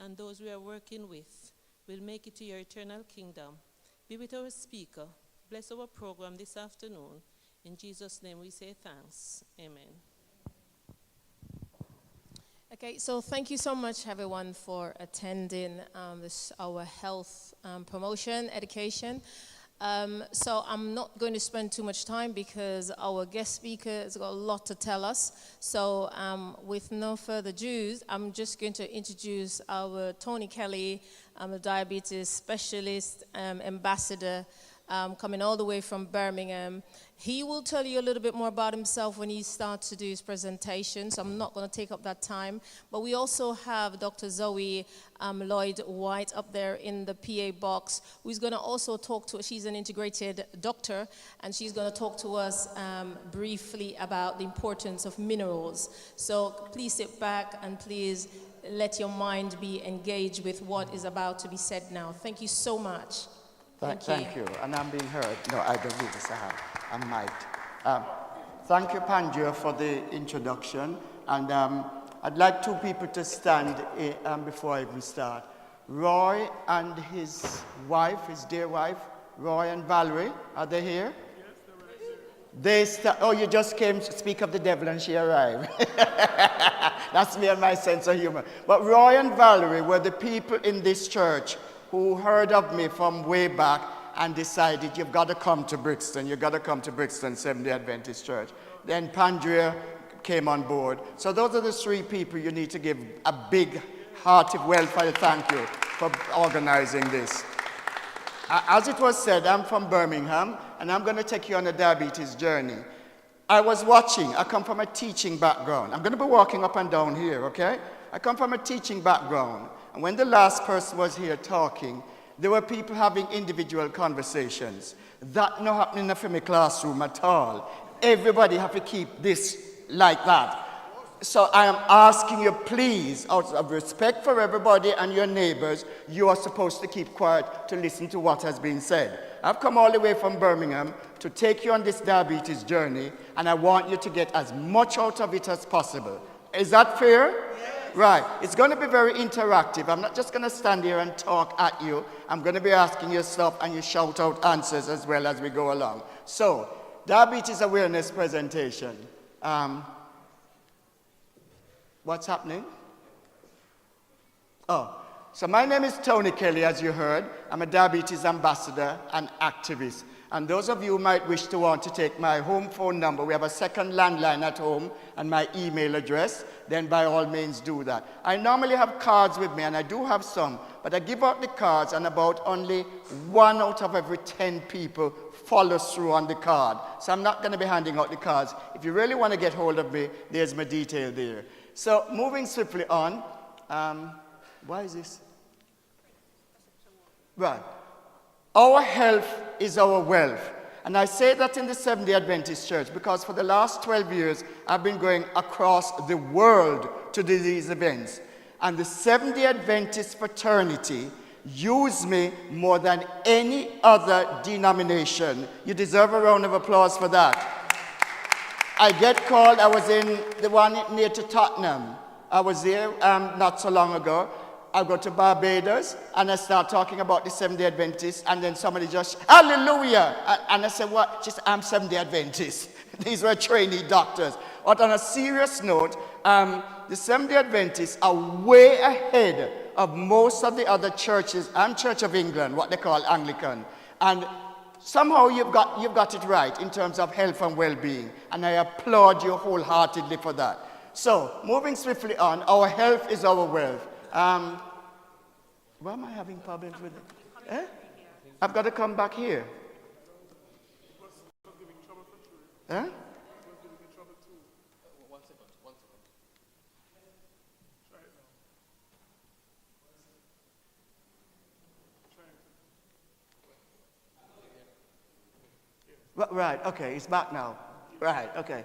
and those we are working with will make it to your eternal kingdom. Be with our speaker. Bless our program this afternoon. In Jesus' name we say thanks. Amen. Okay, so thank you so much, everyone, for attending this our health promotion education. So I'm not going to spend too much time because our guest speaker has got a lot to tell us. So with no further ado, I'm just going to introduce our Tony Kelly, a diabetes specialist, ambassador, coming all the way from Birmingham. He will tell you a little bit more about himself when he starts to do his presentation, so I'm not going to take up that time. But we also have Dr. Zoe Lloyd-White up there in the PA box, who's going to also talk to us. She's an integrated doctor, and she's going to talk to us briefly about the importance of minerals. So please sit back and please let your mind be engaged with what is about to be said now. Thank you so much. Thank you. And I'm being heard. No, I don't need this. I might. Thank you, Pandya, for the introduction. And I'd like two people to stand before I even start. Roy and his wife, his dear wife, Roy and Valerie, are they here? Yes, they're right there. Oh, you just came to speak of the devil and she arrived. That's me and my sense of humor. But Roy and Valerie were the people in this church who heard of me from way back and decided, you've got to come to Brixton. You've got to come to Brixton Seventh-day Adventist Church. Then Pandya came on board. So those are the three people you need to give a big, hearty welfare thank you for organizing this. As it was said, I'm from Birmingham, and I'm going to take you on a diabetes journey. I was watching. I come from a teaching background. I'm going to be walking up and down here, okay? I come from a teaching background. And when the last person was here talking, there were people having individual conversations. That not happening in a classroom at all. Everybody have to keep this like that. So I am asking you, please, out of respect for everybody and your neighbors, you are supposed to keep quiet to listen to what has been said. I've come all the way from Birmingham to take you on this diabetes journey, and I want you to get as much out of it as possible. Is that fair? Yes. Right. It's going to be very interactive. I'm not just going to stand here and talk at you. I'm going to be asking you stuff, and you shout out answers as well as we go along. So, diabetes awareness presentation. What's happening? Oh, so my name is Tony Kelly, as you heard. I'm a diabetes ambassador and activist. And those of you who might wish to want to take my home phone number, we have a second landline at home, and my email address, then by all means do that. I normally have cards with me, and I do have some, but I give out the cards, and about only 1 out of every 10 people follows through on the card. So I'm not going to be handing out the cards. If you really want to get hold of me, there's my detail there. So moving swiftly on, why is this? Right. Our health is our wealth. And I say that in the Seventh-day Adventist Church because for the last 12 years, I've been going across the world to do these events. And the Seventh-day Adventist fraternity use me more than any other denomination. You deserve a round of applause for that. I get called. I was in the one near to Tottenham. I was there not so long ago. I go to Barbados, and I start talking about the Seventh-day Adventists, and then somebody just, hallelujah! And I said, what? She said, I'm Seventh-day Adventist. These were trainee doctors. But on a serious note, the Seventh-day Adventists are way ahead of most of the other churches. I'm Church of England, what they call Anglican. And somehow you've got it right in terms of health and well-being, and I applaud you wholeheartedly for that. So, moving swiftly on, our health is our wealth. Why am I having problems with it? Eh? I've got to come back here. Eh? Right, okay, it's back now. Right, okay.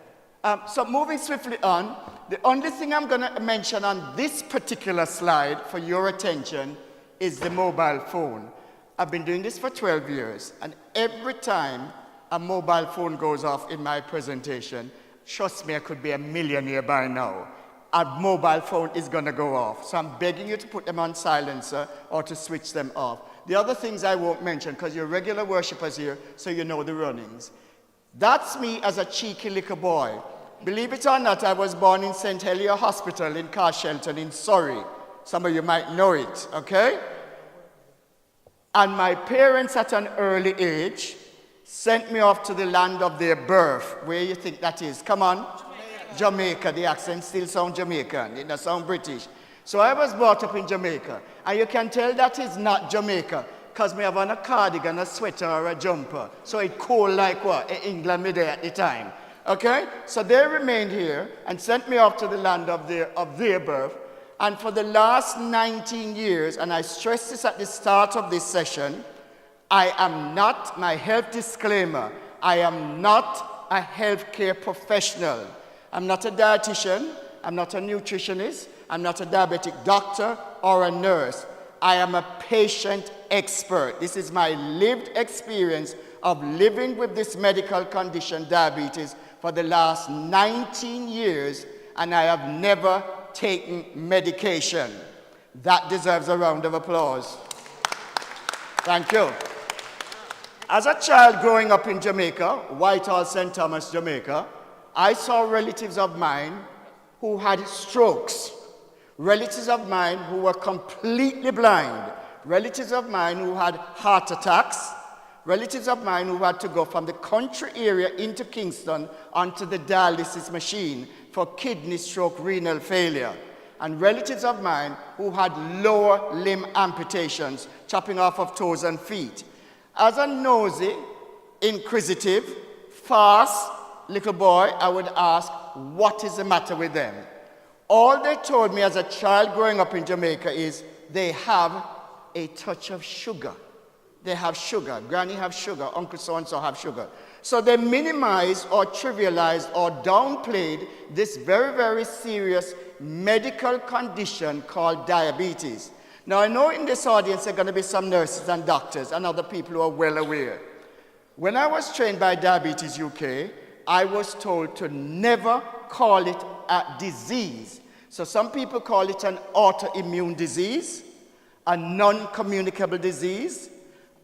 So moving swiftly on, the only thing I'm going to mention on this particular slide for your attention is the mobile phone. I've been doing this for 12 years, and every time a mobile phone goes off in my presentation, trust me, I could be a millionaire by now. a mobile phone is going to go off. So I'm begging you to put them on silencer or to switch them off. The other things I won't mention because you're regular worshipers here, so you know the runnings. That's me as a cheeky little boy. Believe it or not, I was born in St. Helier Hospital in Carshalton in Surrey. Some of you might know it, okay? And my parents at an early age sent me off to the land of their birth. Where you think that is? Come on. Jamaica. The accent still sounds Jamaican. It doesn't sound British. So I was brought up in Jamaica. And you can tell that is not Jamaica because me have on a cardigan, a sweater, or a jumper. So it cold like what? In England me there at the time. Okay? So they remained here and sent me off to the land of their birth. And for the last 19 years, and I stress this at the start of this session, I am not, my health disclaimer, I am not a healthcare professional. I'm not a dietitian, I'm not a nutritionist, I'm not a diabetic doctor or a nurse. I am a patient expert. This is my lived experience of living with this medical condition, diabetes, for the last 19 years, and I have never taken medication. That deserves a round of applause. Thank you. As a child growing up in Jamaica, Whitehall, St. Thomas, Jamaica, I saw relatives of mine who had strokes, relatives of mine who were completely blind, relatives of mine who had heart attacks, relatives of mine who had to go from the country area into Kingston onto the dialysis machine for kidney stroke, renal failure, and relatives of mine who had lower limb amputations, chopping off of toes and feet. As a nosy, inquisitive, fast little boy, I would ask, what is the matter with them? All they told me as a child growing up in Jamaica is they have a touch of sugar. They have sugar. Granny have sugar. Uncle so-and-so have sugar. So they minimized or trivialized or downplayed this very, very serious medical condition called diabetes. Now, I know in this audience there are going to be some nurses and doctors and other people who are well aware. When I was trained by Diabetes UK, I was told to never call it a disease. So some people call it an autoimmune disease, a non-communicable disease,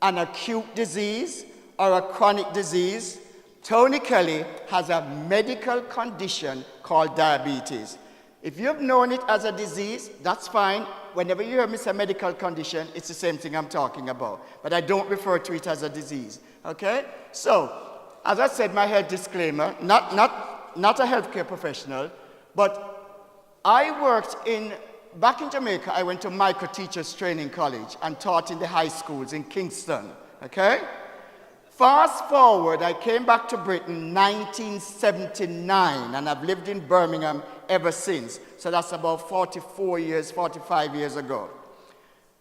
an acute disease, or a chronic disease. Tony Kelly has a medical condition called diabetes. If you've known it as a disease, that's fine. Whenever you hear me say medical condition, it's the same thing I'm talking about. But I don't refer to it as a disease. Okay? So, as I said, my health disclaimer, not a healthcare professional, but I worked back in Jamaica, I went to Micro Teachers Training College and taught in the high schools in Kingston. Okay? Fast forward, I came back to Britain 1979, and I've lived in Birmingham ever since. So that's about 45 years ago.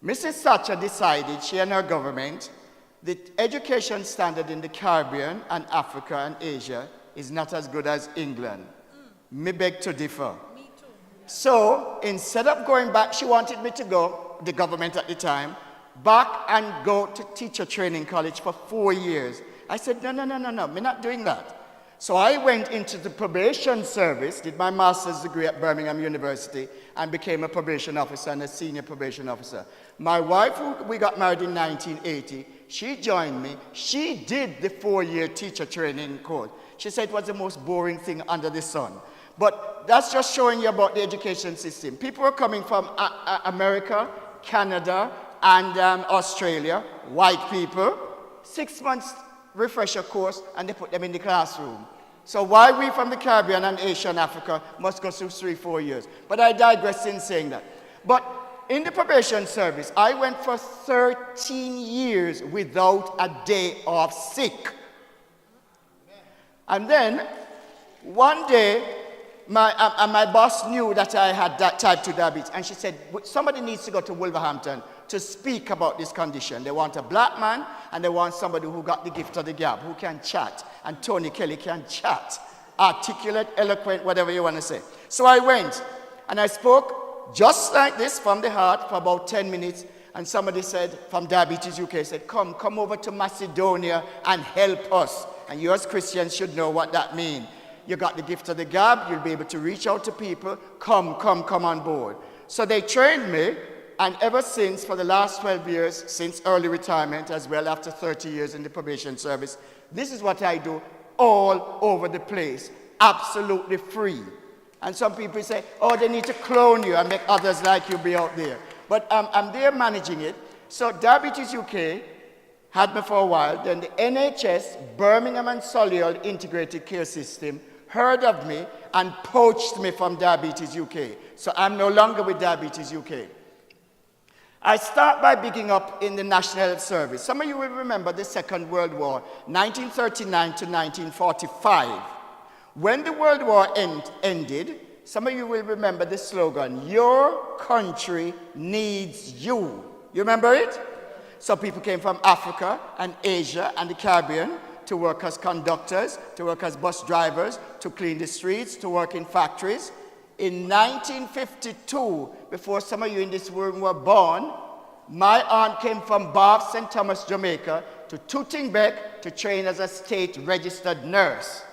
Mrs. Thatcher decided, she and her government, the education standard in the Caribbean and Africa and Asia is not as good as England. Me beg to differ. Me too. So instead of going back, she wanted me to go, the government at the time, back and go to teacher training college for 4 years. I said, no, we're not doing that. So I went into the probation service, did my master's degree at Birmingham University, and became a probation officer and a senior probation officer. My wife, who we got married in 1980, she joined me. She did the 4-year teacher training course. She said it was the most boring thing under the sun. But that's just showing you about the education system. People are coming from America, Canada, and Australia, white people, 6 months refresher course, and they put them in the classroom. So why we from the Caribbean and Asia and Africa must go through 3-4 years? But I digress in saying that. But in the probation service, I went for 13 years without a day off sick. And then, one day, my boss knew that I had that type 2 diabetes, and she said, somebody needs to go to Wolverhampton to speak about this condition. They want a black man, and they want somebody who got the gift of the gab, who can chat. And Tony Kelly can chat. Articulate, eloquent, whatever you want to say. So I went, and I spoke just like this from the heart for about 10 minutes, and somebody said, from Diabetes UK, said, come over to Macedonia and help us. And you as Christians should know what that means. you got the gift of the gab, you'll be able to reach out to people, come on board. So they trained me, and ever since, for the last 12 years, since early retirement as well, after 30 years in the probation service, this is what I do all over the place, absolutely free. And some people say, oh, they need to clone you and make others like you be out there. But I'm there managing it. So Diabetes UK had me for a while. Then the NHS, Birmingham and Solihull Integrated Care System, heard of me and poached me from Diabetes UK. So I'm no longer with Diabetes UK. I start by bigging up in the National Health Service. Some of you will remember the Second World War, 1939 to 1945. When the World War ended, some of you will remember the slogan, your country needs you. You remember it? So people came from Africa and Asia and the Caribbean to work as conductors, to work as bus drivers, to clean the streets, to work in factories. In 1952, before some of you in this room were born, my aunt came from Bath, St. Thomas, Jamaica, to Tootingbeck to train as a state-registered nurse.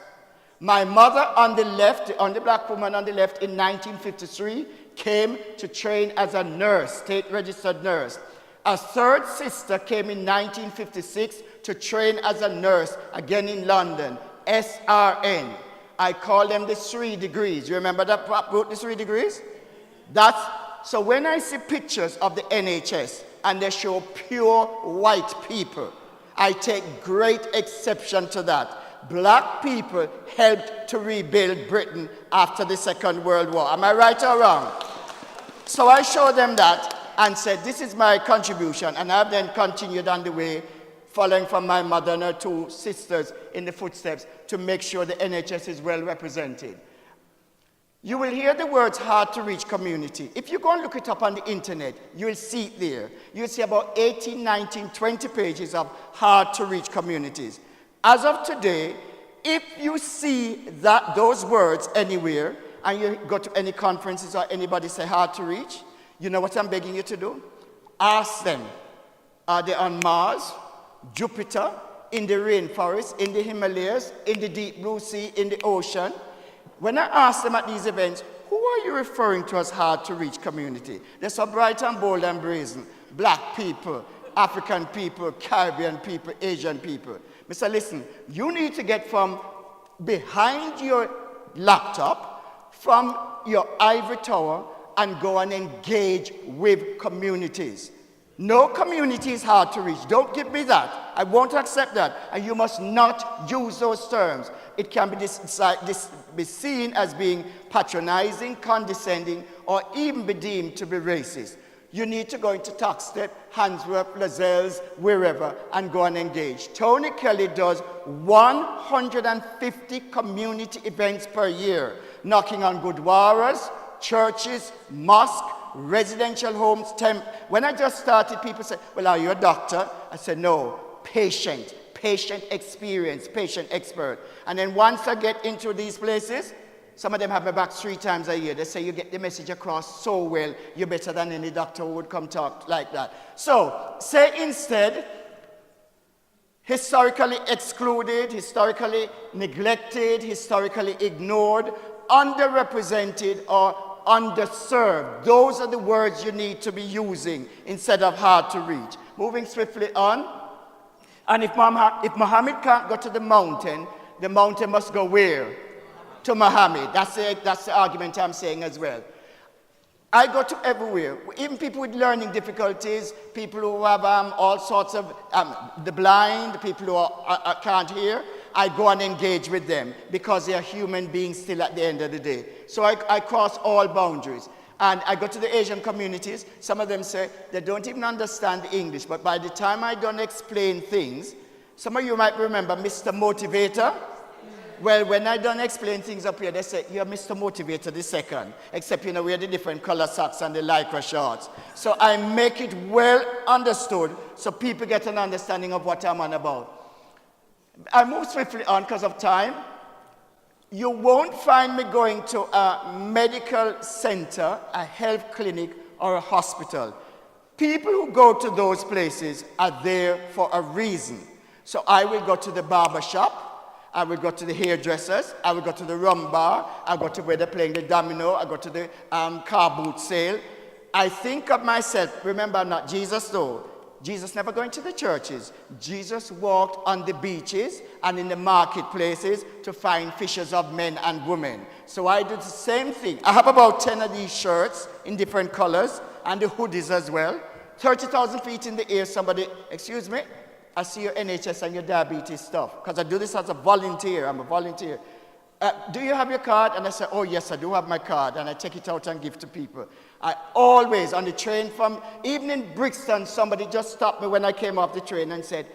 My mother on the left, the only black woman on the left in 1953, came to train as a nurse, state-registered nurse. A third sister came in 1956 to train as a nurse, again in London, SRN. I call them the 3 degrees. You remember that wrote the 3 degrees? So when I see pictures of the NHS and they show pure white people, I take great exception to that. Black people helped to rebuild Britain after the Second World War. Am I right or wrong? So I showed them that and said, this is my contribution. And I've then continued on the way, following from my mother and her 2 sisters in the footsteps to make sure the NHS is well represented. You will hear the words hard to reach community. If you go and look it up on the internet, you will see it there. You'll see about 18, 19, 20 pages of hard to reach communities. As of today, if you see those words anywhere and you go to any conferences or anybody say hard to reach, you know what I'm begging you to do? Ask them, are they on Mars, Jupiter, in the rainforest, in the Himalayas, in the deep blue sea, in the ocean? When I ask them at these events, who are you referring to as hard to reach community? They're so bright and bold and brazen. Black people, African people, Caribbean people, Asian people. Mr. Listen, you need to get from behind your laptop, from your ivory tower, and go and engage with communities. No community is hard to reach. Don't give me that. I won't accept that. And you must not use those terms. It can be seen as being patronizing, condescending, or even be deemed to be racist. You need to go into Tuxtep, Handsworth, Lascelles, wherever, and go and engage. Tony Kelly does 150 community events per year, knocking on gurdwaras, churches, mosques, residential homes. When I just started, people said, well, are you a doctor? I said, no, patient experience, patient expert. And then once I get into these places, some of them have me back 3 times a year. They say, you get the message across so well, you're better than any doctor who would come talk like that. So, say instead, historically excluded, historically neglected, historically ignored, underrepresented, or underserved. Those are the words you need to be using instead of hard to reach. Moving swiftly on. And if Muhammad can't go to the mountain must go where? To Muhammad. That's the argument I'm saying as well. I go to everywhere. Even people with learning difficulties, people who have all sorts of, the blind, people who can't hear, I go and engage with them because they are human beings still at the end of the day. So I cross all boundaries. And I go to the Asian communities. Some of them say they don't even understand English. But by the time I don't explain things, some of you might remember Mr. Motivator. Well, when I don't explain things up here, they say, you're Mr. Motivator the second. Except, you know, we have the different color socks and the lycra shorts. So I make it well understood so people get an understanding of what I'm on about. I move swiftly on because of time. You won't find me going to a medical center, a health clinic, or a hospital. People who go to those places are there for a reason. So I will go to the barber shop. I would go to the hairdressers, I would go to the rum bar, I would go to where they're playing the domino, I go to the car boot sale. I think of myself, remember I'm not Jesus though. Jesus never going to the churches. Jesus walked on the beaches and in the marketplaces to find fishers of men and women. So I do the same thing. I have about 10 of these shirts in different colors and the hoodies as well. 30,000 feet in the air, somebody, excuse me, I see your NHS and your diabetes stuff. Because I do this as a volunteer, I'm a volunteer. Do you have your card? And I say, oh yes, I do have my card. And I take it out and give to people. I always, on the train from, even in Brixton, somebody just stopped me when I came off the train and said,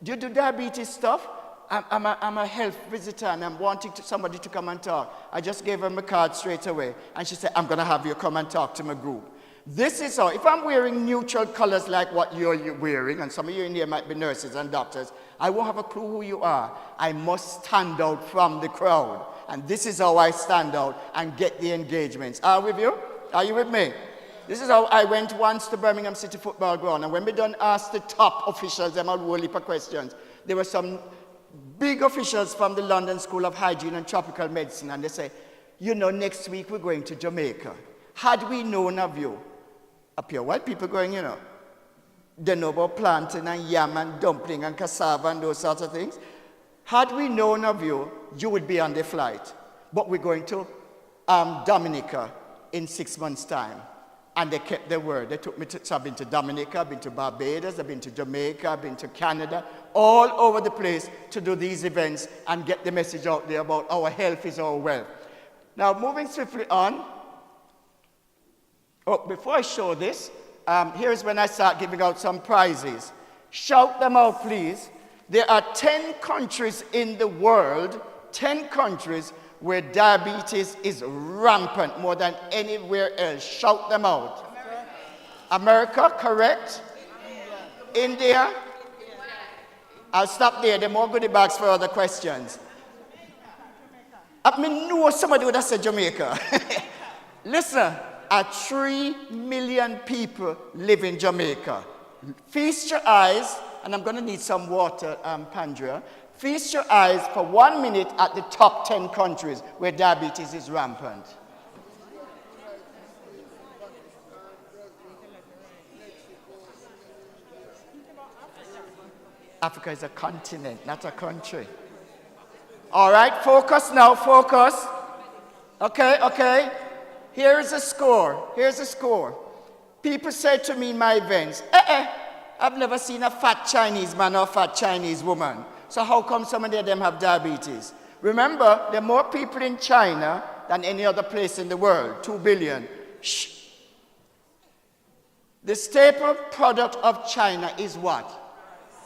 do you do diabetes stuff? I'm a health visitor and I'm wanting somebody to come and talk. I just gave her my card straight away. And she said, I'm going to have you come and talk to my group. This is how, if I'm wearing neutral colors like what you're wearing, and some of you in here might be nurses and doctors, I won't have a clue who you are. I must stand out from the crowd. And this is how I stand out and get the engagements. Are with you? Are you with me? This is how I went once to Birmingham City Football Ground. And when we done ask the top officials, them a whole heap of questions, there were some big officials from the London School of Hygiene and Tropical Medicine. And they say, you know, next week we're going to Jamaica. Had we known of you, up here, white people going, you know, they know about plantain and yam and dumpling and cassava and those sorts of things. Had we known of you, you would be on the flight. But we're going to Dominica in 6 months' time. And they kept their word. They took me to, so I've been to Dominica, I've been to Barbados, I've been to Jamaica, I've been to Canada, all over the place to do these events and get the message out there about our health is our wealth. Now, moving swiftly on. Oh, before I show this, here's when I start giving out some prizes. Shout them out, please. There are 10 countries in the world, 10 countries where diabetes is rampant more than anywhere else. Shout them out. America, correct? India? I'll stop there. There are more goodie bags for other questions. I mean, know somebody would have said Jamaica. Listen. 3 million people live in Jamaica. Feast your eyes, and I'm going to need some water, Pandrea. Feast your eyes for 1 minute at the top 10 countries where diabetes is rampant. Africa is a continent, not a country. All right, focus now, focus. Okay. Here is a score. Here's a score. People say to me in my events, I've never seen a fat Chinese man or a fat Chinese woman. So how come so many of them have diabetes? Remember, there are more people in China than any other place in the world, 2 billion. Shh. The staple product of China is what?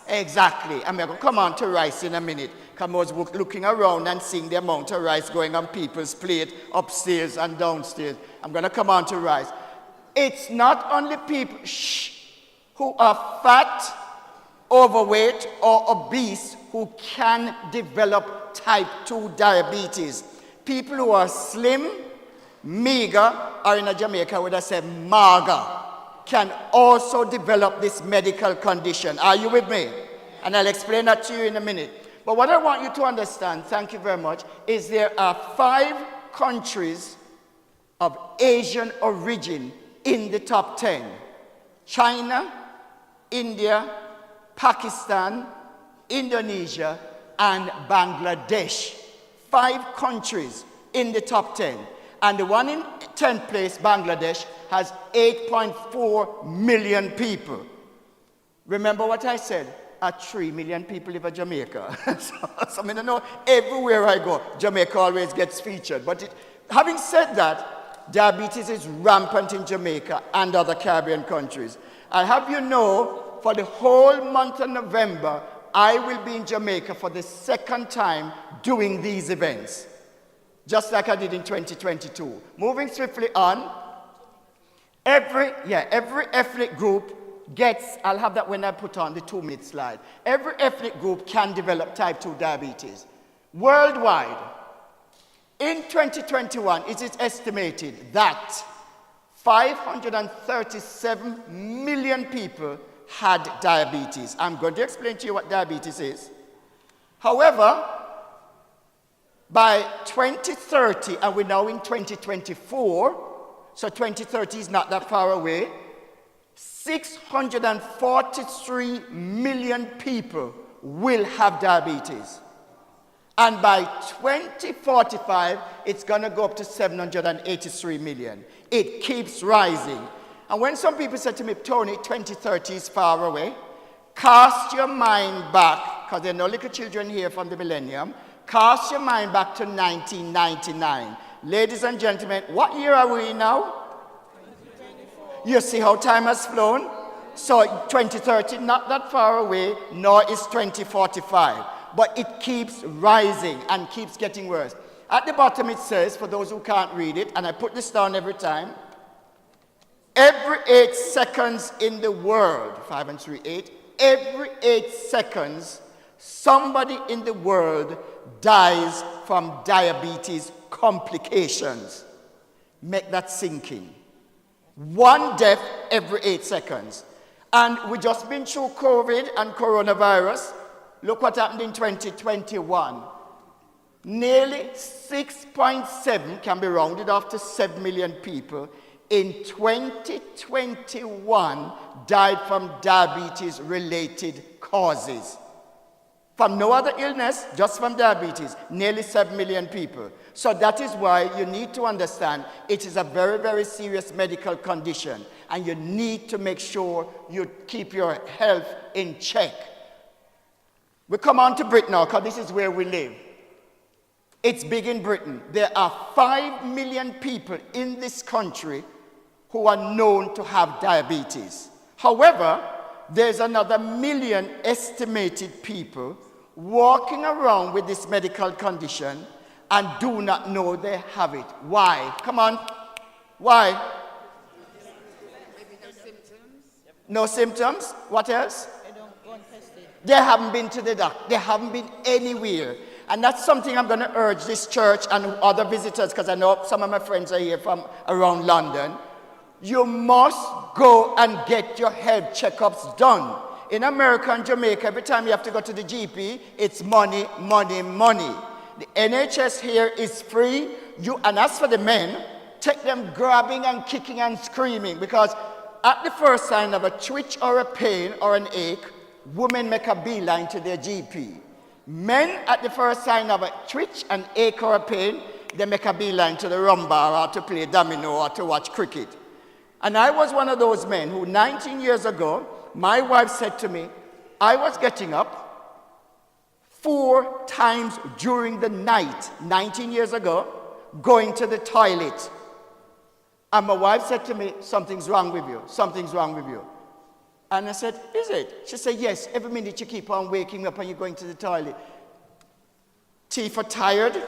Exactly. I'm going to come on to rice in a minute. Because I was looking around and seeing the amount of rice going on people's plate upstairs and downstairs. I'm going to come on to rice. It's not only people who are fat, overweight, or obese who can develop type 2 diabetes. People who are slim, meager, or in Jamaica would I say mager, can also develop this medical condition. Are you with me? And I'll explain that to you in a minute. But what I want you to understand, thank you very much, is there are 5 countries of Asian origin in the top 10. China, India, Pakistan, Indonesia, and Bangladesh. 5 countries in the top 10. And the one in 10th place, Bangladesh, has 8.4 million people. Remember what I said? 3 million people live in Jamaica. so I know everywhere I go, Jamaica always gets featured. But having said that, diabetes is rampant in Jamaica and other Caribbean countries. I have you know, for the whole month of November, I will be in Jamaica for the 2nd time doing these events. Just like I did in 2022. Moving swiftly on, every ethnic group gets, I'll have that when I put on the 2-minute slide. Every ethnic group can develop type 2 diabetes. Worldwide, in 2021, it is estimated that 537 million people had diabetes. I'm going to explain to you what diabetes is. However, By 2030, and we're now in 2024, so 2030 is not that far away, 643 million people will have diabetes. And by 2045, it's going to go up to 783 million. It keeps rising. And when some people say to me, Tony, 2030 is far away, cast your mind back, because there are no little children here from the millennium, cast your mind back to 1999. Ladies and gentlemen, what year are we in now? 2024. You see how time has flown? So 2030, not that far away, nor is 2045. But it keeps rising and keeps getting worse. At the bottom it says, for those who can't read it, and I put this down every time, every 8 seconds in the world, 5 and 3, 8, every 8 seconds, somebody in the world dies from diabetes complications. Make that sink in. 1 death every 8 seconds. And we've just been through COVID and coronavirus. Look what happened in 2021. Nearly 6.7, can be rounded off to 7 million people, in 2021 died from diabetes-related causes. From no other illness, just from diabetes, nearly 7 million people. So that is why you need to understand it is a very, very serious medical condition, and you need to make sure you keep your health in check. We come on to Britain now, because this is where we live. It's big in Britain. There are 5 million people in this country who are known to have diabetes. However, there's another 1 million estimated people walking around with this medical condition and do not know they have it. Why? Come on. Why? Maybe no symptoms. No symptoms? What else? They don't go and test it. They haven't been to the doctor. They haven't been anywhere. And that's something I'm going to urge this church and other visitors, because I know some of my friends are here from around London. You must go and get your health checkups done. In America and Jamaica, every time you have to go to the GP, it's money, money, money. The NHS here is free. And as for the men, take them grabbing and kicking and screaming, because at the first sign of a twitch or a pain or an ache, women make a beeline to their GP. Men, at the first sign of a twitch, an ache or a pain, they make a beeline to the rumbar or to play domino or to watch cricket. And I was one of those men who 19 years ago, my wife said to me, I was getting up 4 times during the night, 19 years ago, going to the toilet. And my wife said to me, something's wrong with you, something's wrong with you. And I said, is it? She said, yes, every minute you keep on waking up and you're going to the toilet. T for tired,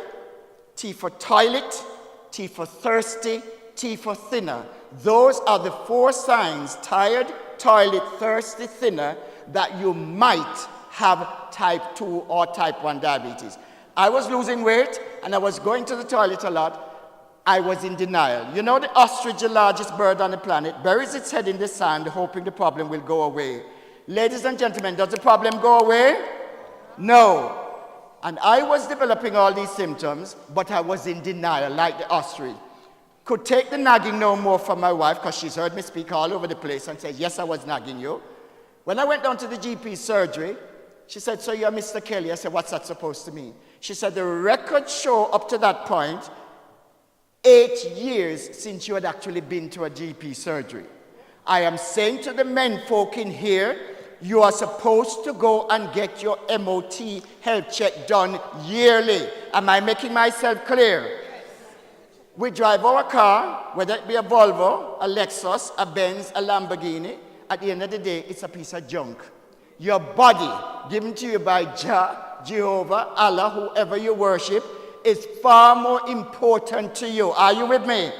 T for toilet, T for thirsty, T for thinner. Those are the 4 signs, tired, toilet, thirsty, thinner, that you might have type 2 or type 1 diabetes. I was losing weight and I was going to the toilet a lot. I was in denial. You know, the ostrich, the largest bird on the planet, buries its head in the sand hoping the problem will go away. Ladies and gentlemen, does the problem go away? No. And I was developing all these symptoms, but I was in denial like the ostrich. Could take the nagging no more from my wife, because she's heard me speak all over the place and says, yes, I was nagging you. When I went down to the GP surgery, she said, so you're Mr. Kelly. I said, what's that supposed to mean? She said, the records show up to that point 8 years since you had actually been to a GP surgery. I am saying to the men folk in here, you are supposed to go and get your MOT health check done yearly. Am I making myself clear? We drive our car, whether it be a Volvo, a Lexus, a Benz, a Lamborghini. At the end of the day, it's a piece of junk. Your body, given to you by Jah, Jehovah, Allah, whoever you worship, is far more important to you. Are you with me?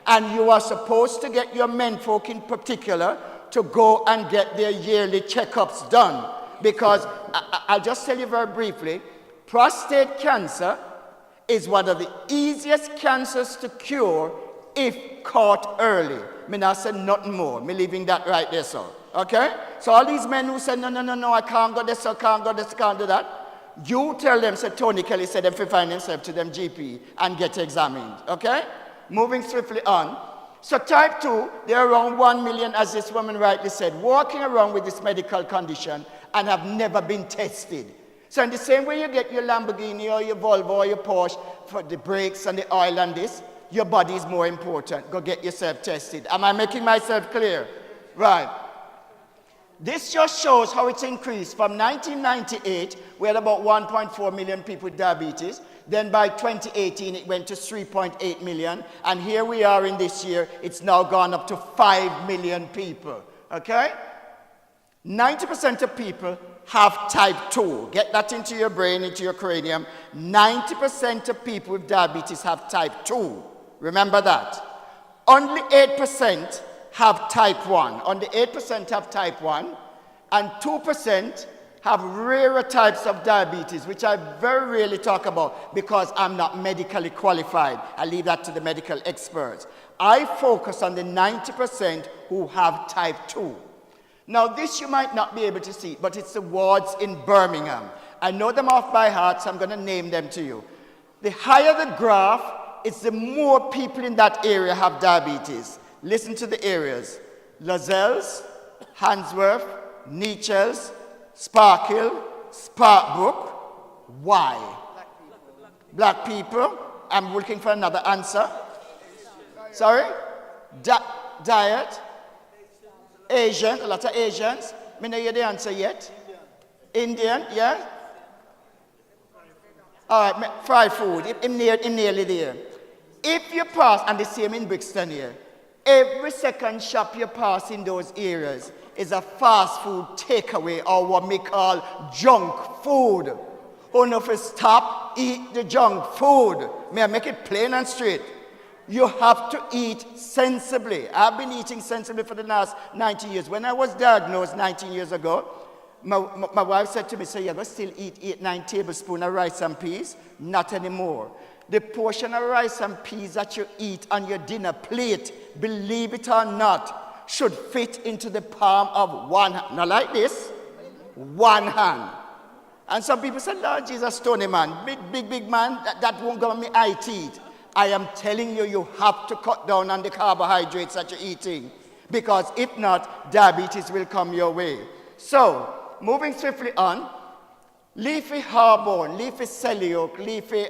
And you are supposed to get your menfolk in particular to go and get their yearly checkups done. Because I'll just tell you very briefly, prostate cancer is one of the easiest cancers to cure if caught early. Me not say nothing more. Me leaving that right there, so. Okay? So all these men who say, no, I can't go this, I can't go this, I can't do that. You tell them, say Tony Kelly said them to find themselves to them GP and get examined, okay? Moving swiftly on. So type 2, there are around 1 million, as this woman rightly said, walking around with this medical condition and have never been tested. So in the same way you get your Lamborghini or your Volvo or your Porsche for the brakes and the oil and this, your body is more important. Go get yourself tested. Am I making myself clear? Right. This just shows how it's increased. From 1998, we had about 1.4 million people with diabetes. Then by 2018, it went to 3.8 million. And here we are in this year, it's now gone up to 5 million people. Okay? 90% of people have type 2. Get that into your brain, into your cranium. 90% of people with diabetes have type 2. Remember that. Only 8% have type 1. Only 8% have type 1. And 2% have rarer types of diabetes, which I very rarely talk about because I'm not medically qualified. I leave that to the medical experts. I focus on the 90% who have type 2. Now, this you might not be able to see, but it's the wards in Birmingham. I know them off by heart, so I'm going to name them to you. The higher the graph, it's the more people in that area have diabetes. Listen to the areas. Lozells, Handsworth, Nechells, Sparkhill, Sparkbrook. Why? Black people. I'm looking for another answer. Sorry? Diet. Asian, a lot of Asians. Me not hear the answer yet. Indian, yeah? All right, fried food. I'm nearly there. If you pass, and the same in Brixton here, every second shop you pass in those areas is a fast food takeaway or what we call junk food. Who know if you stop, eat the junk food. May I make it plain and straight? You have to eat sensibly. I've been eating sensibly for the last 19 years. When I was diagnosed 19 years ago, my wife said to me, so you're going to still eat 8-9 tablespoons of rice and peas? Not anymore. The portion of rice and peas that you eat on your dinner plate, believe it or not, should fit into the palm of one hand. Not like this, one hand. And some people say, Lord Jesus, stony man, big man, that won't go on me eye teeth. I am telling you, you have to cut down on the carbohydrates that you're eating. Because if not, diabetes will come your way. So, moving swiftly on, Leafy Harborne, Leafy Selyoak, Leafy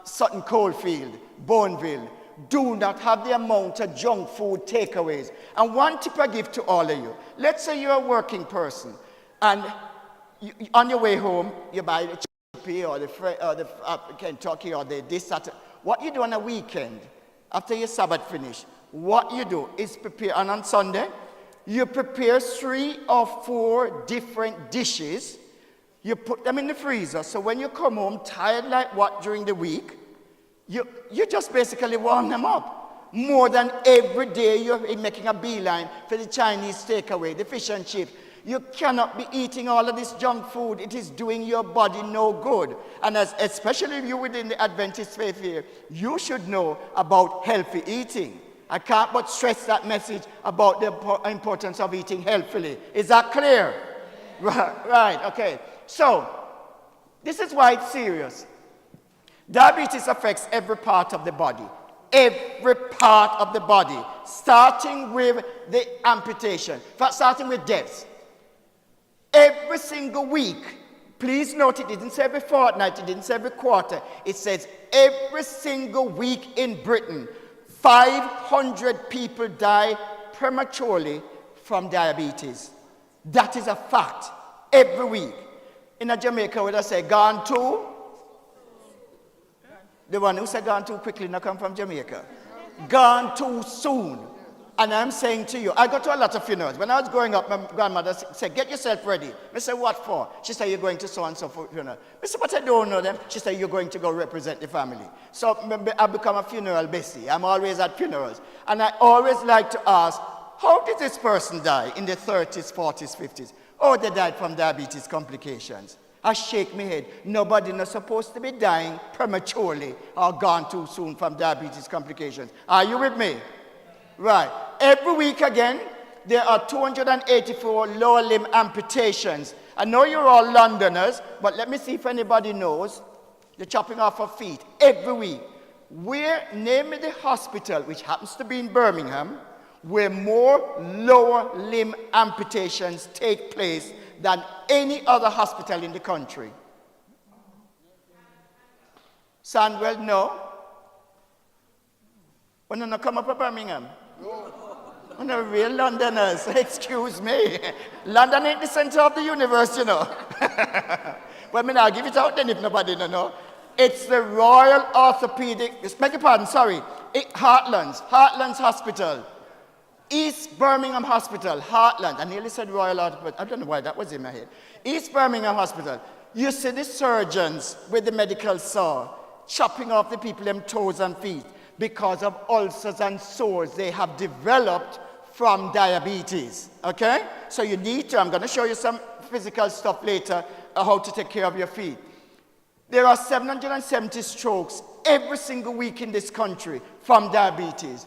Sutton Coldfield, Boneville, do not have the amount of junk food takeaways. And one tip I give to all of you, let's say you're a working person, and on your way home, you buy the chippy or the Kentucky or the this, that. What you do on a weekend, after your Sabbath finish, what you do is prepare, and on Sunday, you prepare 3 or 4 different dishes. You put them in the freezer, so when you come home tired like what during the week, you just basically warm them up. More than every day you're making a beeline for the Chinese takeaway, the fish and chips. You cannot be eating all of this junk food. It is doing your body no good. And especially if you're within the Adventist faith here, you should know about healthy eating. I can't but stress that message about the importance of eating healthily. Is that clear? Right, okay. So, this is why it's serious. Diabetes affects every part of the body. Every part of the body. Starting with the amputation. Starting with deaths. Every single week. Please note it didn't say every fortnight. It didn't say every quarter. It says every single week in Britain, 500 people die prematurely from diabetes. That is a fact. Every week. In Jamaica, would I say, gone too? The one who said gone too quickly not come from Jamaica. Gone too soon. And I'm saying to you, I go to a lot of funerals. When I was growing up, my grandmother said, get yourself ready. I said, what for? She said, you're going to so-and-so funeral. I said, but I don't know them. She said, you're going to go represent the family. So I become a funeral bestie. I'm always at funerals. And I always like to ask, how did this person die in the 30s, 40s, 50s? Oh, they died from diabetes complications. I shake my head. Nobody is supposed to be dying prematurely or gone too soon from diabetes complications. Are you with me? Right. Every week again, there are 284 lower limb amputations. I know you're all Londoners, but let me see if anybody knows the chopping off of feet every week. Name me the hospital, which happens to be in Birmingham, where more lower limb amputations take place than any other hospital in the country. Sandwell, no. When you come up to Birmingham? No. We're not real Londoners, excuse me. London ain't the center of the universe, you know. Well, me now give it out then if nobody know. It's the Royal Orthopedic, beg your pardon, sorry. Heartlands Hospital. East Birmingham Hospital, Heartland. I nearly said Royal Orthopedic. I don't know why that was in my head. East Birmingham Hospital. You see the surgeons with the medical saw chopping off the people them toes and feet because of ulcers and sores they have developed from diabetes. Okay? So you need to, I'm going to show you some physical stuff later, how to take care of your feet. There are 770 strokes every single week in this country from diabetes.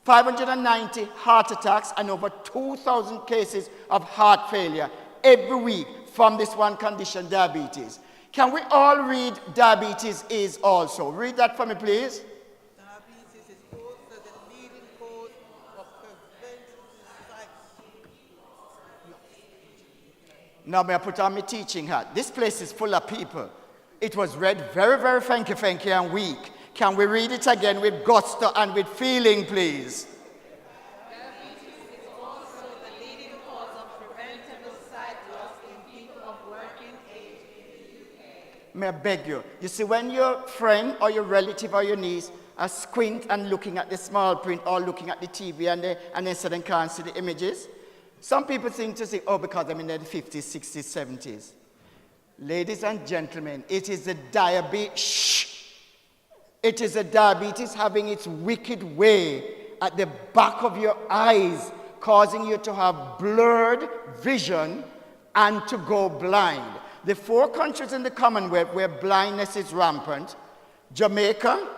590 heart attacks and over 2,000 cases of heart failure every week from this one condition, diabetes. Can we all read diabetes is also? Read that for me, please. Diabetes is also the leading cause of preventable suicide. Now may I put on my teaching hat. This place is full of people. It was read very, very funky and weak. Can we read it again with gusto and with feeling, please? Diabetes is also the leading cause of preventable sight loss in people of working age in the UK. May I beg you? You see, when your friend or your relative or your niece are squint and looking at the small print or looking at the TV and they suddenly can't see the images, some people think to say, oh, because I'm in the 50s, 60s, 70s. Ladies and gentlemen, it is the diabetes. It is a diabetes having its wicked way at the back of your eyes, causing you to have blurred vision and to go blind. The 4 countries in the Commonwealth where blindness is rampant: Jamaica,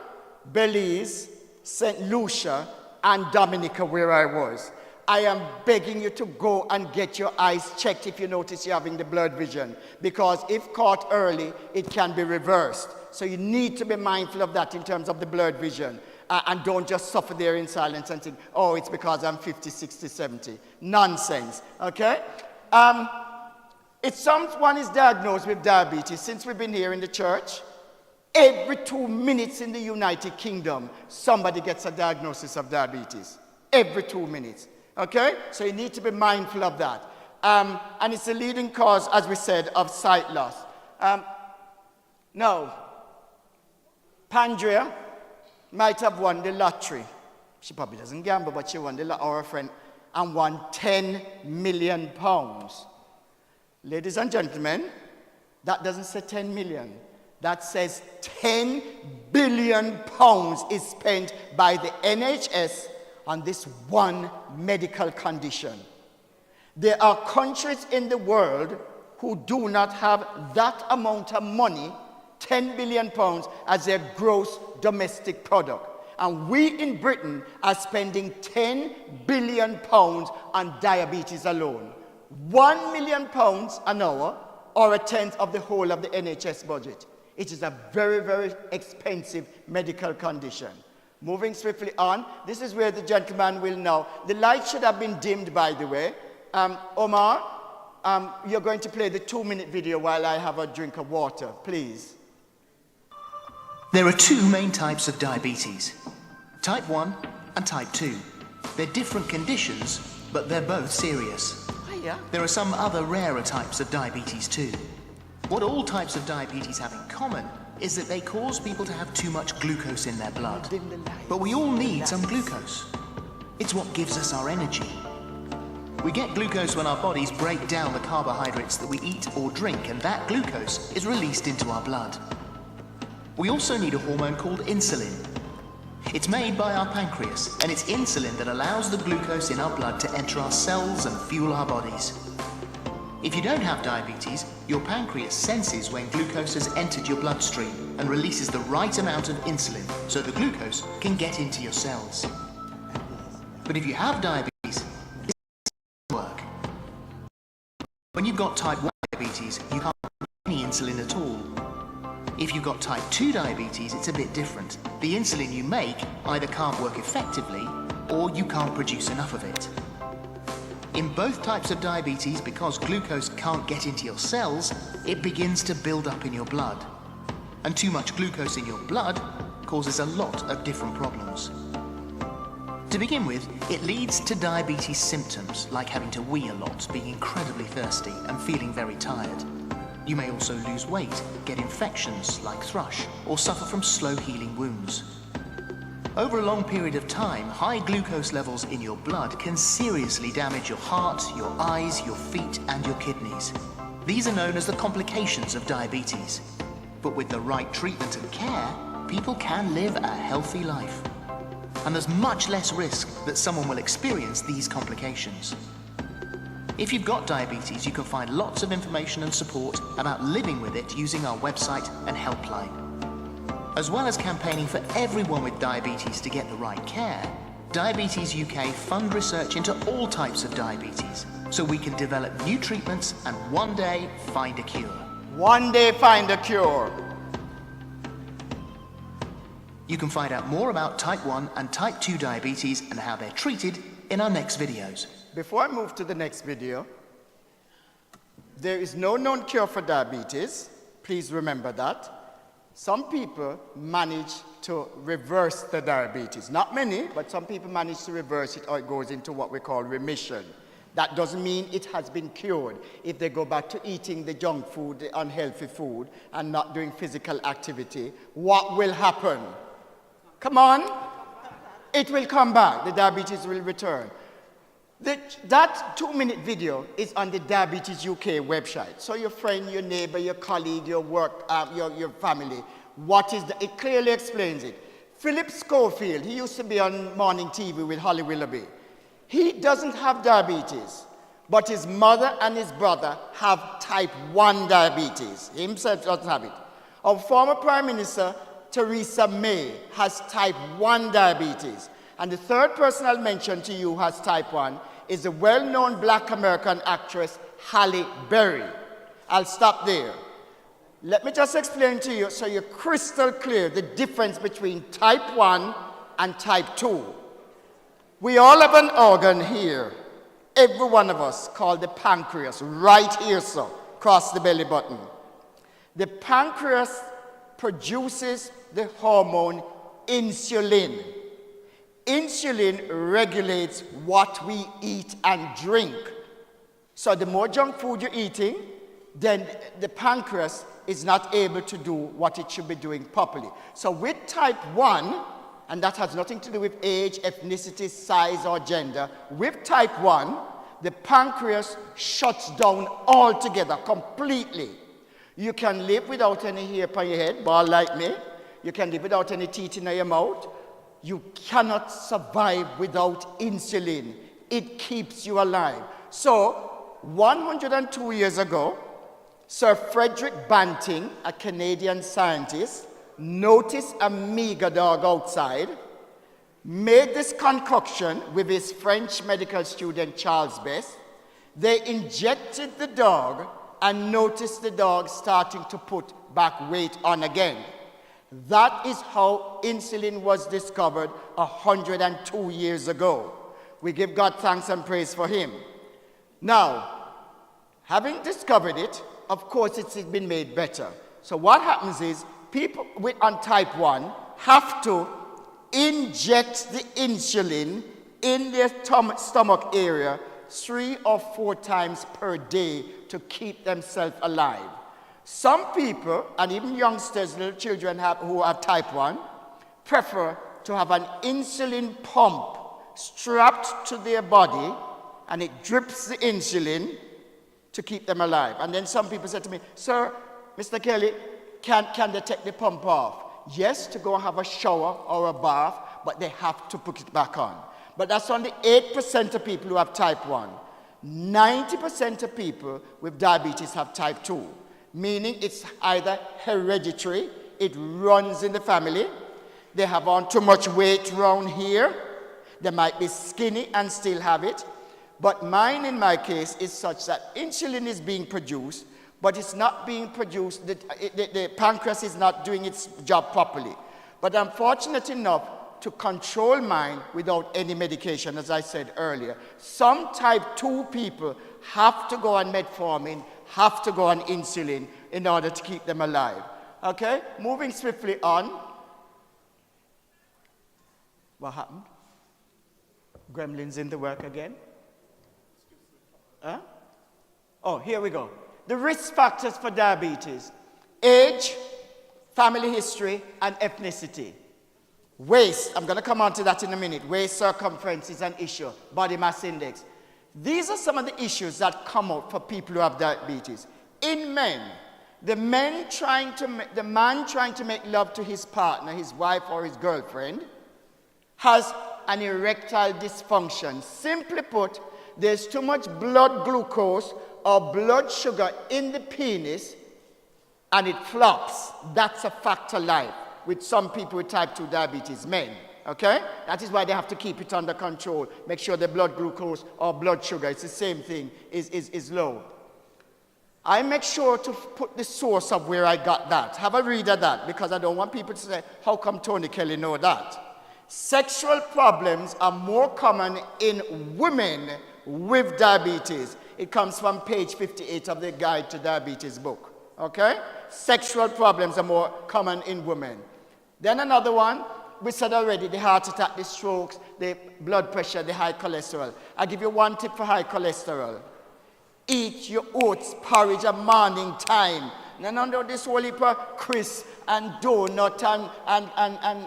Belize, St. Lucia, and Dominica, where I was. I am begging you to go and get your eyes checked if you notice you're having the blurred vision, because if caught early, it can be reversed. So you need to be mindful of that in terms of the blurred vision. And don't just suffer there in silence and think, oh, it's because I'm 50, 60, 70. Nonsense, okay? If someone is diagnosed with diabetes, since we've been here in the church, every 2 minutes in the United Kingdom, somebody gets a diagnosis of diabetes. Every 2 minutes. Okay? So you need to be mindful of that. And it's the leading cause, as we said, of sight loss. Now, Pandrea might have won the lottery. She probably doesn't gamble, but she won the lottery, our friend, and won £10 million. Ladies and gentlemen, that doesn't say 10 million. That says 10 billion pounds is spent by the NHS on this one medical condition. There are countries in the world who do not have that amount of money, 10 billion pounds, as their gross domestic product. And we in Britain are spending 10 billion pounds on diabetes alone. 1 million pounds an hour, or a tenth of the whole of the NHS budget. It is a very, very expensive medical condition. Moving swiftly on, this is where the gentleman will know. The light should have been dimmed, by the way. Omar, you're going to play the 2-minute video while I have a drink of water, please. There are 2 main types of diabetes, type 1 and type 2. They're different conditions, but they're both serious. Hiya. There are some other rarer types of diabetes too. What all types of diabetes have in common is that they cause people to have too much glucose in their blood. But we all need some glucose. It's what gives us our energy. We get glucose when our bodies break down the carbohydrates that we eat or drink, and that glucose is released into our blood. We also need a hormone called insulin. It's made by our pancreas, and it's insulin that allows the glucose in our blood to enter our cells and fuel our bodies. If you don't have diabetes, your pancreas senses when glucose has entered your bloodstream and releases the right amount of insulin so the glucose can get into your cells. But if you have diabetes, it doesn't work. When you've got type 1 diabetes, you can't make any insulin at all. If you've got type 2 diabetes, it's a bit different. The insulin you make either can't work effectively or you can't produce enough of it. In both types of diabetes, because glucose can't get into your cells, it begins to build up in your blood. And too much glucose in your blood causes a lot of different problems. To begin with, it leads to diabetes symptoms like having to wee a lot, being incredibly thirsty and feeling very tired. You may also lose weight, get infections like thrush, or suffer from slow healing wounds. Over a long period of time, high glucose levels in your blood can seriously damage your heart, your eyes, your feet, and your kidneys. These are known as the complications of diabetes. But with the right treatment and care, people can live a healthy life. And there's much less risk that someone will experience these complications. If you've got diabetes, you can find lots of information and support about living with it using our website and helpline. As well as campaigning for everyone with diabetes to get the right care, Diabetes UK fund research into all types of diabetes so we can develop new treatments and one day find a cure. One day find a cure. You can find out more about type 1 and type 2 diabetes and how they're treated in our next videos. Before I move to the next video, there is no known cure for diabetes. Please remember that. Some people manage to reverse the diabetes. Not many, but some people manage to reverse it, or it goes into what we call remission. That doesn't mean it has been cured. If they go back to eating the junk food, the unhealthy food, and not doing physical activity, what will happen? Come on. It will come back. The diabetes will return. That 2-minute video is on the Diabetes UK website. So your friend, your neighbor, your colleague, your work, your family, it clearly explains it. Philip Schofield, he used to be on morning TV with Holly Willoughby. He doesn't have diabetes, but his mother and his brother have type 1 diabetes. He himself doesn't have it. Our former Prime Minister, Theresa May, has type 1 diabetes. And the third person I'll mention to you who has type 1 is the well-known black American actress Halle Berry. I'll stop there. Let me just explain to you so you're crystal clear the difference between type 1 and type 2. We all have an organ here, every one of us, called the pancreas, right here, so, across the belly button. The pancreas produces the hormone insulin. Insulin regulates what we eat and drink. So the more junk food you're eating, then the pancreas is not able to do what it should be doing properly. So with type 1, and that has nothing to do with age, ethnicity, size, or gender, with type 1, the pancreas shuts down altogether, completely. You can live without any hair on your head, bald like me. You can live without any teeth in your mouth. You cannot survive without insulin. It keeps you alive. So, 102 years ago, Sir Frederick Banting, a Canadian scientist, noticed a meager dog outside, made this concoction with his French medical student Charles Best. They injected the dog and noticed the dog starting to put back weight on again. That is how insulin was discovered 102 years ago. We give God thanks and praise for him. Now, having discovered it, of course it's been made better. So what happens is people on type 1 have to inject the insulin in their stomach area 3 or 4 times per day to keep themselves alive. Some people, and even youngsters, little children who have type 1, prefer to have an insulin pump strapped to their body, and it drips the insulin to keep them alive. And then some people said to me, "Sir, Mr. Kelly, can they take the pump off?" Yes, to go and have a shower or a bath, but they have to put it back on. But that's only 8% of people who have type 1. 90% of people with diabetes have type 2. Meaning it's either hereditary, it runs in the family, they have on too much weight around here, they might be skinny and still have it, but mine in my case is such that insulin is being produced, but it's not being produced, the pancreas is not doing its job properly. But I'm fortunate enough to control mine without any medication, as I said earlier. Some type 2 people have to go on metformin, have to go on insulin in order to keep them alive. Okay, moving swiftly on. What happened? Gremlins in the work again? Huh? Oh, here we go. The risk factors for diabetes: age, family history, and ethnicity. Waist, I'm going to come on to that in a minute. Waist circumference is an issue. Body mass index. These are some of the issues that come up for people who have diabetes. In men, the man trying to make love to his partner, his wife or his girlfriend, has an erectile dysfunction. Simply put, there's too much blood glucose or blood sugar in the penis and it flops. That's a fact of life with some people with type 2 diabetes, men. Okay? That is why they have to keep it under control. Make sure the blood glucose or blood sugar, it's the same thing, is low. I make sure to put the source of where I got that. Have a read of that, because I don't want people to say, how come Tony Kelly know that? Sexual problems are more common in women with diabetes. It comes from page 58 of the Guide to Diabetes book. Okay? Sexual problems are more common in women. Then another one, we said already, the heart attack, the strokes, the blood pressure, the high cholesterol. I give you one tip for high cholesterol. Eat your oats porridge at morning time. None of this whole heap of crisp and donut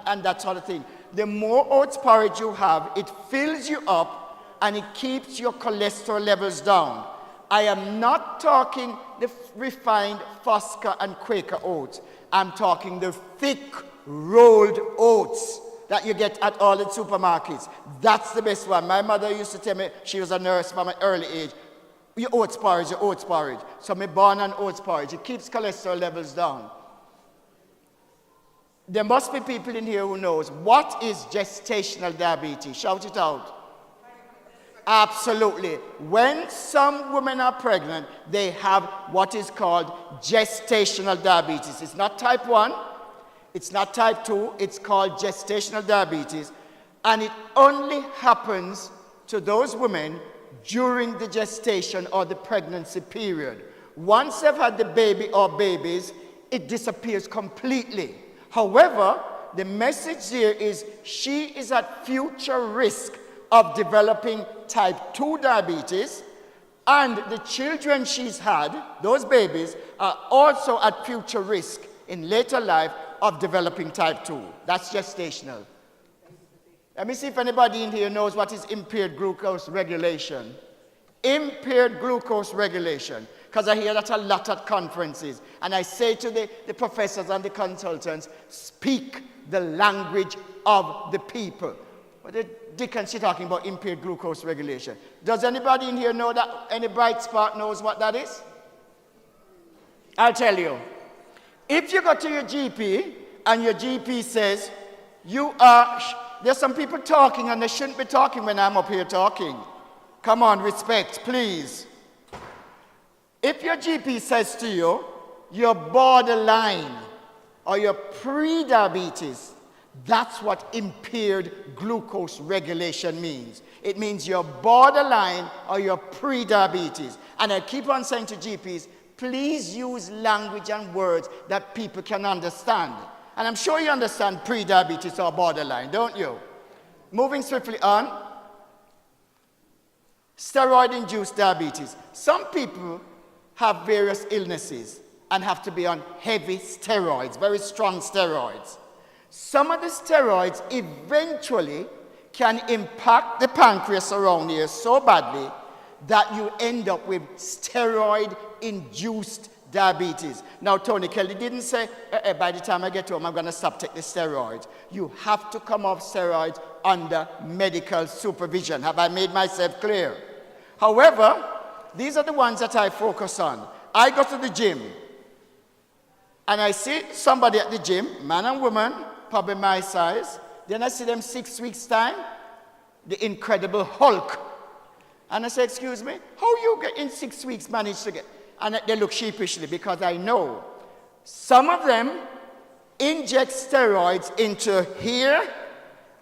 and that sort of thing. The more oats porridge you have, it fills you up and it keeps your cholesterol levels down. I am not talking the refined Fosca and Quaker oats. I'm talking the thick rolled oats that you get at all the supermarkets. That's the best one. My mother used to tell me, she was a nurse from an early age, your oats porridge, your oats porridge. So me born on oats porridge. It keeps cholesterol levels down. There must be people in here who knows what is gestational diabetes. Shout it out. Absolutely. When some women are pregnant, they have what is called gestational diabetes. It's not type 1, it's not type 2, it's called gestational diabetes. And it only happens to those women during the gestation or the pregnancy period. Once they've had the baby or babies, it disappears completely. However, the message here is she is at future risk of developing type 2 diabetes, and the children she's had, those babies, are also at future risk in later life of developing type 2. That's gestational. Let me see if anybody in here knows what is impaired glucose regulation. Impaired glucose regulation. Because I hear that a lot at conferences. And I say to the professors and the consultants, speak the language of the people. What the dickens she talking about impaired glucose regulation? Does anybody in here know that? Any bright spark knows what that is? I'll tell you. If you go to your GP and your GP says, there's some people talking and they shouldn't be talking when I'm up here talking. Come on, respect, please. If your GP says to you, you're borderline or you're pre-diabetes, that's what impaired glucose regulation means. It means you're borderline or you're pre-diabetes. And I keep on saying to GPs, please use language and words that people can understand. And I'm sure you understand pre-diabetes or borderline, don't you? Moving swiftly on. Steroid-induced diabetes. Some people have various illnesses and have to be on heavy steroids, very strong steroids. Some of the steroids eventually can impact the pancreas around here so badly that you end up with steroid-induced diabetes. Now, Tony Kelly didn't say, by the time I get home, I'm going to stop taking the steroids. You have to come off steroids under medical supervision. Have I made myself clear? However, these are the ones that I focus on. I go to the gym, and I see somebody at the gym, man and woman, probably my size. Then I see them 6 weeks' time, the Incredible Hulk. And I say, excuse me, how you get in 6 weeks manage to get? and they look sheepishly because I know some of them inject steroids into here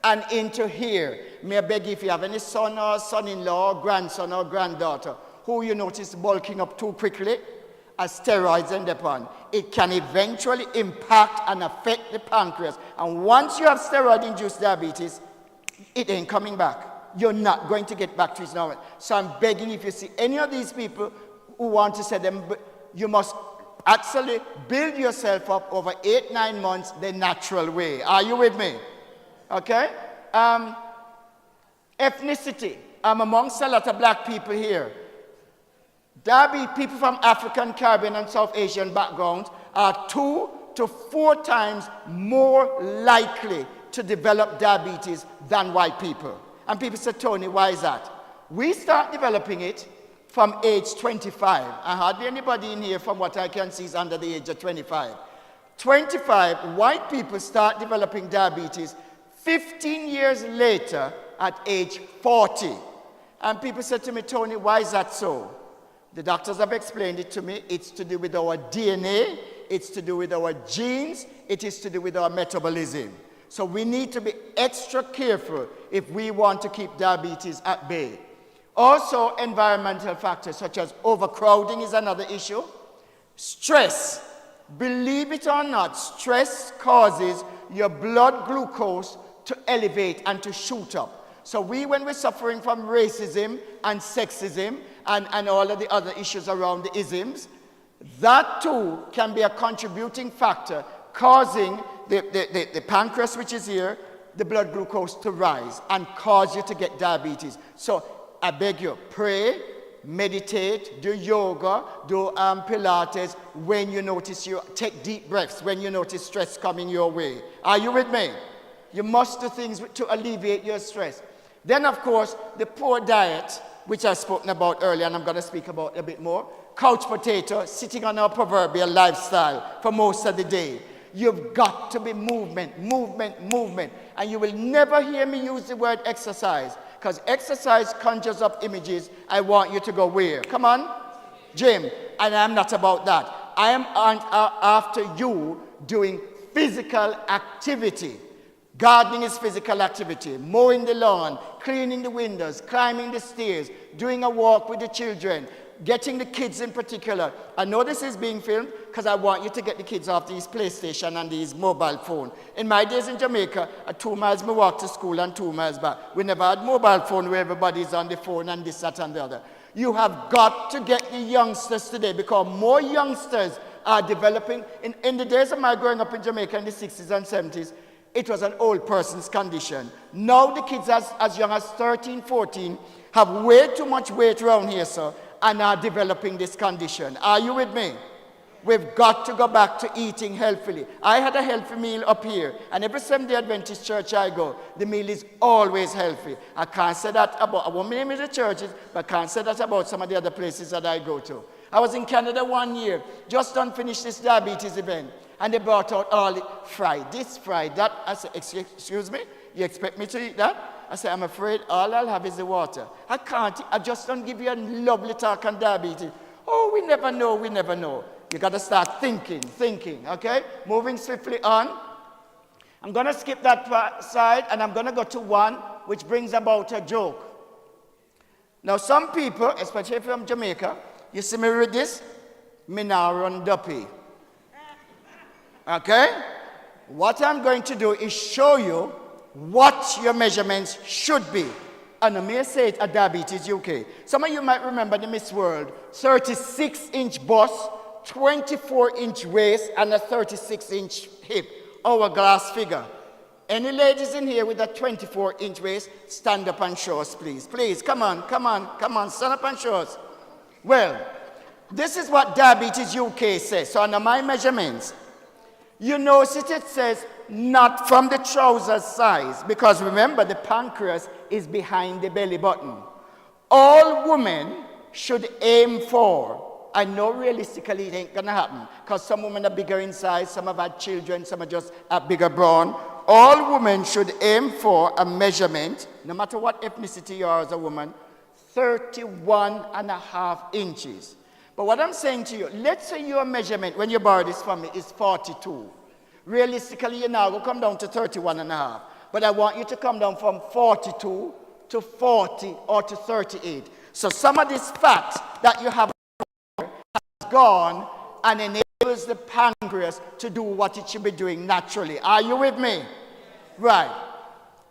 and into here. May I beg you, if you have any son or son-in-law, grandson or granddaughter who you notice bulking up too quickly, as steroids end upon, it can eventually impact and affect the pancreas. And once you have steroid-induced diabetes, it ain't coming back. You're not going to get back to its normal. So I'm begging, if you see any of these people who want to say them, you must actually build yourself up over 8-9 months the natural way. Are you with me? Okay? Ethnicity. I'm amongst a lot of black people here. Diabetes, people from African, Caribbean, and South Asian backgrounds are 2 to 4 times more likely to develop diabetes than white people. And people say, Tony, why is that? We start developing it from age 25. And hardly anybody in here, from what I can see, is under the age of 25. 25, white people start developing diabetes 15 years later at age 40. And people say to me, Tony, why is that so? The doctors have explained it to me. It's to do with our DNA. It's to do with our genes. It is to do with our metabolism. So we need to be extra careful if we want to keep diabetes at bay. Also, environmental factors such as overcrowding is another issue. Stress. Believe it or not, stress causes your blood glucose to elevate and to shoot up. So when we're suffering from racism and sexism and all of the other issues around the isms, that too can be a contributing factor causing the pancreas, which is here, the blood glucose to rise and cause you to get diabetes. So I beg you, pray, meditate, do yoga, do Pilates when you notice take deep breaths when you notice stress coming your way. Are you with me? You must do things to alleviate your stress. Then, of course, the poor diet, which I've spoken about earlier, and I'm going to speak about a bit more. Couch potato, sitting on our proverbial lifestyle for most of the day. You've got to be movement, movement, movement. And you will never hear me use the word exercise, because exercise conjures up images. I want you to go where? Come on, gym. And I'm not about that. I am after you doing physical activity. Gardening is physical activity. Mowing the lawn, cleaning the windows, climbing the stairs, doing a walk with the children, getting the kids in particular. I know this is being filmed because I want you to get the kids off these PlayStation and these mobile phone. In my days in Jamaica, at 2 miles I walk to school and 2 miles back. We never had mobile phone where everybody's on the phone and this, that, and the other. You have got to get the youngsters today because more youngsters are developing. In the days of my growing up in Jamaica in the 60s and 70s, it was an old person's condition. Now the kids as young as 13, 14 have way too much weight around here, sir, and are developing this condition. Are you with me? We've got to go back to eating healthily. I had a healthy meal up here, and every Seventh-day Adventist church I go, the meal is always healthy. I can't say that about, I won't name the churches, but I can't say that about some of the other places that I go to. I was in Canada 1 year, just done finished this diabetes event. And they brought out all the fried this, fried that. I said, excuse me, you expect me to eat that? I said, I'm afraid all I'll have is the water. I can't, I just don't give you a lovely talk on diabetes. Oh, we never know, we never know. You got to start thinking, okay? Moving swiftly on. I'm going to skip that side, and I'm going to go to one which brings about a joke. Now, some people, especially from Jamaica, you see me read this? Me now run duppy. Okay? What I'm going to do is show you what your measurements should be. And I may say it at Diabetes UK. Some of you might remember the Miss World. 36-inch bust, 24-inch waist, and a 36-inch hip. Hourglass figure. Any ladies in here with a 24-inch waist, stand up and show us, please. Please, come on, stand up and show us. Well, this is what Diabetes UK says. So under my measurements, you notice it says not from the trouser size, because remember the pancreas is behind the belly button. All women should aim for, I know realistically it ain't gonna happen, because some women are bigger in size, some have had children, some are just a bigger brawn. All women should aim for a measurement, no matter what ethnicity you are as a woman, 31.5 inches. But what I'm saying to you, let's say your measurement when you borrow this from me is 42. Realistically, you're now going to come down to 31 and a half. But I want you to come down from 42 to 40 or to 38. So some of this fat that you have has gone and enables the pancreas to do what it should be doing naturally. Are you with me? Right.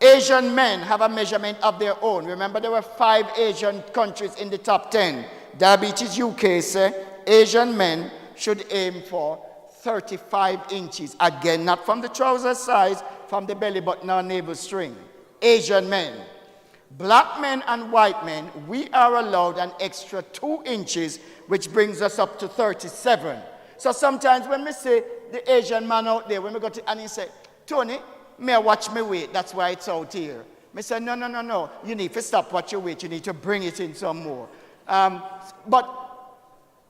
Asian men have a measurement of their own. Remember, there were 5 Asian countries in the top 10. Diabetes UK say Asian men should aim for 35 inches. Again, not from the trouser size, from the belly button or navel string. Asian men. Black men and white men, we are allowed an extra 2 inches, which brings us up to 37. So sometimes when we say the Asian man out there, when we go to, and he say, Tony, may I watch my weight? That's why it's out here. I say, no. You need to stop watch your weight. You need to bring it in some more. But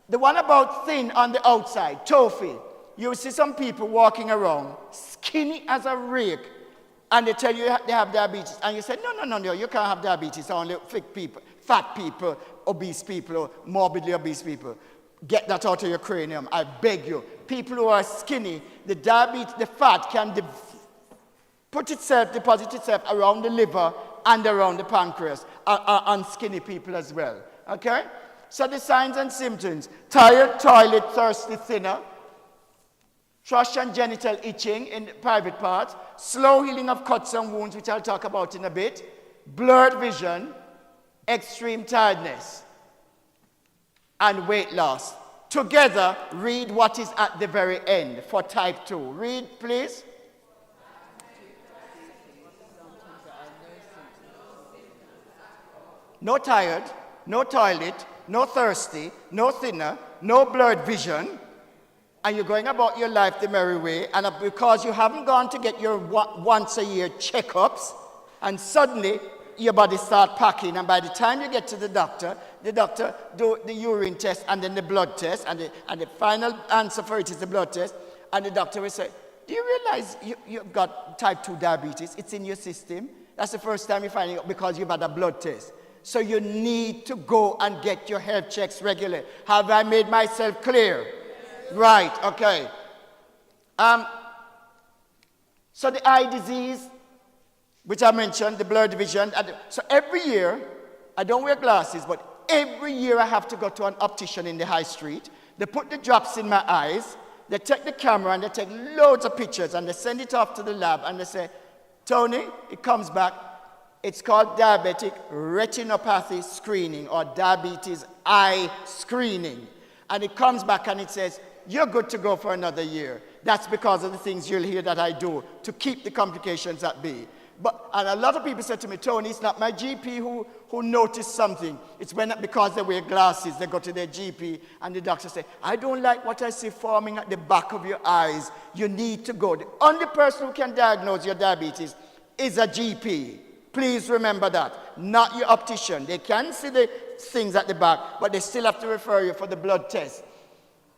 the one about thin on the outside, toffee, you see some people walking around skinny as a rake, and they tell you they have diabetes, and you say, no, you can't have diabetes, only thick people, fat people, obese people, or morbidly obese people. Get that out of your cranium, I beg you. People who are skinny, the diabetes, the fat can deposit itself around the liver and around the pancreas, on skinny people as well. Okay? So the signs and symptoms: tired, toilet, thirsty, thinner, thrush and genital itching in private parts, slow healing of cuts and wounds, which I'll talk about in a bit, blurred vision, extreme tiredness, and weight loss. Together, read what is at the very end for type 2. Read, please. No tired, no toilet, no thirsty, no thinner, no blurred vision, and you're going about your life the merry way, and because you haven't gone to get your once a year checkups, and suddenly your body starts packing, and by the time you get to the doctor do the urine test and then the blood test, and the final answer for it is the blood test, and the doctor will say, do you realize you've got type 2 diabetes? It's in your system. That's the first time you're finding out because you've had a blood test. So you need to go and get your health checks regularly. Have I made myself clear? Yes. Right, okay. So the eye disease, which I mentioned, the blurred vision. So every year, I don't wear glasses, but every year I have to go to an optician in the high street. They put the drops in my eyes. They take the camera and they take loads of pictures and they send it off to the lab and they say, Tony, it comes back. It's called diabetic retinopathy screening or diabetes eye screening. And it comes back and it says, you're good to go for another year. That's because of the things you'll hear that I do to keep the complications at bay. And a lot of people said to me, Tony, it's not my GP who noticed something. It's because they wear glasses, they go to their GP and the doctor say, I don't like what I see forming at the back of your eyes. You need to go. The only person who can diagnose your diabetes is a GP. Please remember that, not your optician. They can see the things at the back, but they still have to refer you for the blood test.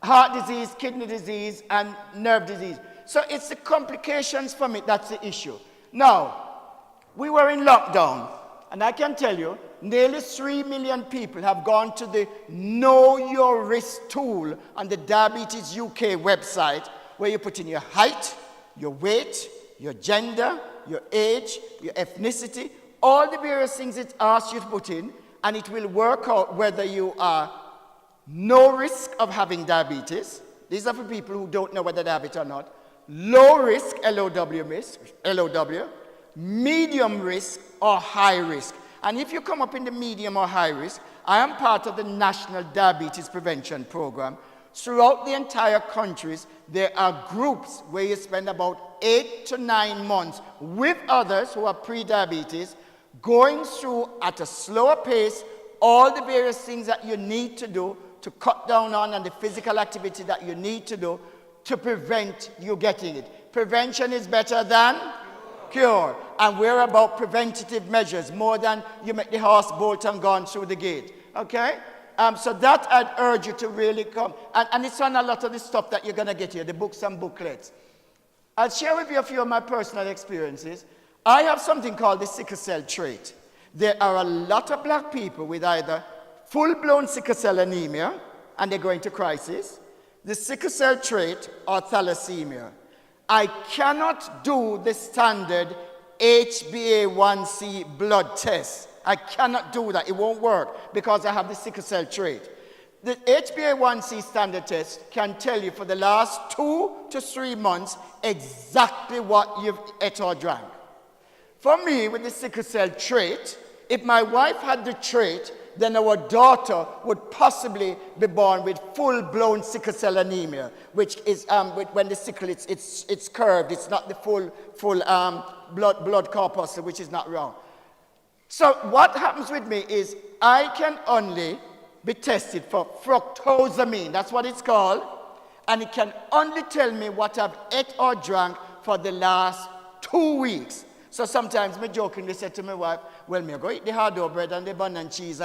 Heart disease, kidney disease, and nerve disease. So it's the complications from it that's the issue. Now, we were in lockdown, and I can tell you, nearly 3 million people have gone to the Know Your Risk tool on the Diabetes UK website, where you put in your height, your weight, your gender, your age, your ethnicity, all the various things it asks you to put in, and it will work out whether you are no risk of having diabetes. These are for people who don't know whether they have it or not. Low risk, LOW, medium risk, or high risk. And if you come up in the medium or high risk, I am part of the National Diabetes Prevention Program. Throughout the entire countries, there are groups where you spend about 8 to 9 months with others who are pre-diabetes, going through at a slower pace all the various things that you need to do to cut down on and the physical activity that you need to do to prevent you getting it. Prevention is better than cure. And we're about preventative measures more than you make the horse bolt and gone through the gate. Okay? So that I'd urge you to really come. And it's on a lot of the stuff that you're going to get here, the books and booklets. I'll share with you a few of my personal experiences. I have something called the sickle cell trait. There are a lot of black people with either full-blown sickle cell anemia, and they go into crisis, the sickle cell trait, or thalassemia. I cannot do the standard HbA1c blood test. I cannot do that. It won't work because I have the sickle cell trait. The HbA1c standard test can tell you for the last 2 to 3 months exactly what you've ate or drank. For me, with the sickle cell trait, if my wife had the trait, then our daughter would possibly be born with full-blown sickle cell anemia, which is when the sickle it's curved. It's not the full blood corpuscle, which is not wrong. So what happens with me is I can only be tested for fructosamine. That's what it's called, and it can only tell me what I've ate or drank for the last 2 weeks. So sometimes me jokingly say to my wife, well, me go eat the hard dough bread and the bun and cheese,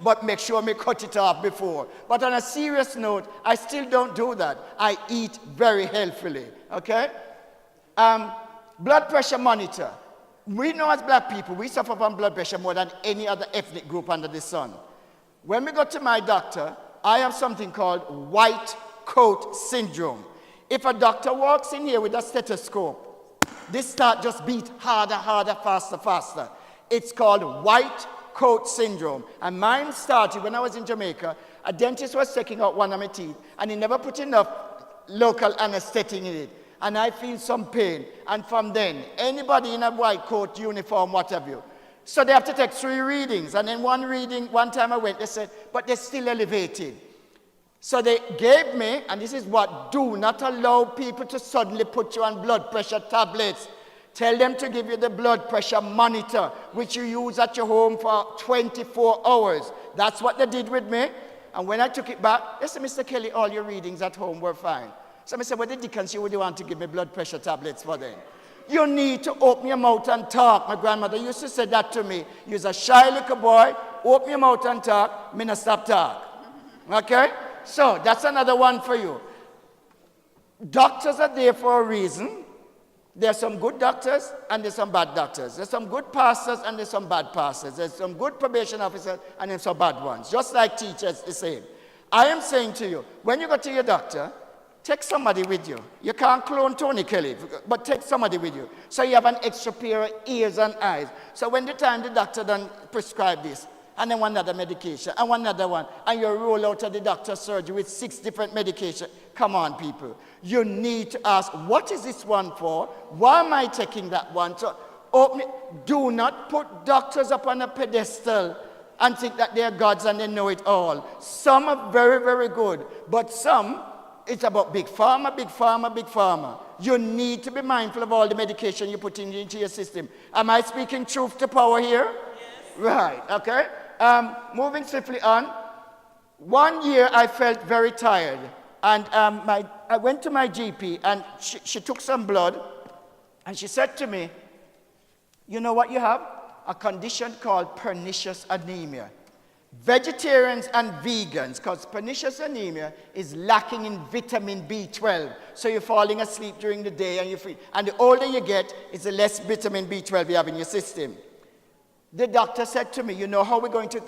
but make sure me cut it off before. But on a serious note, I still don't do that. I eat very healthily, okay? Blood pressure monitor. We know as black people, we suffer from blood pressure more than any other ethnic group under the sun. When we go to my doctor, I have something called white coat syndrome. If a doctor walks in here with a stethoscope, this start just beat harder, faster. It's called white coat syndrome. And mine started when I was in Jamaica. A dentist was taking out one of my teeth, and he never put enough local anesthetic in it. And I feel some pain. And from then, anybody in a white coat, uniform, what have you. So they have to take 3 readings. And then one time I went, they said, but they're still elevated. So they gave me, and this is what, do not allow people to suddenly put you on blood pressure tablets. Tell them to give you the blood pressure monitor, which you use at your home for 24 hours. That's what they did with me. And when I took it back, they said, Mr. Kelly, all your readings at home were fine. So I said, what the dickens you would want to give me blood pressure tablets for then? You need to open your mouth and talk. My grandmother used to say that to me. You're a shy little boy, open your mouth and talk, me not stop talk. Okay? So that's another one for you. Doctors are there for a reason. There's some good doctors and there's some bad doctors. There's some good pastors and there's some bad pastors. There's some good probation officers and there's some bad ones. Just like teachers, the same. I am saying to you, when you go to your doctor, take somebody with you. You can't clone Tony Kelly, but take somebody with you. So you have an extra pair of ears and eyes. So when the time the doctor done prescribe this, and then one another medication, and one another one, and you roll out of the doctor's surgery with 6 different medications. Come on, people. You need to ask, what is this one for? Why am I taking that one? So do not put doctors up on a pedestal and think that they're gods and they know it all. Some are very, very good, but some, it's about big pharma. You need to be mindful of all the medication you put into your system. Am I speaking truth to power here? Yes. Right, okay. Moving swiftly on. 1 year I felt very tired, and I went to my GP, and she took some blood, and she said to me, you know what you have? A condition called pernicious anemia. Vegetarians and vegans, because pernicious anemia is lacking in vitamin B12, so you're falling asleep during the day and you're free. And the older you get, it's the less vitamin B12 you have in your system. The doctor said to me, you know how we're going to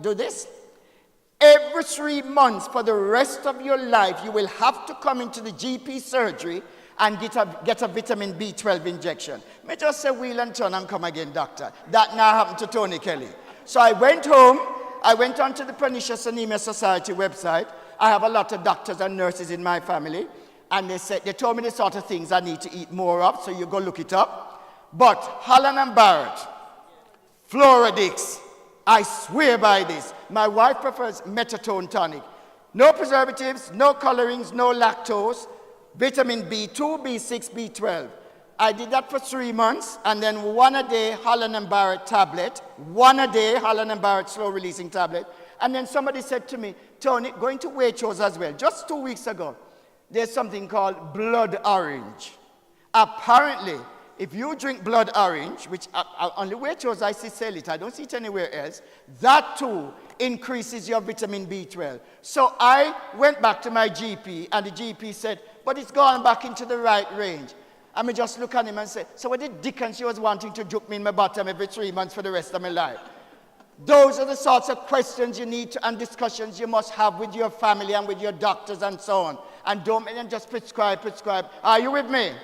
do this? Every 3 months for the rest of your life, you will have to come into the GP surgery and get a vitamin B12 injection. May just say wheel and turn and come again, doctor. That now happened to Tony Kelly. So I went home. I went onto the Pernicious Anemia Society website. I have a lot of doctors and nurses in my family. And they told me the sort of things I need to eat more of, so you go look it up. But Holland and Barrett, Floradix, I swear by this. My wife prefers Metatone tonic. No preservatives, no colorings, no lactose, vitamin B2, B6, B12. I did that for 3 months, and then 1 a day Holland and Barrett tablet, 1 a day Holland and Barrett slow-releasing tablet. And then somebody said to me, Tony, going to Waitrose as well, just 2 weeks ago, there's something called blood orange. Apparently, if you drink blood orange, which only Waitrose I see sell it, I don't see it anywhere else, that too increases your vitamin B12. So I went back to my GP, and the GP said, but it's gone back into the right range. And I just look at him and say, so what the dickens she was wanting to juke me in my bottom every 3 months for the rest of my life? Those are the sorts of questions you need to, and discussions you must have with your family and with your doctors and so on. And don't make them just prescribe. Are you with me? Yes.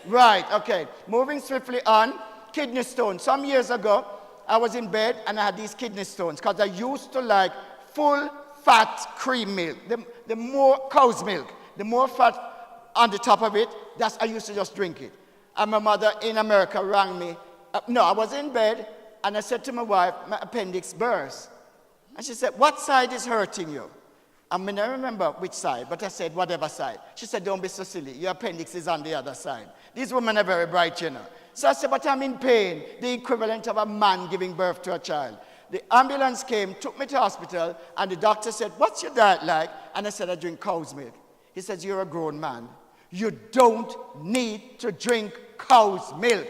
Right, okay. Moving swiftly on. Kidney stones. Some years ago, I was in bed and I had these kidney stones because I used to like full fat cream milk. The more cow's milk, the more fat on the top of it, I used to just drink it. And my mother in America rang me. I was in bed. And I said to my wife, my appendix burst. And she said, what side is hurting you? I mean, I remember which side, but I said, whatever side. She said, don't be so silly. Your appendix is on the other side. These women are very bright, you know. So I said, but I'm in pain, the equivalent of a man giving birth to a child. The ambulance came, took me to hospital, and the doctor said, what's your diet like? And I said, I drink cow's milk. He says, you're a grown man. You don't need to drink cow's milk.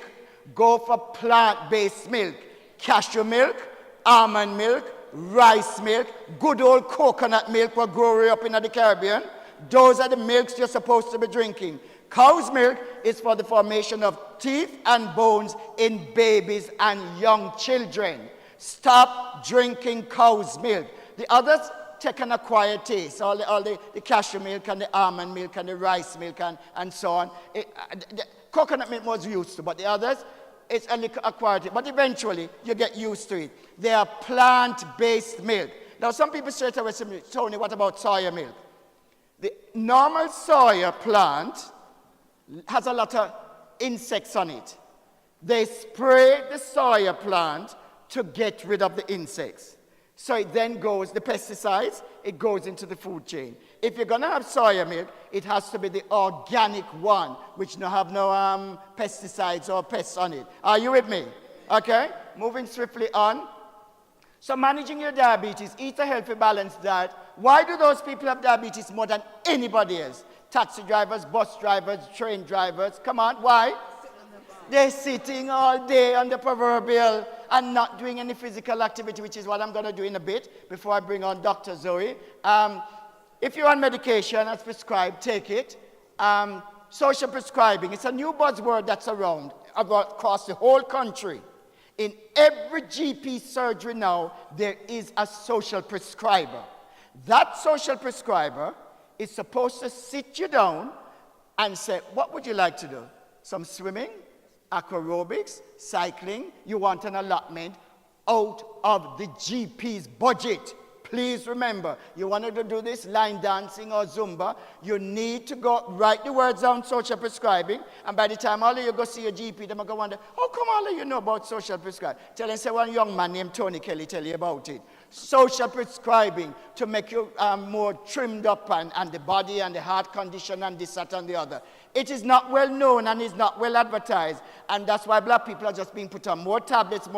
Go for plant-based milk. Cashew milk, almond milk, rice milk, good old coconut milk we're growing up in the Caribbean. Those are the milks you're supposed to be drinking. Cow's milk is for the formation of teeth and bones in babies and young children. Stop drinking cow's milk. The others take an acquired taste. All the cashew milk and the almond milk and the rice milk and so on. The coconut milk was used to, but the others, it's a little acquired, but eventually you get used to it. They are plant-based milk. Now some people straight away say, Tony, what about soya milk? The normal soya plant has a lot of insects on it. They spray the soya plant to get rid of the insects. So it then goes, the pesticides, it goes into the food chain. If you're going to have soya milk, it has to be the organic one, which have no pesticides or pests on it. Are you with me? Okay? Moving swiftly on. So managing your diabetes, eat a healthy, balanced diet. Why do those people have diabetes more than anybody else? Taxi drivers, bus drivers, train drivers. Come on, why? They're sitting all day on the proverbial and not doing any physical activity, which is what I'm going to do in a bit before I bring on Dr. Zoe. If you're on medication as prescribed, take it. Social prescribing, it's a new buzzword that's around across the whole country. In every GP surgery now, there is a social prescriber. That social prescriber is supposed to sit you down and say, what would you like to do? Some swimming, aquarobics, cycling. You want an allotment out of the GP's budget. Please remember, you wanted to do this line dancing or Zumba, you need to go write the words down, social prescribing, and by the time all of you go see your GP, they're going to wonder, how come all of you know about social prescribing? Tell them, say one young man named Tony Kelly tell you about it. Social prescribing to make you more trimmed up and the body and the heart condition and this, that, and the other. It is not well known and is not well advertised, and that's why black people are just being put on more tablets.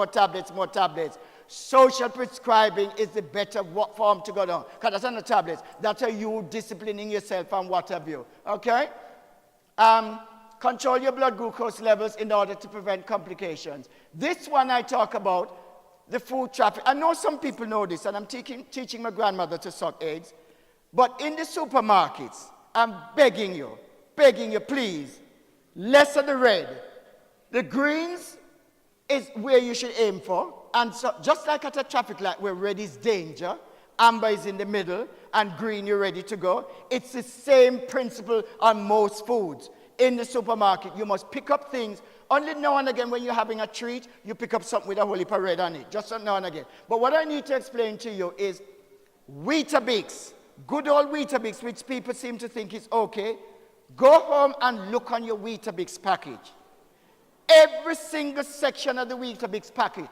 Social prescribing is the better form to go down. Because that's on the tablets. That's how you disciplining yourself and what have you. Okay? Control your blood glucose levels in order to prevent complications. This one I talk about, the food traffic. I know some people know this, and I'm teaching my grandmother to suck eggs. But in the supermarkets, I'm begging you, please, less of the red. The greens is where you should aim for. And so, just like at a traffic light where red is danger, amber is in the middle, and green you're ready to go, it's the same principle on most foods. In the supermarket, you must pick up things. Only now and again when you're having a treat, you pick up something with a whole heap of red on it, just now and again. But what I need to explain to you is Weetabix, good old Weetabix, which people seem to think is okay. Go home and look on your Weetabix package. Every single section of the Weetabix packet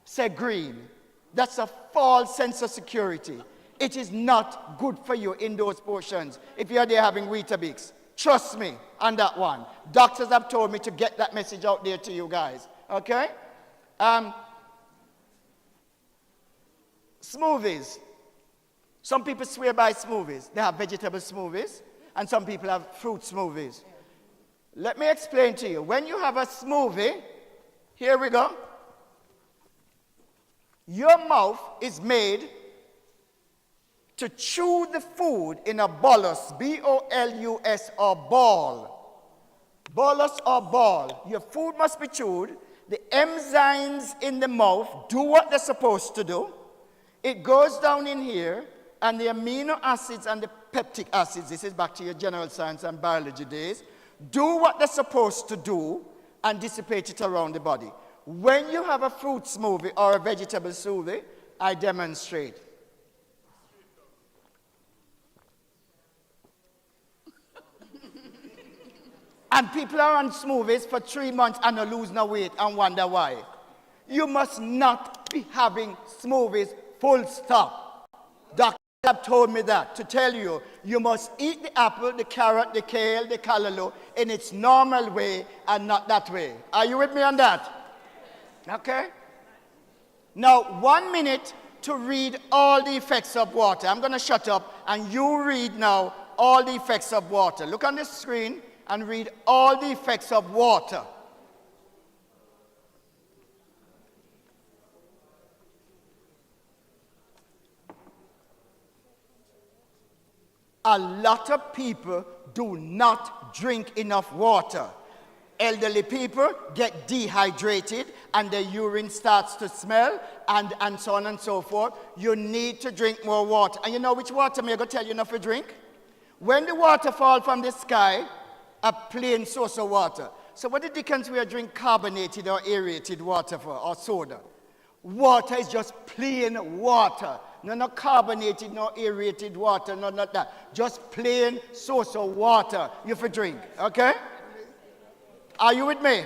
say green. That's a false sense of security. It is not good for you in those portions if you're there having Weetabix. Trust me on that one. Doctors have told me to get that message out there to you guys. Okay? Smoothies. Some people swear by smoothies. They have vegetable smoothies, and some people have fruit smoothies. Let me explain to you. When you have a smoothie, here we go. Your mouth is made to chew the food in a bolus, B-O-L-U-S, or ball. Bolus or ball. Your food must be chewed. The enzymes in the mouth do what they're supposed to do. It goes down in here, and the amino acids and the peptic acids, this is back to your general science and biology days, do what they're supposed to do and dissipate it around the body. When you have a fruit smoothie or a vegetable smoothie, I demonstrate. And people are on smoothies for 3 months and they lose no weight and wonder why. You must not be having smoothies full stop. Doctors have told me that, to tell you, you must eat the apple, the carrot, the kale, the callaloo in its normal way and not that way. Are you with me on that? Okay? Now, 1 minute to read all the effects of water. I'm going to shut up and you read now all the effects of water. Look on the screen and read all the effects of water. A lot of people do not drink enough water. Elderly people get dehydrated and their urine starts to smell and so on and so forth. You need to drink more water. And you know which water I'm going to tell you enough to drink? When the water falls from the sky, a plain source of water. So what the dickens we are drink carbonated or aerated water for, or soda? Water is just plain water. No carbonated, no aerated water, no not that. Just plain source of water you for drink, okay? Are you with me?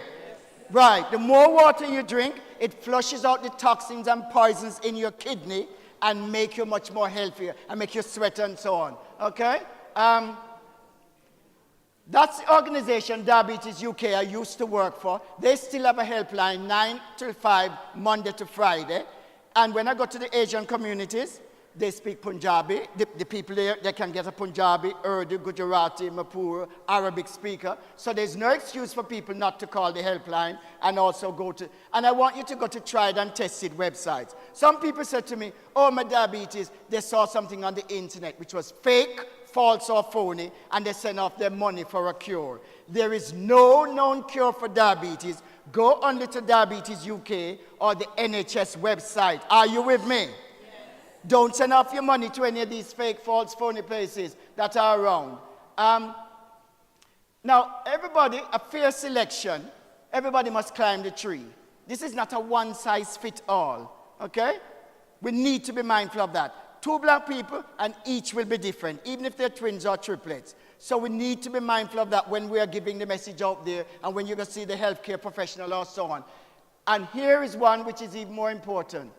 Right, the more water you drink, it flushes out the toxins and poisons in your kidney and make you much more healthier and make you sweat and so on, okay? That's the organization, Diabetes UK, I used to work for. They still have a helpline, 9 till 5, Monday to Friday. And when I go to the Asian communities, they speak Punjabi. The people there, they can get a Punjabi, Urdu, Gujarati, Manipuri, Arabic speaker. So there's no excuse for people not to call the helpline and also go to, and I want you to go to tried and tested websites. Some people said to me, oh, my diabetes, they saw something on the internet which was fake, false or phony, and they sent off their money for a cure. There is no known cure for diabetes. Go only to Diabetes UK or the NHS website. Are you with me? Yes. Don't send off your money to any of these fake, false, phony places that are around. Now, everybody, a fair selection, everybody must climb the tree. This is not a one-size-fits-all, okay? We need to be mindful of that. 2 black people and each will be different, even if they're twins or triplets. So we need to be mindful of that when we are giving the message out there and when you're going to see the healthcare professional or so on. And here is one which is even more important.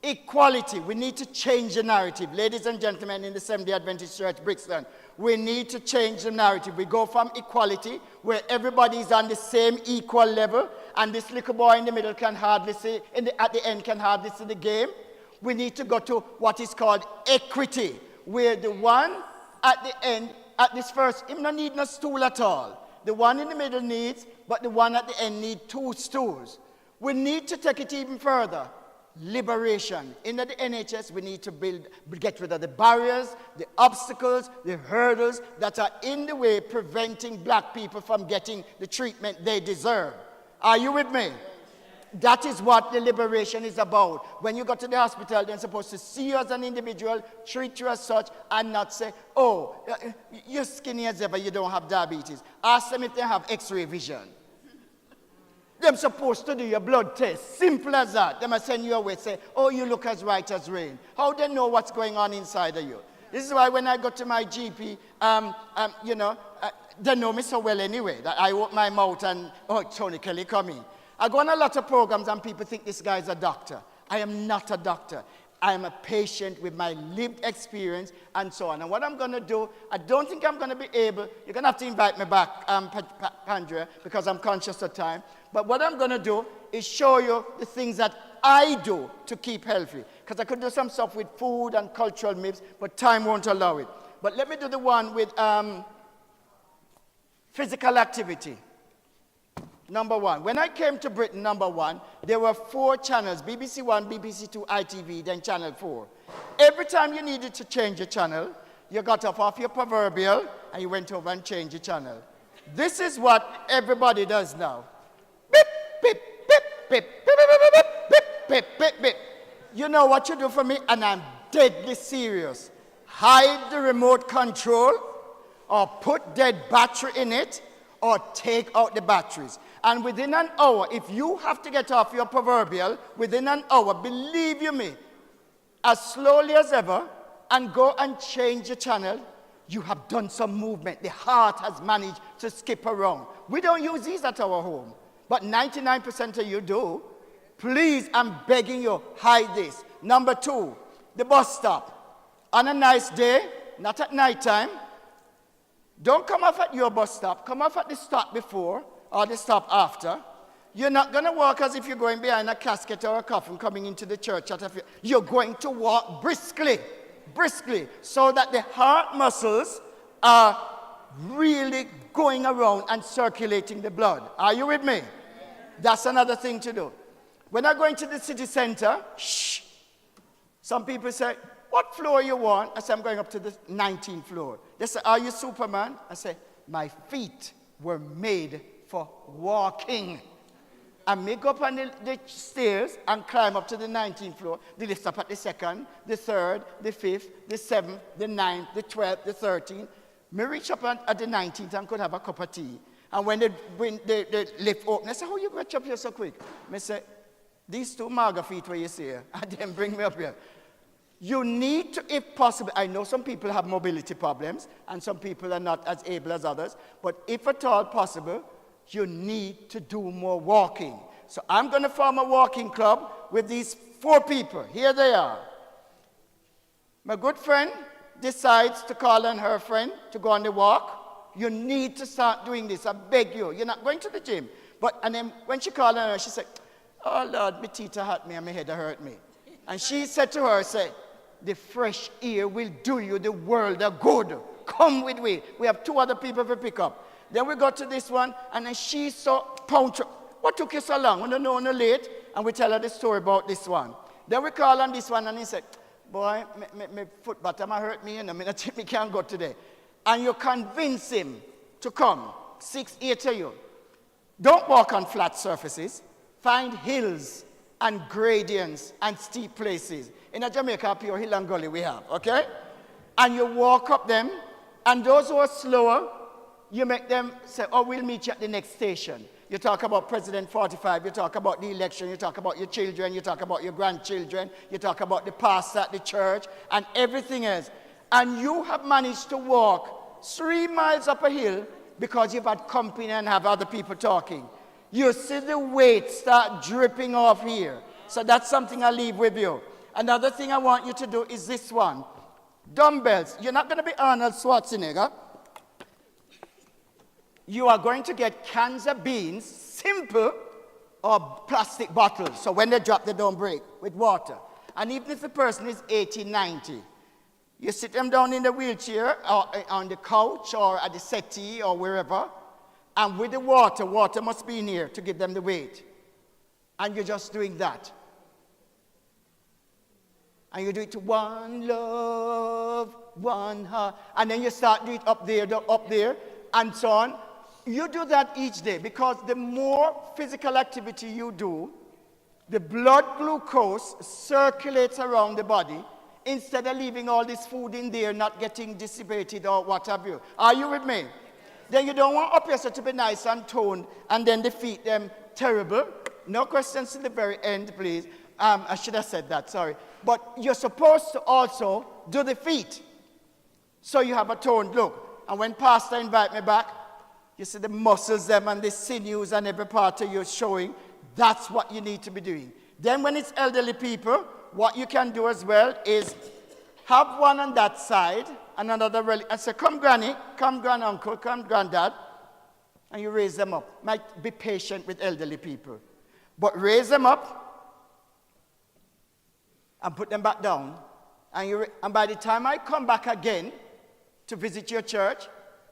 Equality. We need to change the narrative. Ladies and gentlemen in the Seventh-day Adventist Church, Brixton, we need to change the narrative. We go from equality, where everybody is on the same equal level, and this little boy in the middle can hardly see, at the end can hardly see the game. We need to go to what is called equity, where the one at the end, at this first, him no need no stool at all. The one in the middle needs, but the one at the end needs 2 stools. We need to take it even further. Liberation. In the NHS, we need to get rid of the barriers, the obstacles, the hurdles that are in the way preventing black people from getting the treatment they deserve. Are you with me? That is what the liberation is about. When you go to the hospital, they're supposed to see you as an individual, treat you as such, and not say, oh, you're skinny as ever, you don't have diabetes. Ask them if they have x-ray vision. They're supposed to do your blood test. Simple as that. They must send you away, say, oh, you look as white as rain. How do they know what's going on inside of you? This is why when I go to my GP, they know me so well anyway, that I open my mouth and, oh, Tony Kelly coming. I go on a lot of programs and people think this guy is a doctor. I am not a doctor. I am a patient with my lived experience and so on. And what I'm going to do, I don't think I'm going to be able, you're going to have to invite me back, Pandrea, because I'm conscious of time. But what I'm going to do is show you the things that I do to keep healthy. Because I could do some stuff with food and cultural myths, but time won't allow it. But let me do the one with physical activity. Number 1. When I came to Britain, number 1, there were 4 channels, BBC 1, BBC 2, ITV, then Channel 4. Every time you needed to change a channel, you got off your proverbial and you went over and changed the channel. This is what everybody does now. Beep, beep, beep. beep, beep, beep, beep, beep, beep, beep, beep, beep. You know what you do for me? And I'm deadly serious. Hide the remote control, or put dead battery in it, or take out the batteries. And within an hour, if you have to get off your proverbial, within an hour, believe you me, as slowly as ever, and go and change the channel, you have done some movement. The heart has managed to skip around. We don't use these at our home, but 99% of you do. Please, I'm begging you, hide this. Number 2, the bus stop. On a nice day, not at night time, don't come off at your bus stop. Come off at the stop before or the stop after. You're not going to walk as if you're going behind a casket or a coffin coming into the church. You're going to walk briskly, so that the heart muscles are really going around and circulating the blood. Are you with me? That's another thing to do. When I go into the city center, shh. Some people say, what floor you want? I say, I'm going up to the 19th floor. They say, are you Superman? I say, my feet were made for walking. I may go up on the stairs and climb up to the 19th floor. They lift up at the 2nd, the 3rd, the 5th, the 7th, the 9th, the 12th, the 13th. Me reach up at the 19th and could have a cup of tea. And when the lift open, I say, how you got up here so quick? I say, these 2 maga feet where you see here, and then bring me up here. You need to, if possible, I know some people have mobility problems, and some people are not as able as others, but if at all possible, you need to do more walking. So I'm going to form a walking club with these 4 people. Here they are. My good friend decides to call on her friend to go on the walk. You need to start doing this. I beg you. You're not going to the gym. And then when she called on her, she said, oh, Lord, my teeth hurt me and my head hurt me. And she said to her, the fresh air will do you the world of good. Come with me. We have 2 other people to pick up. Then we got to this one, and then she saw puncture. What took you so long? We don't know no late, and we tell her the story about this one. Then we call on this one, and he said, boy, my foot bottom hurt me, and I think me can't go today. And you convince him to come, 6, 8 of you. Don't walk on flat surfaces. Find hills and gradients and steep places. In Jamaica, pure hill and gully we have, okay? And you walk up them, and those who are slower, you make them say, oh, we'll meet you at the next station. You talk about President 45, you talk about the election, you talk about your children, you talk about your grandchildren, you talk about the pastor at the church, and everything else. And you have managed to walk 3 miles up a hill because you've had company and have other people talking. You see the weight start dripping off here. So that's something I leave with you. Another thing I want you to do is this one. Dumbbells. You're not going to be Arnold Schwarzenegger. You are going to get cans of beans, simple, or plastic bottles. So when they drop, they don't break, with water. And even if the person is 80, 90, you sit them down in the wheelchair, or on the couch, or at the settee, or wherever, and with the water must be in here to give them the weight. And you're just doing that. And you do it to one love, one heart. And then you start doing it up there, and so on. You do that each day, because the more physical activity you do, the blood glucose circulates around the body instead of leaving all this food in there, not getting dissipated or what have you. Are you with me? Then you don't want up yourself to be nice and toned and then defeat them terrible. No questions to the very end, please. I should have said that, sorry. But you're supposed to also do the feet, so you have a toned look. And when Pastor invite me back, you see the muscles them and the sinews and every part of you showing. That's what you need to be doing. Then when it's elderly people, what you can do as well is have one on that side and another relative, and say, come granny, come granduncle, come granddad, and you raise them up. Might be patient with elderly people. But raise them up and put them back down. And by the time I come back again to visit your church,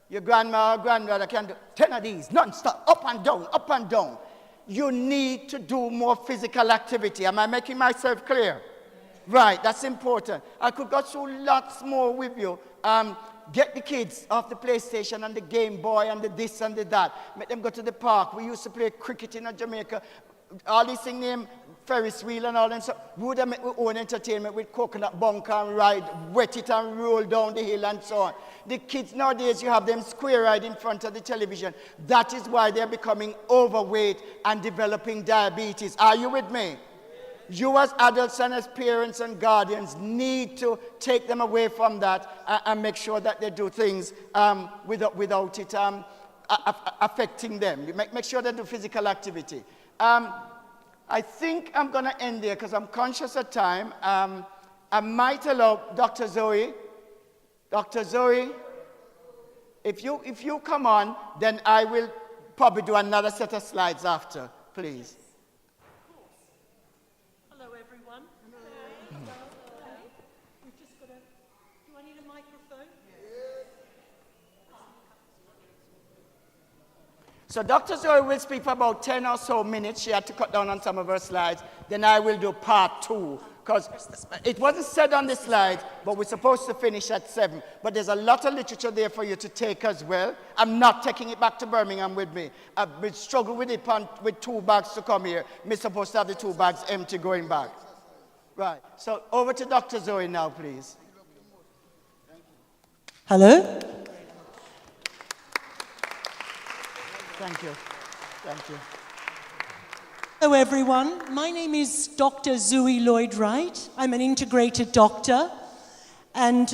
your grandma or grandmother can do 10 of these, non-stop, up and down, up and down. You need to do more physical activity. Am I making myself clear? Right, that's important. I could go through lots more with you. Get the kids off the PlayStation and the Game Boy and the this and the that. Make them go to the park. We used to play cricket in Jamaica. all these things named Ferris wheel and all that. So we would have made our own entertainment with coconut bunker and ride, wet it and roll down the hill and so on. The kids nowadays, you have them square ride in front of the television. That is why they're becoming overweight and developing diabetes. Are you with me? You as adults and as parents and guardians need to take them away from that and make sure that they do things without it affecting them. You make sure they do physical activity. I think I'm going to end there because I'm conscious of time. I might allow Dr. Zoe. Dr. Zoe, if you come on, then I will probably do another set of slides after, please. Hello, everyone. Hello. We've just got do I need a microphone? So Dr. Zoe will speak for about 10 or so minutes. She had to cut down on some of her slides. Then I will do part 2. Because it wasn't said on the slides, but we're supposed to finish at 7. But there's a lot of literature there for you to take as well. I'm not taking it back to Birmingham with me. I've been struggling with it with 2 bags to come here. I'm supposed to have the 2 bags empty going back. Right. So over to Dr. Zoe now, please. Hello. Thank you. Thank you. Hello, everyone. My name is Dr. Zoe Lloyd-Wright. I'm an integrated doctor, and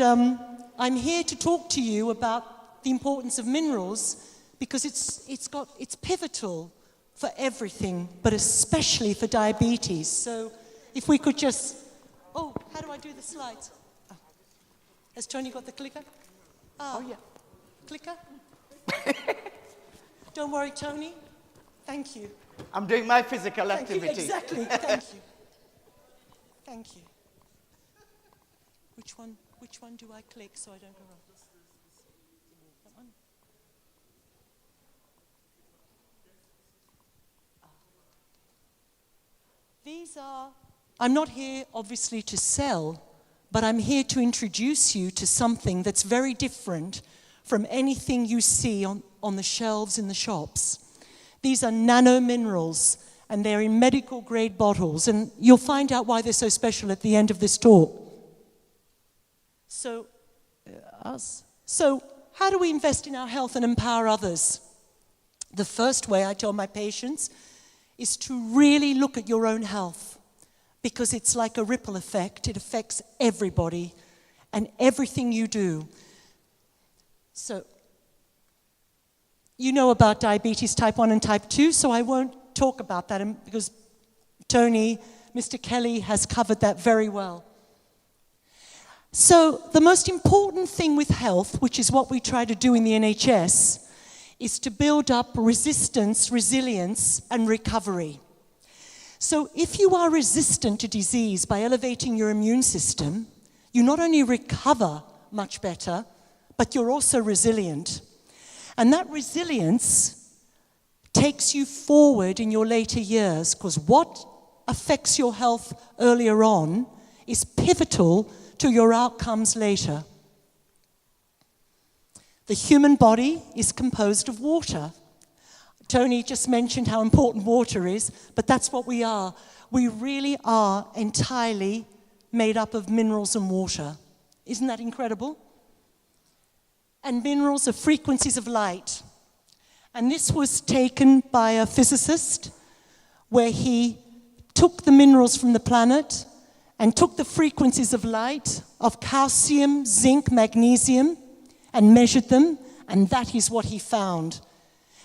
I'm here to talk to you about the importance of minerals because it's pivotal for everything, but especially for diabetes. So if we could just... Oh, how do I do the slides? Oh. Has Tony got the clicker? Oh, yeah. Clicker? Don't worry, Tony. Thank you. I'm doing my physical Thank activity. You, exactly. Thank you. Thank you. Which one do I click so I don't go wrong? That one? These are... I'm not here, obviously, to sell, but I'm here to introduce you to something that's very different from anything you see on the shelves in the shops. These are nanominerals, and they're in medical-grade bottles, and you'll find out why they're so special at the end of this talk. So how do we invest in our health and empower others? The first way I tell my patients is to really look at your own health, because it's like a ripple effect. It affects everybody and everything you do. So, you know about diabetes type 1 and type 2, so I won't talk about that because Tony, Mr. Kelly, has covered that very well. So the most important thing with health, which is what we try to do in the NHS, is to build up resistance, resilience, and recovery. So if you are resistant to disease by elevating your immune system, you not only recover much better, but you're also resilient. And that resilience takes you forward in your later years, because what affects your health earlier on is pivotal to your outcomes later. The human body is composed of water. Tony just mentioned how important water is, but that's what we are. We really are entirely made up of minerals and water. Isn't that incredible? And minerals are frequencies of light. And this was taken by a physicist where he took the minerals from the planet and took the frequencies of light of calcium, zinc, magnesium, and measured them, and that is what he found.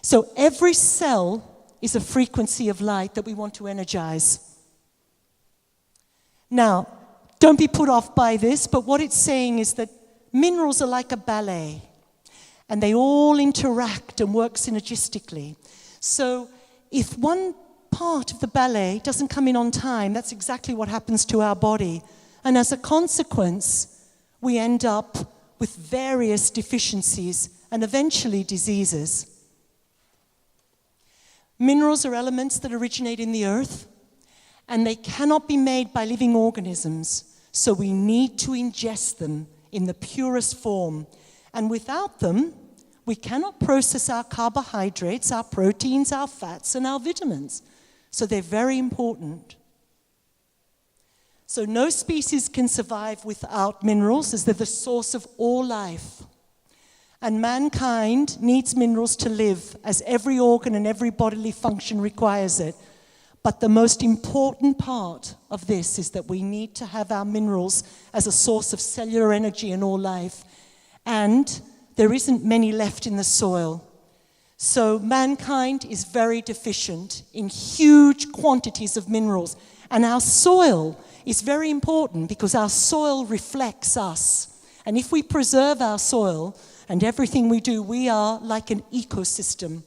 So every cell is a frequency of light that we want to energize. Now, don't be put off by this, but what it's saying is that minerals are like a ballet, and they all interact and work synergistically. So if one part of the ballet doesn't come in on time, that's exactly what happens to our body. And as a consequence, we end up with various deficiencies and eventually diseases. Minerals are elements that originate in the earth, and they cannot be made by living organisms, so we need to ingest them in the purest form. And without them, we cannot process our carbohydrates, our proteins, our fats, and our vitamins. So they're very important. So no species can survive without minerals, as they're the source of all life. And mankind needs minerals to live, as every organ and every bodily function requires it. But the most important part of this is that we need to have our minerals as a source of cellular energy in all life. And there isn't many left in the soil. So mankind is very deficient in huge quantities of minerals. And our soil is very important because our soil reflects us. And if we preserve our soil and everything we do, we are like an ecosystem.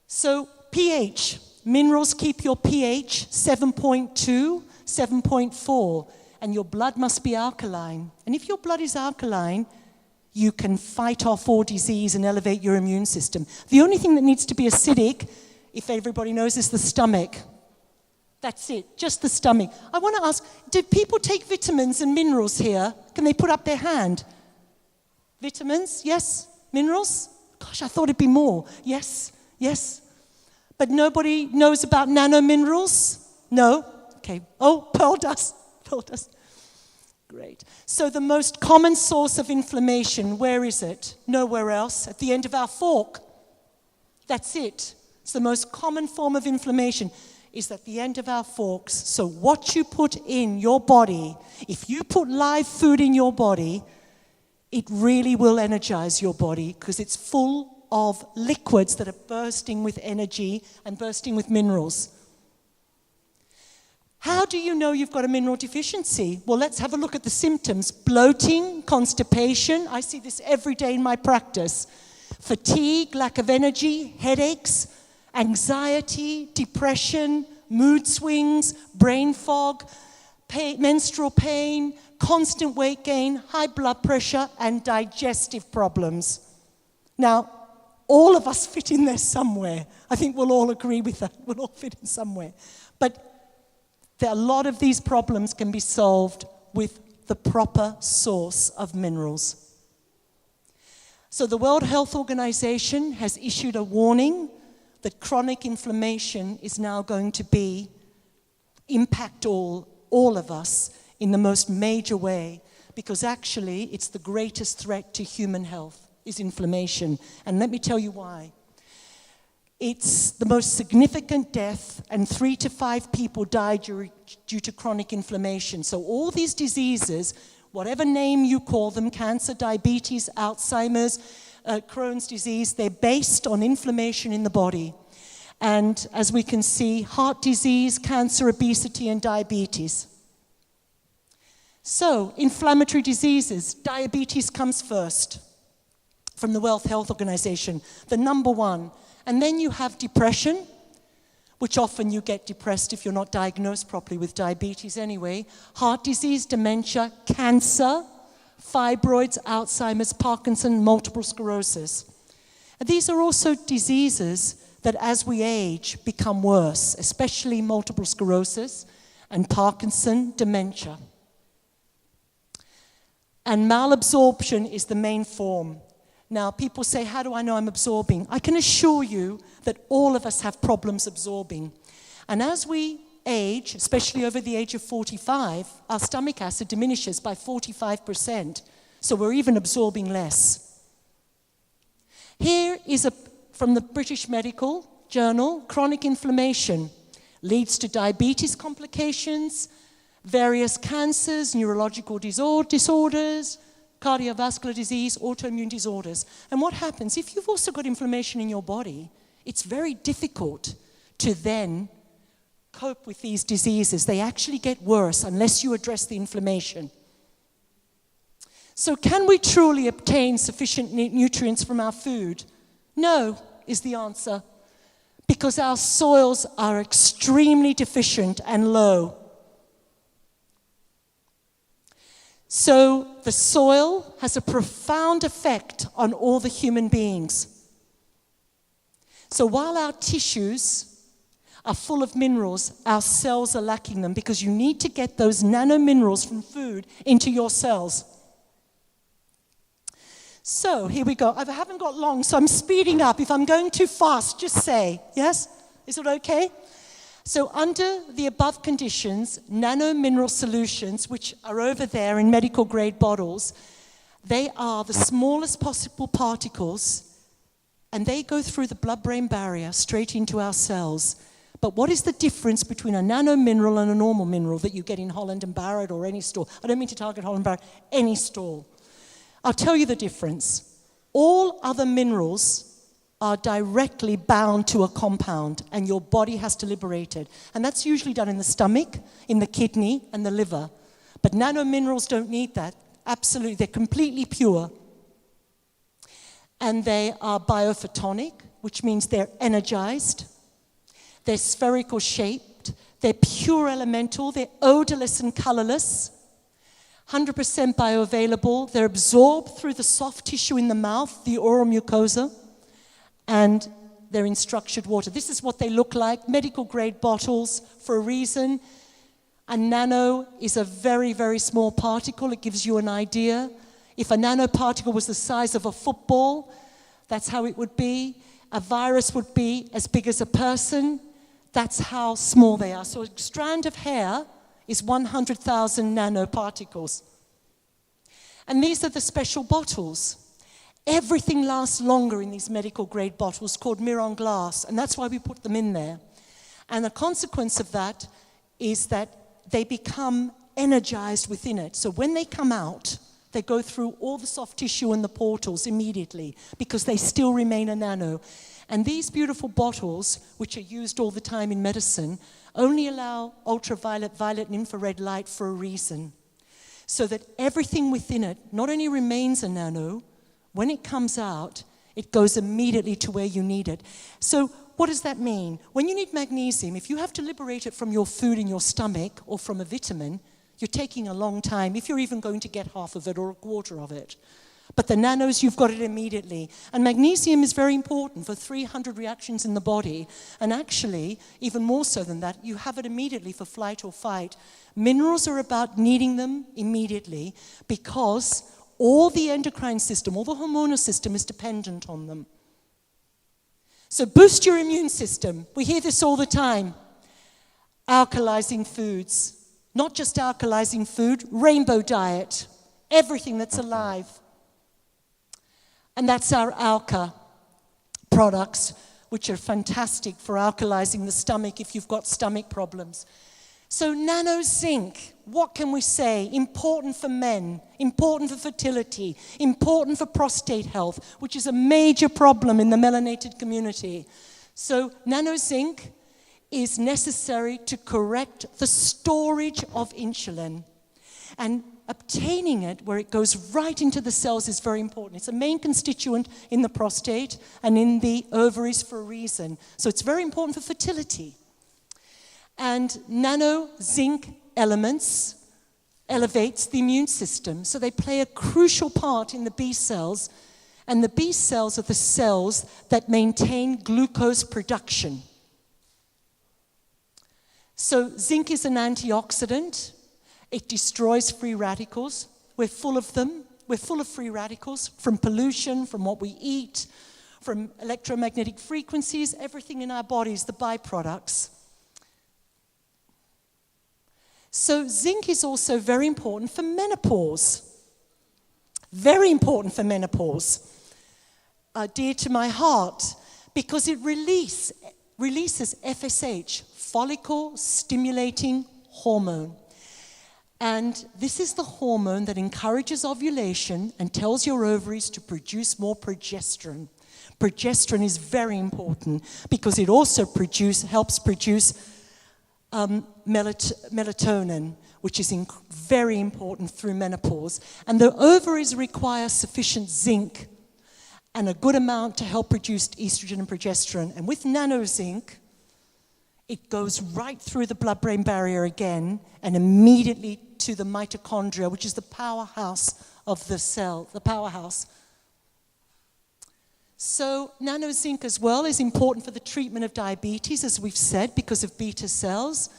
So pH. Minerals keep your pH 7.2, 7.4, and your blood must be alkaline. And if your blood is alkaline, you can fight off all disease and elevate your immune system. The only thing that needs to be acidic, if everybody knows, is the stomach. That's it, just the stomach. I want to ask, do people take vitamins and minerals here? Can they put up their hand? Vitamins, yes. Minerals? Gosh, I thought it'd be more. Yes, yes. But nobody knows about nanominerals? No? Okay. Oh, pearl dust. Pearl dust. Great. So the most common source of inflammation, where is it? Nowhere else. At the end of our fork. That's it. It's the most common form of inflammation is at the end of our forks. So what you put in your body, if you put live food in your body, it really will energize your body because it's full of liquids that are bursting with energy and bursting with minerals. How do you know you've got a mineral deficiency? Well, let's have a look at the symptoms. Bloating, constipation. I see this every day in my practice. Fatigue, lack of energy, headaches, anxiety, depression, mood swings, brain fog, menstrual pain, constant weight gain, high blood pressure, and digestive problems. Now, all of us fit in there somewhere. I think we'll all agree with that. We'll all fit in somewhere. But a lot of these problems can be solved with the proper source of minerals. So the World Health Organization has issued a warning that chronic inflammation is now going to impact all of us in the most major way, because actually it's the greatest threat to human health. Is inflammation. And let me tell you why. It's the most significant death, and 3 to 5 people die due to chronic inflammation. So all these diseases, whatever name you call them, cancer, diabetes, Alzheimer's, Crohn's disease, they're based on inflammation in the body. And as we can see, heart disease, cancer, obesity, and diabetes. So inflammatory diseases, diabetes comes first. From the World Health Organization, the number one. And then you have depression, which often you get depressed if you're not diagnosed properly with diabetes anyway. Heart disease, dementia, cancer, fibroids, Alzheimer's, Parkinson, multiple sclerosis. And these are also diseases that as we age become worse, especially multiple sclerosis and Parkinson, dementia. And malabsorption is the main form. Now, people say, how do I know I'm absorbing? I can assure you that all of us have problems absorbing. And as we age, especially over the age of 45, our stomach acid diminishes by 45%. So we're even absorbing less. Here is from the British Medical Journal, chronic inflammation leads to diabetes complications, various cancers, neurological disorders, cardiovascular disease, autoimmune disorders. And what happens, if you've also got inflammation in your body, it's very difficult to then cope with these diseases. They actually get worse unless you address the inflammation. So can we truly obtain sufficient nutrients from our food? No, is the answer. Because our soils are extremely deficient and low. So the soil has a profound effect on all the human beings. So while our tissues are full of minerals, our cells are lacking them because you need to get those nanominerals from food into your cells. So here we go. I haven't got long, so I'm speeding up. If I'm going too fast, just say, yes? Is it okay? So under the above conditions, nanomineral solutions, which are over there in medical grade bottles, they are the smallest possible particles, and they go through the blood-brain barrier straight into our cells. But what is the difference between a nanomineral and a normal mineral that you get in Holland and Barrett or any store? I don't mean to target Holland and Barrett, any store. I'll tell you the difference. All other minerals are directly bound to a compound, and your body has to liberate it. And that's usually done in the stomach, in the kidney, and the liver. But nanominerals don't need that. Absolutely, they're completely pure. And they are biophotonic, which means they're energized. They're spherical shaped. They're pure elemental. They're odorless and colorless. 100% bioavailable. They're absorbed through the soft tissue in the mouth, the oral mucosa. And they're in structured water. This is what they look like, medical grade bottles for a reason. A nano is a very, very small particle. It gives you an idea. If a nanoparticle was the size of a football, that's how it would be. A virus would be as big as a person. That's how small they are. So a strand of hair is 100,000 nanoparticles. And these are the special bottles. Everything lasts longer in these medical grade bottles called Miron glass, and that's why we put them in there. And the consequence of that is that they become energized within it. So when they come out, they go through all the soft tissue and the portals immediately because they still remain a nano. And these beautiful bottles, which are used all the time in medicine, only allow ultraviolet, violet, and infrared light for a reason. So that everything within it not only remains a nano, when it comes out, it goes immediately to where you need it. So what does that mean? When you need magnesium, if you have to liberate it from your food in your stomach or from a vitamin, you're taking a long time, if you're even going to get half of it or a quarter of it. But the nanos, you've got it immediately. And magnesium is very important for 300 reactions in the body. And actually, even more so than that, you have it immediately for flight or fight. Minerals are about needing them immediately because all the endocrine system, all the hormonal system is dependent on them. So boost your immune system. We hear this all the time. Alkalizing foods. Not just alkalizing food, rainbow diet. Everything that's alive. And that's our Alka products, which are fantastic for alkalizing the stomach if you've got stomach problems. So nano zinc, what can we say? Important for men, important for fertility, important for prostate health, which is a major problem in the melanated community. So nano zinc is necessary to correct the storage of insulin. And obtaining it where it goes right into the cells is very important. It's a main constituent in the prostate and in the ovaries for a reason. So it's very important for fertility. And nano zinc elements elevates the immune system. So they play a crucial part in the B cells. And the B cells are the cells that maintain glucose production. So zinc is an antioxidant. It destroys free radicals. We're full of them. We're full of free radicals from pollution, from what we eat, from electromagnetic frequencies, everything in our bodies, the byproducts. So zinc is also very important for menopause. Very important for menopause. Dear to my heart, because it releases FSH, follicle stimulating hormone. And this is the hormone that encourages ovulation and tells your ovaries to produce more progesterone. Progesterone is very important because it also helps produce melatonin, which is very important through menopause. And the ovaries require sufficient zinc and a good amount to help produce estrogen and progesterone. And with nanozinc, it goes right through the blood-brain barrier again and immediately to the mitochondria, which is the powerhouse of the cell, the powerhouse. So nanozinc as well is important for the treatment of diabetes, as we've said, because of beta cells,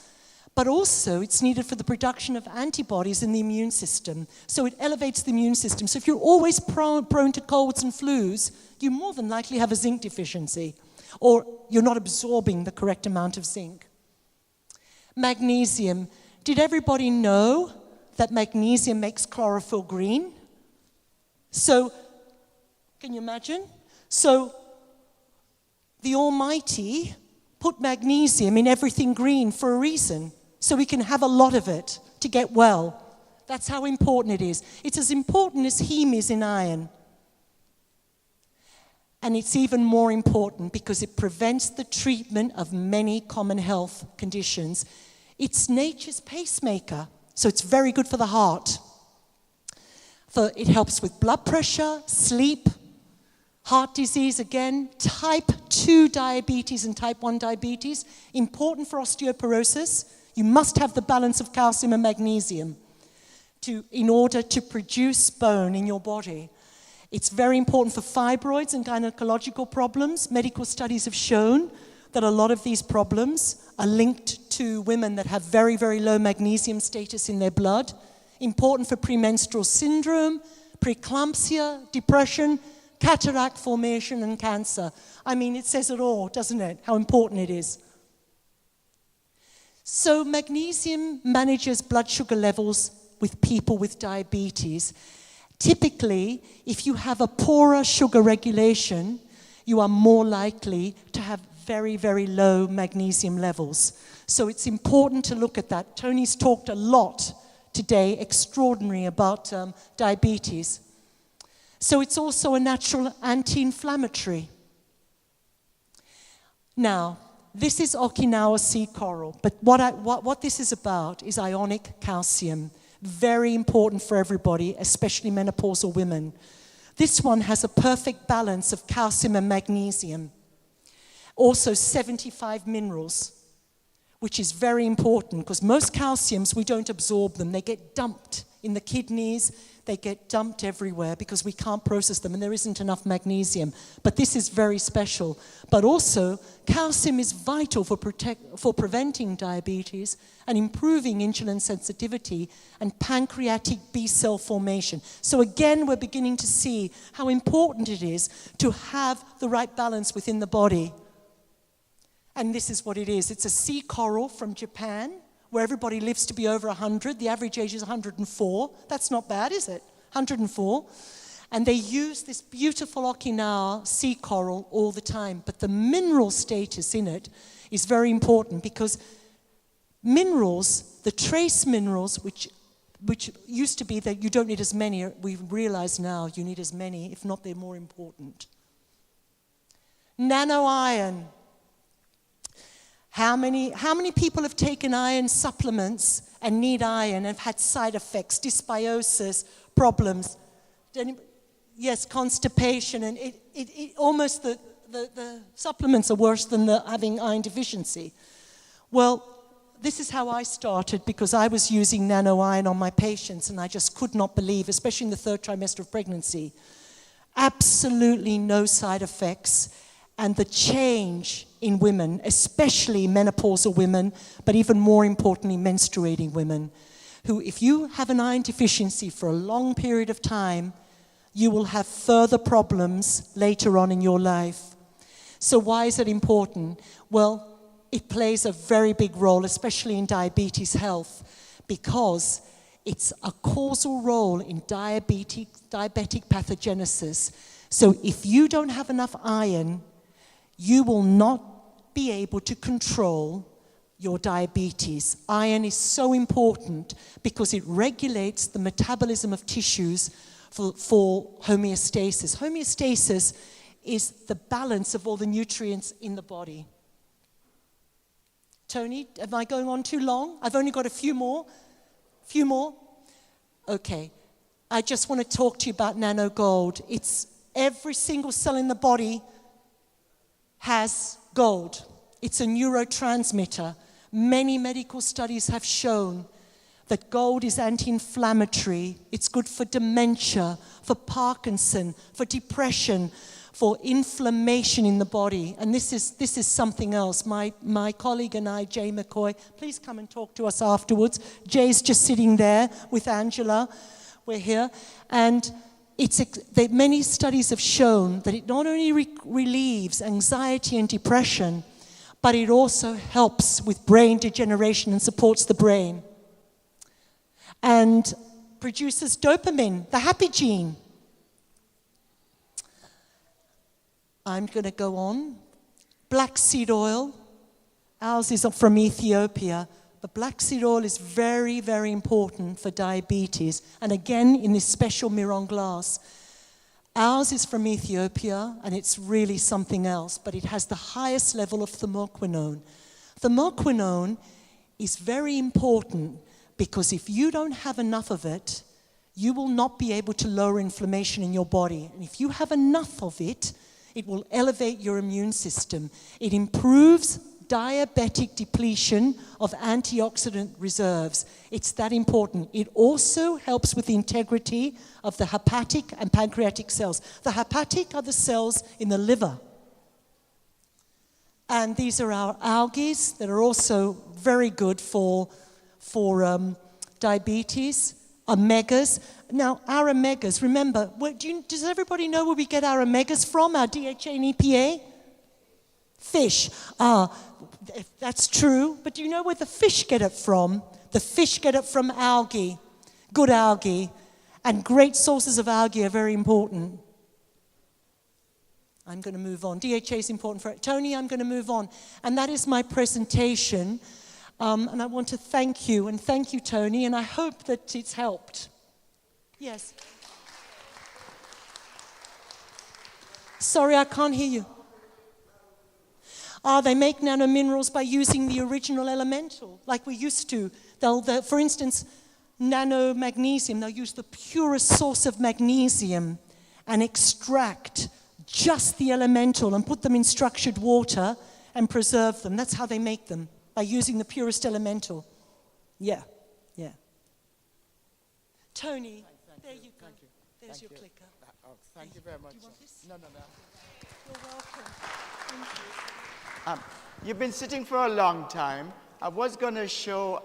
but also it's needed for the production of antibodies in the immune system. So it elevates the immune system. So if you're always prone to colds and flus, you more than likely have a zinc deficiency. or you're not absorbing the correct amount of zinc. Magnesium. Did everybody know that magnesium makes chlorophyll green? So, can you imagine? So, the Almighty put magnesium in everything green for a reason, so we can have a lot of it to get well. That's how important it is. It's as important as heme is in iron. And it's even more important because it prevents the treatment of many common health conditions. It's nature's pacemaker, so it's very good for the heart. It helps with blood pressure, sleep, heart disease again, type 2 diabetes and type 1 diabetes, important for osteoporosis. You must have the balance of calcium and magnesium in order to produce bone in your body. It's very important for fibroids and gynecological problems. Medical studies have shown that a lot of these problems are linked to women that have very, very low magnesium status in their blood. Important for premenstrual syndrome, preeclampsia, depression, cataract formation, and cancer. I mean, it says it all, doesn't it? How important it is. So magnesium manages blood sugar levels with people with diabetes. Typically, if you have a poorer sugar regulation, you are more likely to have very, very low magnesium levels. So it's important to look at that. Tony's talked a lot today, extraordinary, about diabetes. So it's also a natural anti-inflammatory. Now, this is Okinawa sea coral, but what this is about is ionic calcium. Very important for everybody, especially menopausal women. This one has a perfect balance of calcium and magnesium. Also 75 minerals, which is very important because most calciums, we don't absorb them. They get dumped in the kidneys. They get dumped everywhere because we can't process them and there isn't enough magnesium. But this is very special. But also, calcium is vital for preventing diabetes and improving insulin sensitivity and pancreatic B-cell formation. So again, we're beginning to see how important it is to have the right balance within the body. And this is what it is. It's a sea coral from Japan, where everybody lives to be over 100. The average age is 104. That's not bad, is it? 104. And they use this beautiful Okinawa sea coral all the time. But the mineral status in it is very important because minerals, the trace minerals, which used to be that you don't need as many, we realize now you need as many, if not they're more important. Nanoiron. How many people have taken iron supplements and need iron and have had side effects, dysbiosis, problems? Yes, constipation, and it almost the supplements are worse than having iron deficiency. Well, this is how I started because I was using nano iron on my patients and I just could not believe, especially in the 3rd trimester of pregnancy, absolutely no side effects. And the change in women, especially menopausal women, but even more importantly, menstruating women, who if you have an iron deficiency for a long period of time, you will have further problems later on in your life. So why is it important? Well, it plays a very big role, especially in diabetes health, because it's a causal role in diabetic pathogenesis. So if you don't have enough iron, you will not be able to control your diabetes. Iron is so important because it regulates the metabolism of tissues for homeostasis. Homeostasis is the balance of all the nutrients in the body. Tony, am I going on too long? I've only got a few more. Okay. I just want to talk to you about nano gold. It's every single cell in the body has gold. It's a neurotransmitter. Many medical studies have shown that gold is anti-inflammatory. It's good for dementia, for Parkinson, for depression, for inflammation in the body. And this is something else. My colleague and I, Jay McCoy, please come and talk to us afterwards. Jay's just sitting there with Angela. We're here. And Many studies have shown that it not only relieves anxiety and depression, but it also helps with brain degeneration and supports the brain. And produces dopamine, the happy gene. I'm going to go on. Black seed oil. Ours is from Ethiopia. But black seed oil is very, very important for diabetes. And again, in this special Miron glass. Ours is from Ethiopia, and it's really something else, but it has the highest level of thymoquinone. Thymoquinone is very important because if you don't have enough of it, you will not be able to lower inflammation in your body. And if you have enough of it, it will elevate your immune system. It improves diabetic depletion of antioxidant reserves. It's that important. It also helps with the integrity of the hepatic and pancreatic cells. The hepatic are the cells in the liver. And these are our algae that are also very good for diabetes. Omegas. Now, our omegas, remember, does everybody know where we get our omegas from, our DHA and EPA? Fish. That's true. But do you know where the fish get it from? The fish get it from algae, good algae. And great sources of algae are very important. I'm going to move on. DHA is important for it. Tony, I'm going to move on. And that is my presentation. And I want to thank you. And thank you, Tony. And I hope that it's helped. Yes. Sorry, I can't hear you. They make nanominerals by using the original elemental, like we used to. For instance, nanomagnesium, they'll use the purest source of magnesium and extract just the elemental and put them in structured water and preserve them. That's how they make them, by using the purest elemental. Yeah. Tony, there you go. There's your clicker. Thank you very much. Do you want this? No. You're welcome. Thank you. You've been sitting for a long time. I was going to show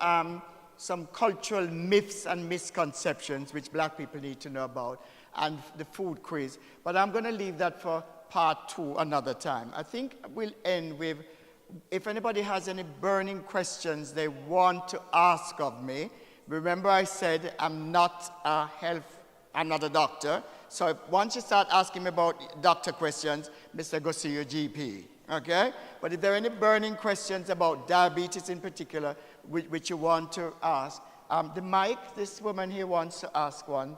some cultural myths and misconceptions which black people need to know about, and the food quiz. But I'm going to leave that for part 2 another time. I think we'll end with, if anybody has any burning questions they want to ask of me. Remember I said I'm not a doctor. So once you start asking me about doctor questions, Mr. Go see your GP. Okay? But if there are any burning questions about diabetes in particular, which you want to ask, the mic, this woman here wants to ask one.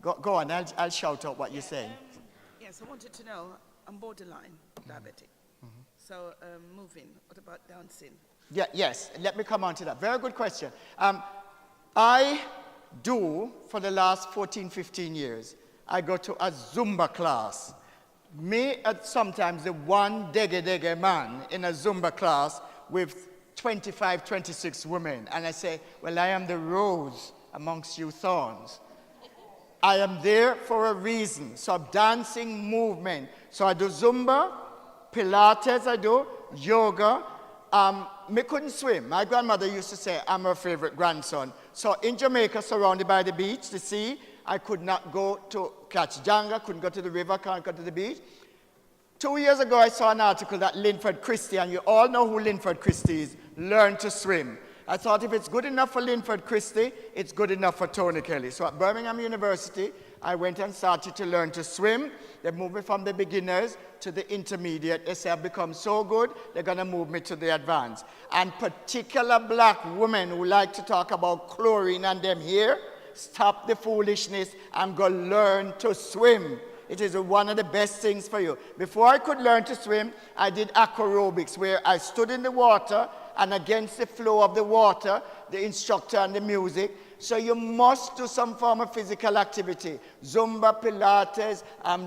Go on, I'll shout out what you're saying. Yes, I wanted to know, I'm borderline diabetic. So moving, what about dancing? Yes, let me come on to that. Very good question. I do, for the last 14, 15 years, I go to a Zumba class. Me, sometimes the one dege man in a Zumba class with 25, 26 women. And I say, well, I am the rose amongst you thorns. I am there for a reason. So dancing, movement. So I do Zumba, Pilates I do, yoga. Me couldn't swim. My grandmother used to say I'm her favorite grandson. So in Jamaica, surrounded by the beach, the sea, I could not go to catch Janga, couldn't go to the river, can't go to the beach. 2 years ago, I saw an article that Linford Christie, and you all know who Linford Christie is, learned to swim. I thought if it's good enough for Linford Christie, it's good enough for Tony Kelly. So at Birmingham University, I went and started to learn to swim. They moved me from the beginners to the intermediate. They say I've become so good, they're going to move me to the advanced. And particular black women who like to talk about chlorine and them here, stop the foolishness and go learn to swim. It is one of the best things for you. Before I could learn to swim, I did aquarobics, where I stood in the water and against the flow of the water, the instructor and the music. So you must do some form of physical activity. Zumba, Pilates,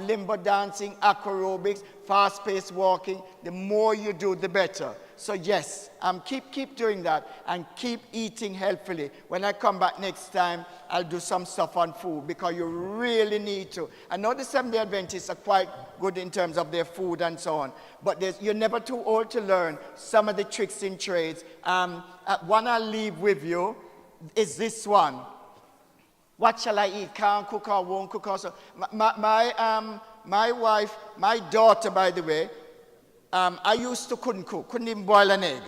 limbo dancing, aquarobics, fast-paced walking. The more you do, the better. So yes, keep doing that and keep eating healthfully. When I come back next time, I'll do some stuff on food because you really need to. I know the Seventh-day Adventists are quite good in terms of their food and so on, but you're never too old to learn some of the tricks in trades. One I'll leave with you is this one. What shall I eat? Can't cook or won't cook or so. My wife, my daughter, by the way, I used to couldn't even boil an egg.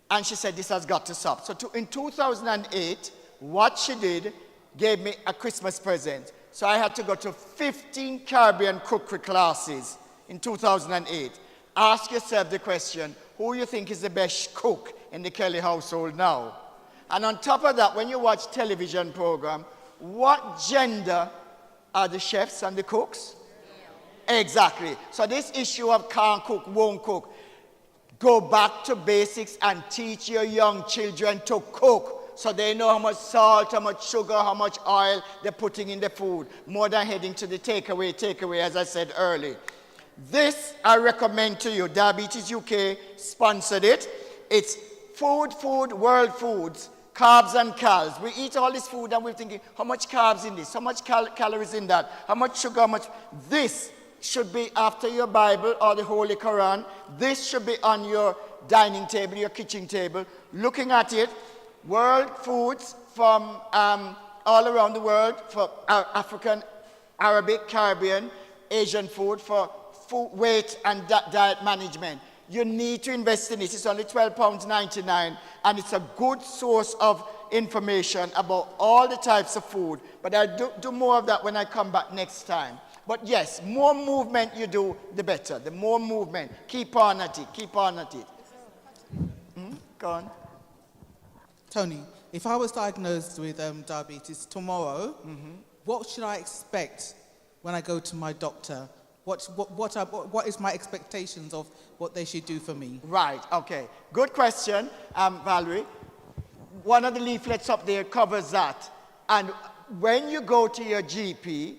And she said, this has got to stop. So in 2008, what she did gave me a Christmas present. So I had to go to 15 Caribbean cookery classes in 2008. Ask yourself the question, who you think is the best cook in the Kelly household now? And on top of that, when you watch television program, what gender are the chefs and the cooks? Exactly. So this issue of can't cook, won't cook, go back to basics and teach your young children to cook so they know how much salt, how much sugar, how much oil they're putting in the food, more than heading to the takeaway, as I said earlier. This I recommend to you. Diabetes UK sponsored it. It's Food, World Foods, Carbs and Cals. We eat all this food and we're thinking, how much carbs in this? How much calories in that? How much sugar? How much? This should be after your Bible or the Holy Quran. This should be on your dining table, your kitchen table. Looking at it, world foods from all around the world for African, Arabic, Caribbean, Asian food for food, weight and diet management. You need to invest in it. It's only £12.99 and it's a good source of information about all the types of food. But I'll do more of that when I come back next time. But yes, more movement you do, the better. The more movement. Keep on at it. Keep on at it. Go on. Tony, if I was diagnosed with diabetes tomorrow, what should I expect when I go to my doctor? What is my expectations of what they should do for me? Right, okay. Good question, Valerie. One of the leaflets up there covers that. And when you go to your GP,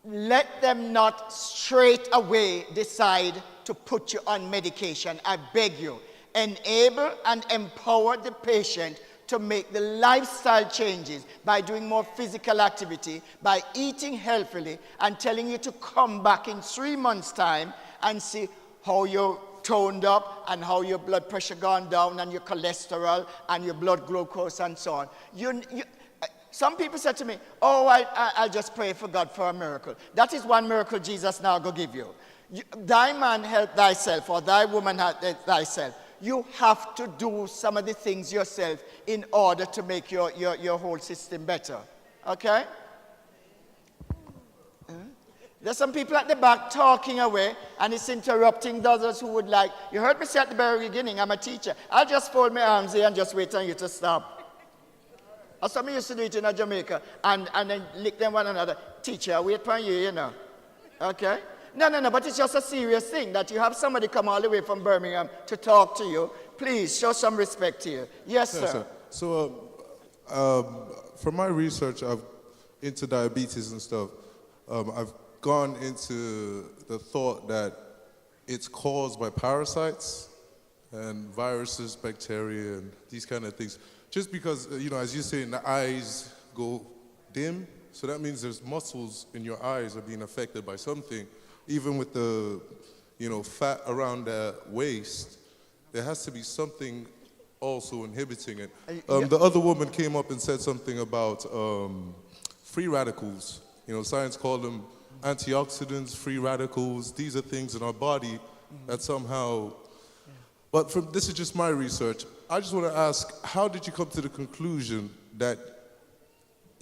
let them not straight away decide to put you on medication. I beg you. Enable and empower the patient to make the lifestyle changes by doing more physical activity, by eating healthily, and telling you to come back in 3 months' time and see how you're toned up and how your blood pressure gone down and your cholesterol and your blood glucose and so on. Some people said to me, oh, I'll just pray for God for a miracle. That is one miracle Jesus now go give you. Thy man help thyself, or thy woman help thyself. You have to do some of the things yourself in order to make your whole system better. Okay? There's some people at the back talking away, and it's interrupting the others who would like. You heard me say at the very beginning, I'm a teacher. I'll just fold my arms here and just wait on you to stop. Or some used to do it in Jamaica, and then lick them one another. Teacher, wait for you, you know. Okay? No, but it's just a serious thing that you have somebody come all the way from Birmingham to talk to you. Please, show some respect here. Yes, sir. So, from my research into diabetes and stuff, I've gone into the thought that it's caused by parasites and viruses, bacteria, and these kind of things. Just because, as you say, the eyes go dim, so that means there's muscles in your eyes are being affected by something. Even with the, fat around the waist, there has to be something also inhibiting it. The other woman came up and said something about free radicals. Science called them antioxidants, free radicals. These are things in our body that somehow... But this is just my research. I just want to ask, how did you come to the conclusion that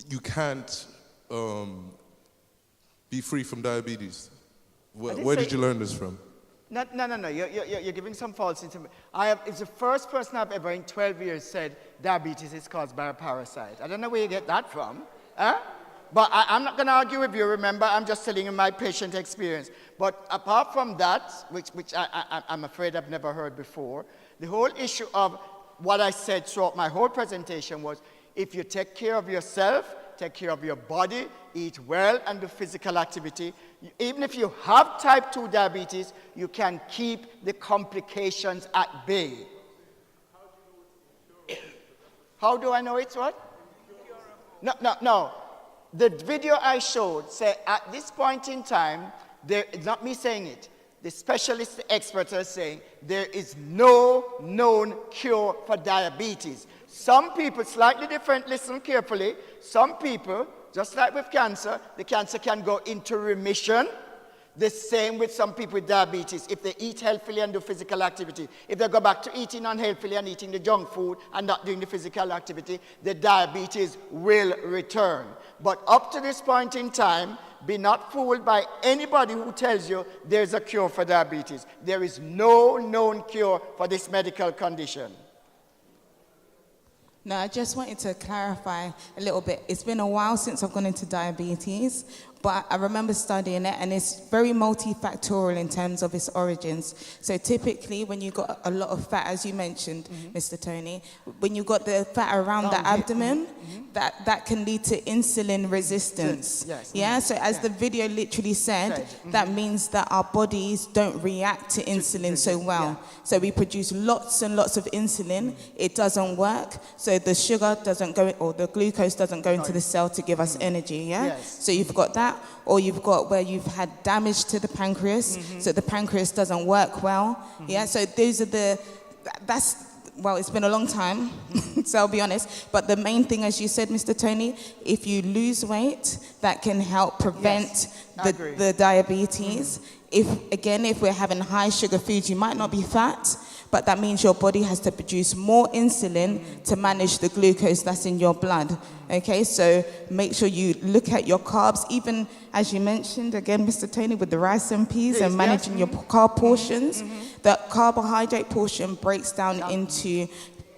you can't be free from diabetes? Where did you learn this from? No. You're giving some false information. It's the first person I've ever in 12 years said diabetes is caused by a parasite. I don't know where you get that from. But I'm not going to argue with you, remember, I'm just telling you my patient experience. But apart from that, which I'm afraid I've never heard before, the whole issue of what I said throughout my whole presentation was, if you take care of yourself, take care of your body, eat well, and do physical activity. Even if you have type 2 diabetes, you can keep the complications at bay. How do I know it's what? No. The video I showed said at this point in time, it's not me saying it. The specialists, the experts are saying there is no known cure for diabetes. Some people, slightly different, listen carefully. Some people, just like with cancer, the cancer can go into remission. The same with some people with diabetes. If they eat healthily and do physical activity, if they go back to eating unhealthily and eating the junk food and not doing the physical activity, the diabetes will return. But up to this point in time, be not fooled by anybody who tells you there's a cure for diabetes. There is no known cure for this medical condition. No, I just wanted to clarify a little bit. It's been a while since I've gone into diabetes, but I remember studying it, and it's very multifactorial in terms of its origins. So typically, when you've got a lot of fat, as you mentioned, Mr. Tony, when you've got the fat around the abdomen, that can lead to insulin resistance. Yes. Yeah, so as the video literally said, that means that our bodies don't react to insulin so well. So we produce lots and lots of insulin. It doesn't work. So the sugar doesn't go, or the glucose doesn't go into the cell to give us energy, yeah? Yes. So you've got that, or you've got where you've had damage to the pancreas, so the pancreas doesn't work well, yeah? So those are well, it's been a long time, so I'll be honest, but the main thing, as you said, Mr. Tony, if you lose weight, that can help prevent the diabetes. If we're having high sugar foods, you might not be fat, but that means your body has to produce more insulin to manage the glucose that's in your blood. Okay, so make sure you look at your carbs, even as you mentioned, again, Mr. Tony, with the rice and peas and managing your carb portions. The carbohydrate portion breaks down into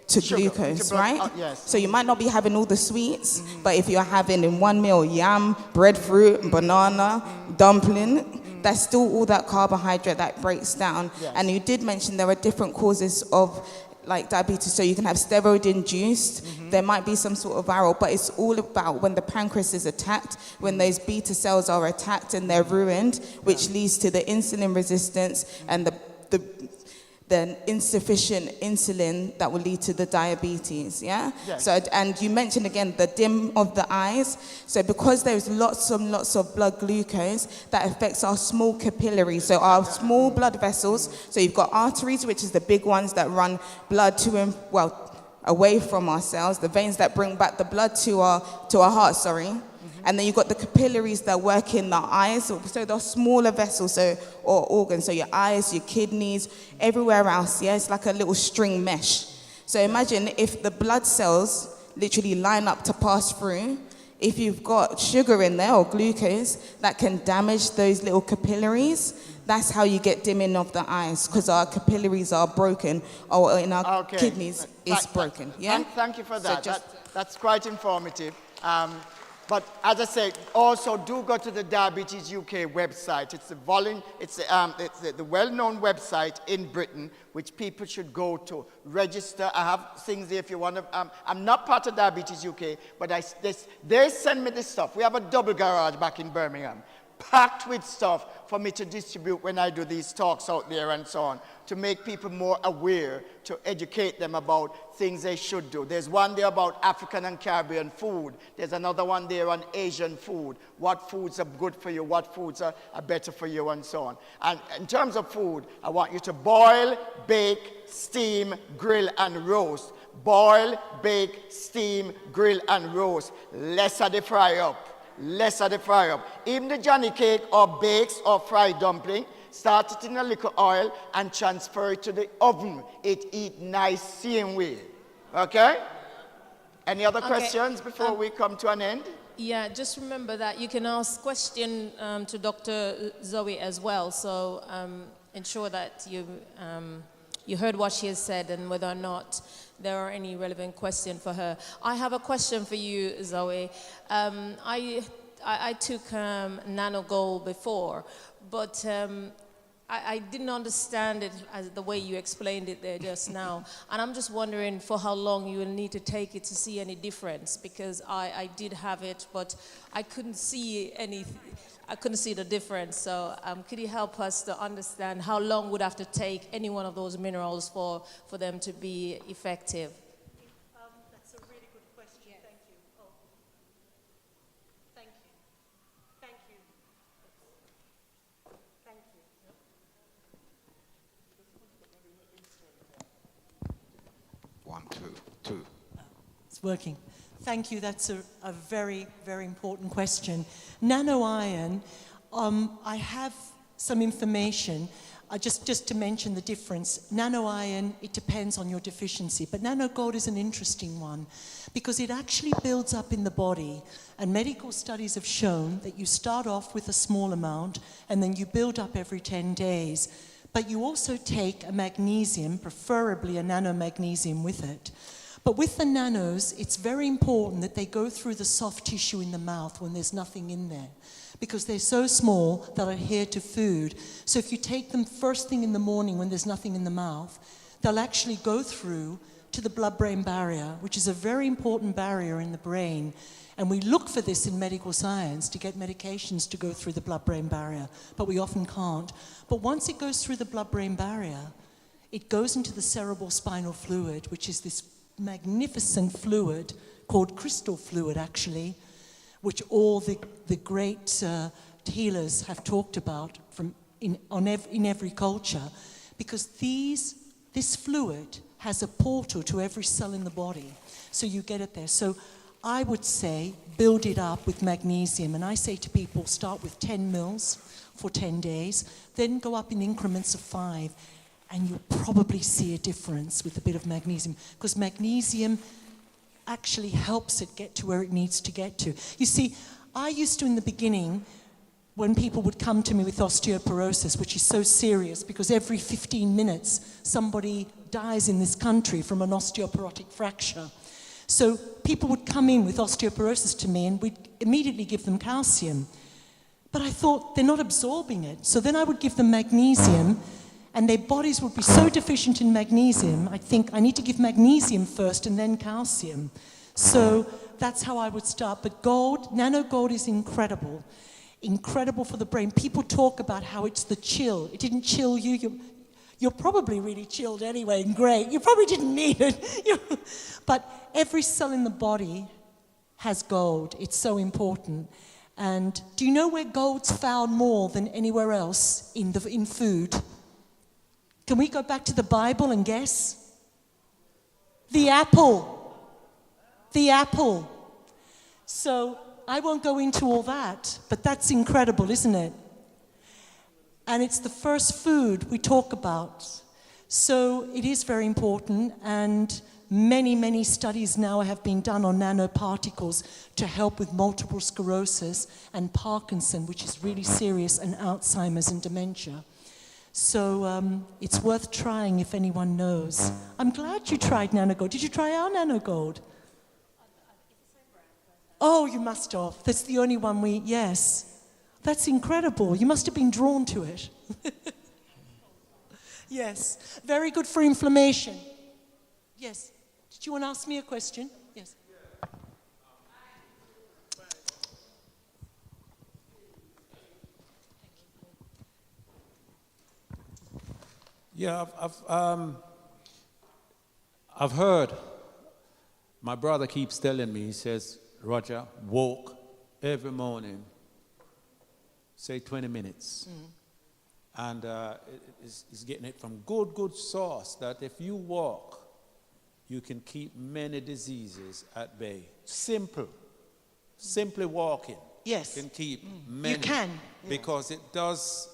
glucose, right? So you might not be having all the sweets, but if you're having in one meal yam, breadfruit, banana, dumpling, that's still all that carbohydrate that breaks down. And you did mention there are different causes of like diabetes, so you can have steroid induced, there might be some sort of viral, but it's all about when the pancreas is attacked, when those beta cells are attacked and they're ruined, which leads to the insulin resistance and the insufficient insulin that will lead to the diabetes, yeah? Yes. So, and you mentioned again the dim of the eyes. So because there's lots and lots of blood glucose, that affects our small capillaries, so our small blood vessels. So you've got arteries, which is the big ones that run blood to and, away from our cells, the veins that bring back the blood to our heart, And then you've got the capillaries that work in the eyes, so they're smaller vessels or organs, so your eyes, your kidneys, everywhere else, yeah? It's like a little string mesh. So imagine if the blood cells literally line up to pass through, if you've got sugar in there or glucose, that can damage those little capillaries. That's how you get dimming of the eyes, because our capillaries are broken, or in our kidneys is broken, yeah? Thank you for that. So that's quite informative. But as I said, also do go to the Diabetes UK website. It's the well-known website in Britain, which people should go to register. I have things there if you want to. I'm not part of Diabetes UK, but they send me this stuff. We have a double garage back in Birmingham, packed with stuff for me to distribute when I do these talks out there and so on, to make people more aware, to educate them about things they should do. There's one there about African and Caribbean food. There's another one there on Asian food. What foods are good for you, what foods are better for you, and so on. And in terms of food, I want you to boil, bake, steam, grill, and roast. Boil, bake, steam, grill, and roast. Less of the fry up. Less of the fry up. Even the Johnny cake or bakes or fried dumpling, start it in a little oil and transfer it to the oven. It eat nice same way. Okay? Any other questions before we come to an end? Yeah, just remember that you can ask question to Dr. Zoe as well. So ensure that you heard what she has said and whether or not there are any relevant questions for her. I have a question for you, Zoe. I took Nano Gold before, but I didn't understand it as the way you explained it there just now. And I'm just wondering for how long you will need to take it to see any difference, because I did have it, but I couldn't see the difference. So could you help us to understand how long would have to take any one of those minerals for them to be effective? That's a really good question. Thank you. Oh. Thank you. Thank you. Thank you. One, two. It's working. Thank you. That's a very, very important question. Nano-iron, I have some information. Just to mention the difference. Nano-iron, it depends on your deficiency. But nano-gold is an interesting one because it actually builds up in the body. And medical studies have shown that you start off with a small amount and then you build up every 10 days. But you also take a magnesium, preferably a nanomagnesium with it. But with the nanos, it's very important that they go through the soft tissue in the mouth when there's nothing in there, because they're so small they'll adhere to food. So if you take them first thing in the morning when there's nothing in the mouth, they'll actually go through to the blood-brain barrier, which is a very important barrier in the brain. And we look for this in medical science to get medications to go through the blood-brain barrier, but we often can't. But once it goes through the blood-brain barrier, it goes into the cerebral spinal fluid, which is this magnificent fluid called crystal fluid, actually, which all the great healers have talked about in every culture, because this fluid has a portal to every cell in the body, so you get it there. So I would say build it up with magnesium, and I say to people, start with 10 mils for 10 days, then go up in increments of 5, and you'll probably see a difference with a bit of magnesium, because magnesium actually helps it get to where it needs to get to. You see, I used to, in the beginning, when people would come to me with osteoporosis, which is so serious because every 15 minutes somebody dies in this country from an osteoporotic fracture. So people would come in with osteoporosis to me and we'd immediately give them calcium. But I thought they're not absorbing it. So then I would give them magnesium, and their bodies would be so deficient in magnesium, I'd think I need to give magnesium first and then calcium. So that's how I would start. But gold, nano-gold is incredible. Incredible for the brain. People talk about how it's the chill. It didn't chill you. You're probably really chilled anyway and great. You probably didn't need it. But every cell in the body has gold. It's so important. And do you know where gold's found more than anywhere else in food? Can we go back to the Bible and guess? The apple. The apple. So I won't go into all that, but that's incredible, isn't it? And it's the first food we talk about. So it is very important, and many, many studies now have been done on nanoparticles to help with multiple sclerosis and Parkinson, which is really serious, and Alzheimer's and dementia. So it's worth trying if anyone knows. I'm glad you tried nanogold. Did you try our nanogold? Oh, you must have. That's the only one yes. That's incredible. You must have been drawn to it. Yes. Very good for inflammation. Yes. Did you want to ask me a question? Yes. Yeah, I've heard, my brother keeps telling me, he says, Roger, walk every morning, say 20 minutes. And he's getting it from good source, that if you walk, you can keep many diseases at bay. Simply walking. Yes. Can keep many. You can. Because it does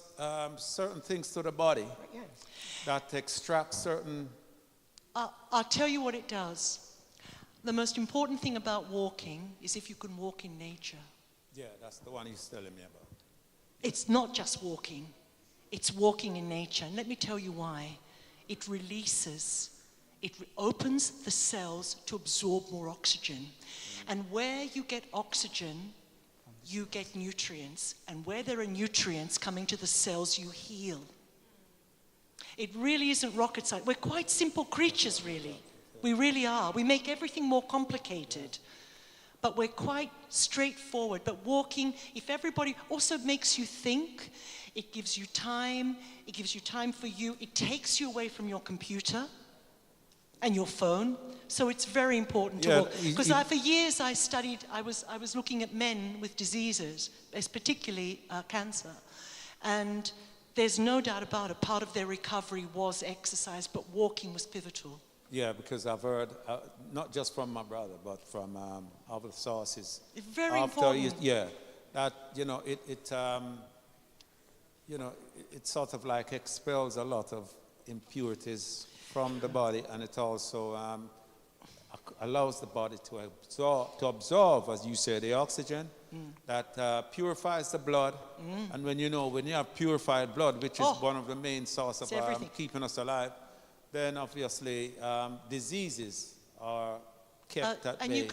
certain things to the body that extract certain... I'll tell you what it does. The most important thing about walking is if you can walk in nature. Yeah, that's the one he's telling me about. It's not just walking. It's walking in nature. And let me tell you why. It releases, it opens the cells to absorb more oxygen. And where you get oxygen, you get nutrients. And where there are nutrients coming to the cells, you heal. It really isn't rocket science. We're quite simple creatures, really. We really are. We make everything more complicated. But we're quite straightforward. But walking, if everybody also makes you think, it gives you time for you. It takes you away from your computer and your phone. So it's very important to walk. Because for years I studied, I was looking at men with diseases, particularly cancer. And there's no doubt about it, part of their recovery was exercise, but walking was pivotal. Yeah, because I've heard, not just from my brother, but from other sources. It's very important. That, it sort of like expels a lot of impurities from the body, and it also allows the body to absorb, as you say, the oxygen that purifies the blood. And when you have purified blood, which is one of the main sources of keeping us alive, then obviously diseases are kept at bay.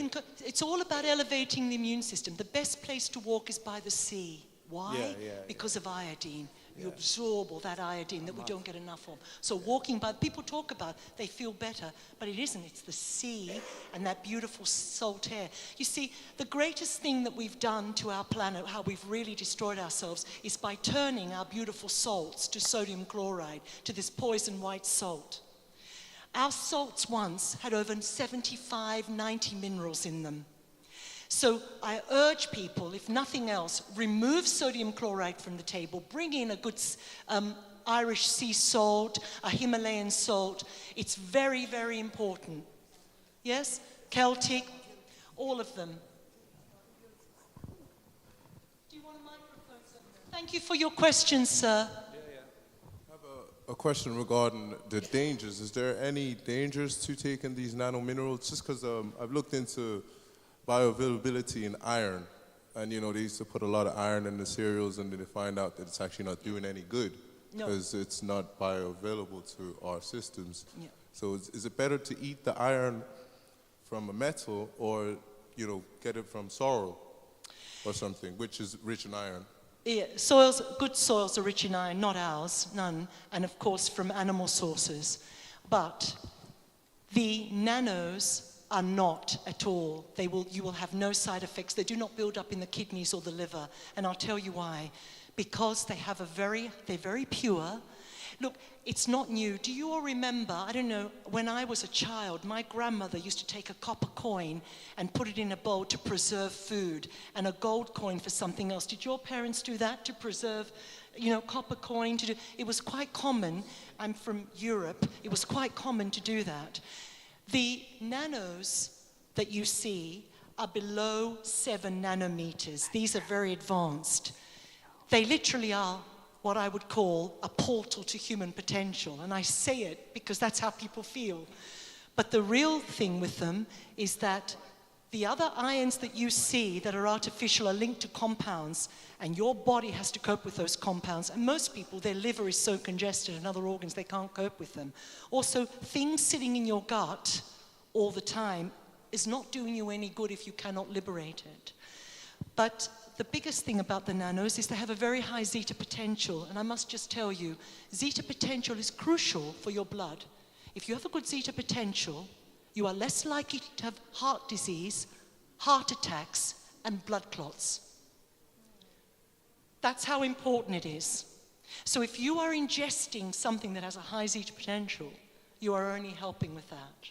It's all about elevating the immune system. The best place to walk is by the sea. Why? Because of iodine. You absorb all that iodine that we don't get enough of. So walking by, people talk about they feel better, but it isn't. It's the sea and that beautiful salt air. You see, the greatest thing that we've done to our planet, how we've really destroyed ourselves, is by turning our beautiful salts to sodium chloride, to this poison white salt. Our salts once had over 75, 90 minerals in them. So I urge people, if nothing else, remove sodium chloride from the table, bring in a good Irish sea salt, a Himalayan salt. It's very, very important. Yes? Celtic, all of them. Do you want a microphone, sir? Thank you for your question, sir. I have a question regarding the dangers. Is there any dangers to taking these nanominerals? Just because I've looked into bioavailability in iron, and they used to put a lot of iron in the cereals, and then they find out that it's actually not doing any good because it's not bioavailable to our systems. So is it better to eat the iron from a metal, or get it from soil or something which is rich in iron? Yeah, good soils are rich in iron, not ours, none, and of course from animal sources. But the nanos are not at all. You will have no side effects. They do not build up in the kidneys or the liver. And I'll tell you why. Because they're very pure. Look, it's not new. Do you all remember, I don't know, when I was a child, my grandmother used to take a copper coin and put it in a bowl to preserve food, and a gold coin for something else. Did your parents do that to preserve, copper coin? It was quite common. I'm from Europe. It was quite common to do that. The nanos that you see are below 7 nanometers. These are very advanced. They literally are what I would call a portal to human potential. And I say it because that's how people feel. But the real thing with them is that the other ions that you see that are artificial are linked to compounds, and your body has to cope with those compounds. And most people, their liver is so congested and other organs, they can't cope with them. Also, things sitting in your gut all the time is not doing you any good if you cannot liberate it. But the biggest thing about the nanos is they have a very high zeta potential. And I must just tell you, zeta potential is crucial for your blood. If you have a good zeta potential, you are less likely to have heart disease, heart attacks, and blood clots. That's how important it is. So if you are ingesting something that has a high zeta potential, you are only helping with that.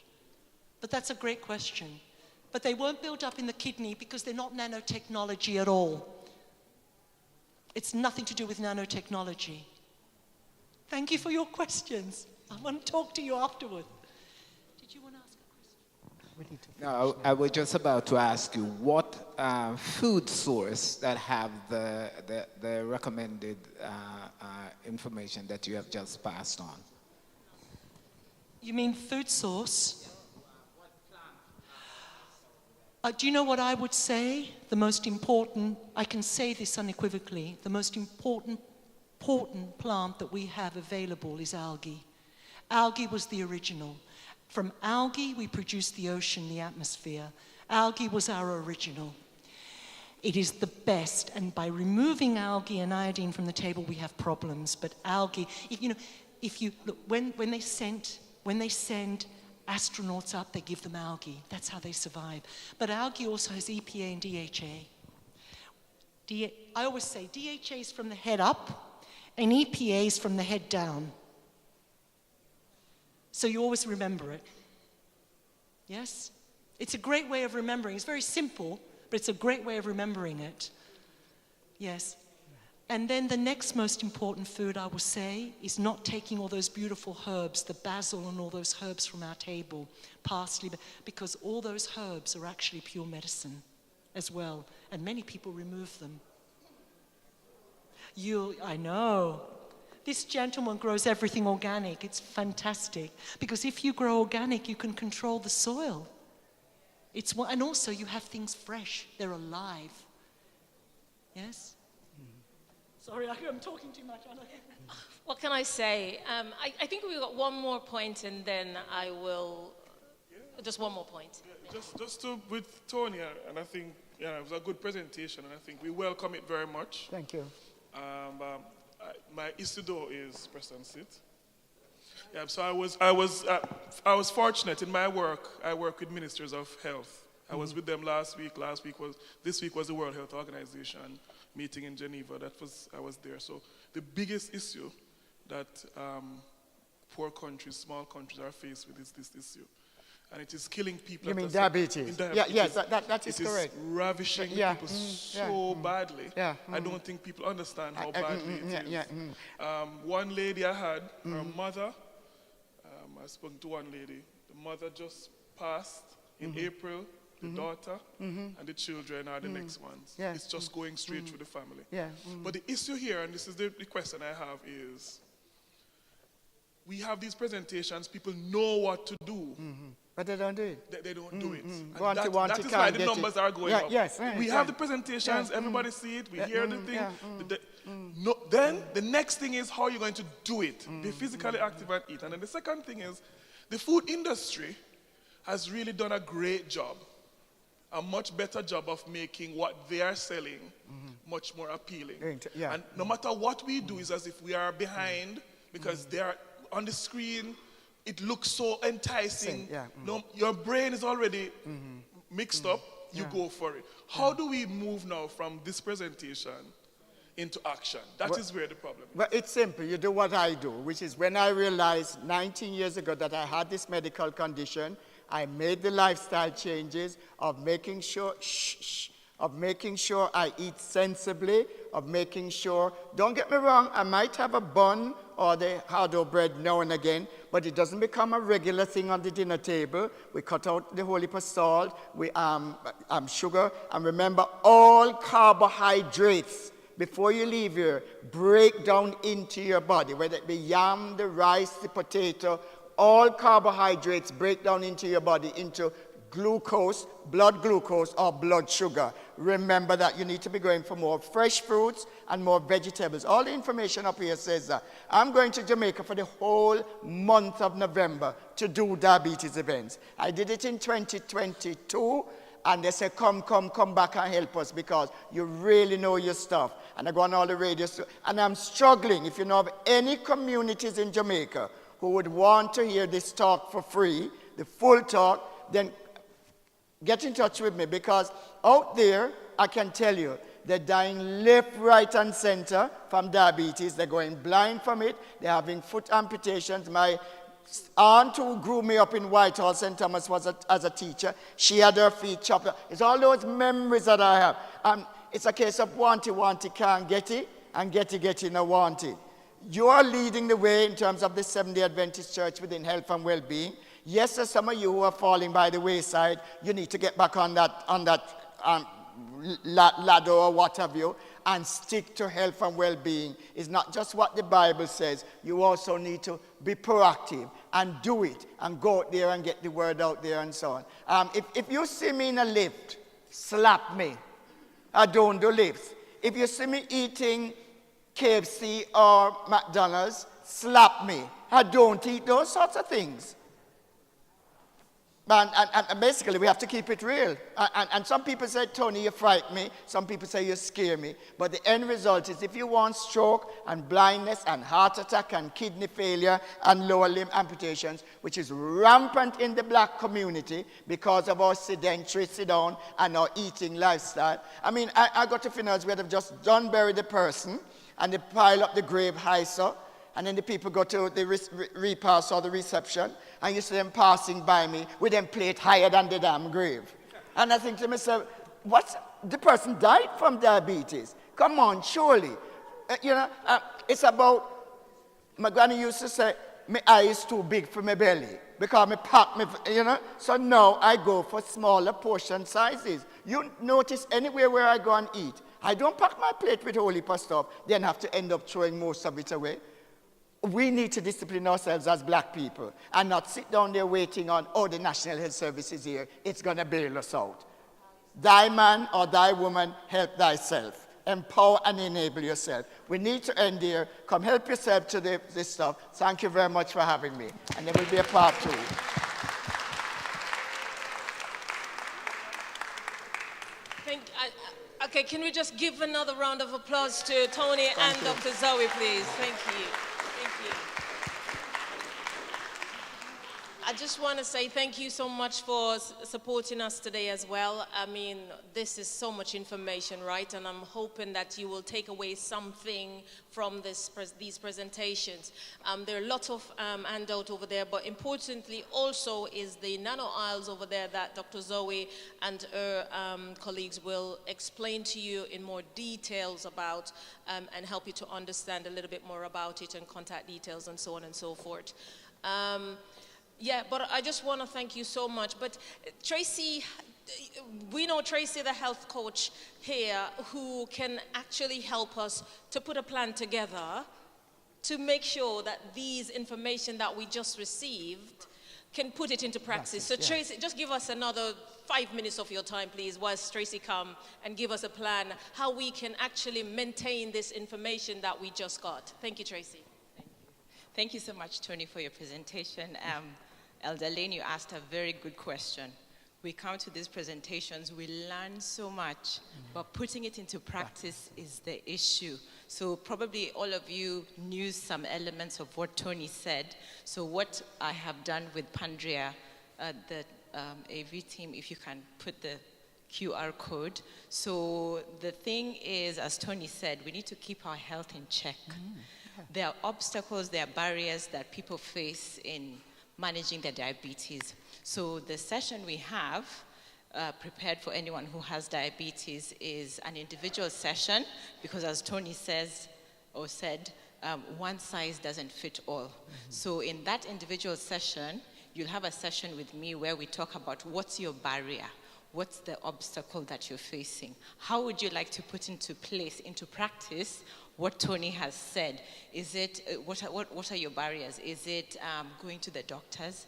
But that's a great question. But they won't build up in the kidney because they're not nanotechnology at all. It's nothing to do with nanotechnology. Thank you for your questions. I want to talk to you afterward. Did you want to ask a question? No, I was just about to ask you what food source that have the recommended information that you have just passed on. You mean food source? Do you know what I would say? The most important, I can say this unequivocally, the most important plant that we have available is algae. Algae was the original. From algae, we produced the ocean, the atmosphere. Algae was our original. It is the best, and by removing algae and iodine from the table, we have problems. But algae, if you look, when they send astronauts up, they give them algae. That's how they survive. But algae also has EPA and DHA. I always say DHA is from the head up and EPA is from the head down. So you always remember it. Yes? It's a great way of remembering. It's very simple, but it's a great way of remembering it. Yes. And then the next most important food, I will say, is not taking all those beautiful herbs, the basil and all those herbs from our table, parsley, because all those herbs are actually pure medicine as well, and many people remove them. I know. This gentleman grows everything organic. It's fantastic, because if you grow organic, you can control the soil. And also you have things fresh. They're alive. Yes? Sorry, I'm talking too much. What can I say? I think we've got one more point, and then I will... Just one more point. Yeah, just with Tony, and I think it was a good presentation, and I think we welcome it very much. Thank you. My Isido is Brixton Seventh. Yeah, so I was fortunate in my work. I work with ministers of health. I was with them last week. This week was the World Health Organization meeting in Geneva. I was there. So the biggest issue that poor countries, small countries are faced with is this issue. And it is killing people. You mean diabetes? Yeah, yes, that is correct. It is ravishing people so badly. Yeah. I don't think people understand how badly it is. One lady I had, her mother, I spoke to one lady. The mother just passed in April. The daughter and the children are the next ones. Yeah. It's just going straight through the family. Yeah. But the issue here, and this is the question I have, is we have these presentations, people know what to do. But they don't do it. They don't do it. And that is why the numbers are going up. Yes, we have the presentations, everybody see it, we hear the thing. Then the next thing is how you're going to do it. Be physically active and eat. And then the second thing is the food industry has really done a great job. A much better job of making what they are selling much more appealing. And no matter what we do, is as if we are behind, because they are on the screen, it looks so enticing. No, your brain is already mixed up, you go for it. How do we move now from this presentation into action? That is where the problem is. Well, it's simple. You do what I do, which is when I realized 19 years ago that I had this medical condition, I made the lifestyle changes of making sure, I eat sensibly, of making sure, don't get me wrong, I might have a bun or the hard-dough bread now and again, but it doesn't become a regular thing on the dinner table. We cut out the whole heap of salt, sugar, and remember all carbohydrates, before you leave here, break down into your body, whether it be yam, the rice, the potato. All carbohydrates break down into your body into glucose, blood glucose, or blood sugar. Remember that you need to be going for more fresh fruits and more vegetables. All the information up here says that. I'm going to Jamaica for the whole month of November to do diabetes events. I did it in 2022, and they said, come back and help us because you really know your stuff. And I go on all the radios, and I'm struggling. If you know of any communities in Jamaica who would want to hear this talk for free, the full talk, then get in touch with me, because out there, I can tell you, they're dying left, right, and center from diabetes. They're going blind from it. They're having foot amputations. My aunt who grew me up in Whitehall, St. Thomas, as a teacher. She had her feet chopped off. It's all those memories that I have. It's a case of want it, can't get it, and get it, no want it. You are leading the way in terms of the Seventh-day Adventist Church within health and well-being. Yes, there's some of you who are falling by the wayside. You need to get back on that ladder or what have you, and stick to health and well-being. It's not just what the Bible says. You also need to be proactive and do it and go out there and get the word out there and so on. If you see me in a lift, slap me. I don't do lifts. If you see me eating KFC or McDonald's, slap me. I don't eat those sorts of things. And basically, we have to keep it real. And some people say, Tony, you frighten me. Some people say, you scare me. But the end result is if you want stroke and blindness and heart attack and kidney failure and lower limb amputations, which is rampant in the black community because of our sedentary sit-down and our eating lifestyle. I mean, I got to funerals where they've just done bury the person and they pile up the grave high, so. And then the people go to the repast or the reception, and you see them passing by me with them plate higher than the damn grave. And I think to myself, the person died from diabetes. Come on, surely. It's about, my granny used to say, my eye is too big for my belly, because me pack me, So now I go for smaller portion sizes. You notice anywhere where I go and eat, I don't pack my plate with a whole heap of stuff, then have to end up throwing most of it away. We need to discipline ourselves as black people and not sit down there waiting on, the National Health Service is here, it's going to bail us out. Thy man or thy woman, help thyself. Empower and enable yourself. We need to end here. Come help yourself to this stuff. Thank you very much for having me. And there will be a part 2. Okay, can we just give another round of applause to Tony and Dr. Zoe, please? Thank you. I just want to say thank you so much for supporting us today as well. I mean, this is so much information, right? And I'm hoping that you will take away something from these presentations. There are lots of handout over there, but importantly also is the nano aisles over there that Dr. Zoe and her colleagues will explain to you in more details about and help you to understand a little bit more about it and contact details and so on and so forth. Yeah, but I just want to thank you so much. But Tracy, we know Tracy, the health coach here, who can actually help us to put a plan together to make sure that these information that we just received can put it into practice. So Tracy, just give us another 5 minutes of your time, please, whilst Tracy come and give us a plan how we can actually maintain this information that we just got. Thank you, Tracy. Thank you so much, Tony, for your presentation. Elder Lane, you asked a very good question. We come to these presentations, we learn so much, but putting it into practice is the issue. So probably all of you knew some elements of what Tony said. So what I have done with Pandrea, the AV team, if you can put the QR code. So the thing is, as Tony said, we need to keep our health in check. There are obstacles, there are barriers that people face in managing their diabetes. So the session we have prepared for anyone who has diabetes is an individual session, because as Tony said, one size doesn't fit all. So in that individual session, you'll have a session with me where we talk about what's your barrier, what's the obstacle that you're facing, how would you like to put into practice what Tony has said. Is it, what are your barriers? Is it going to the doctors?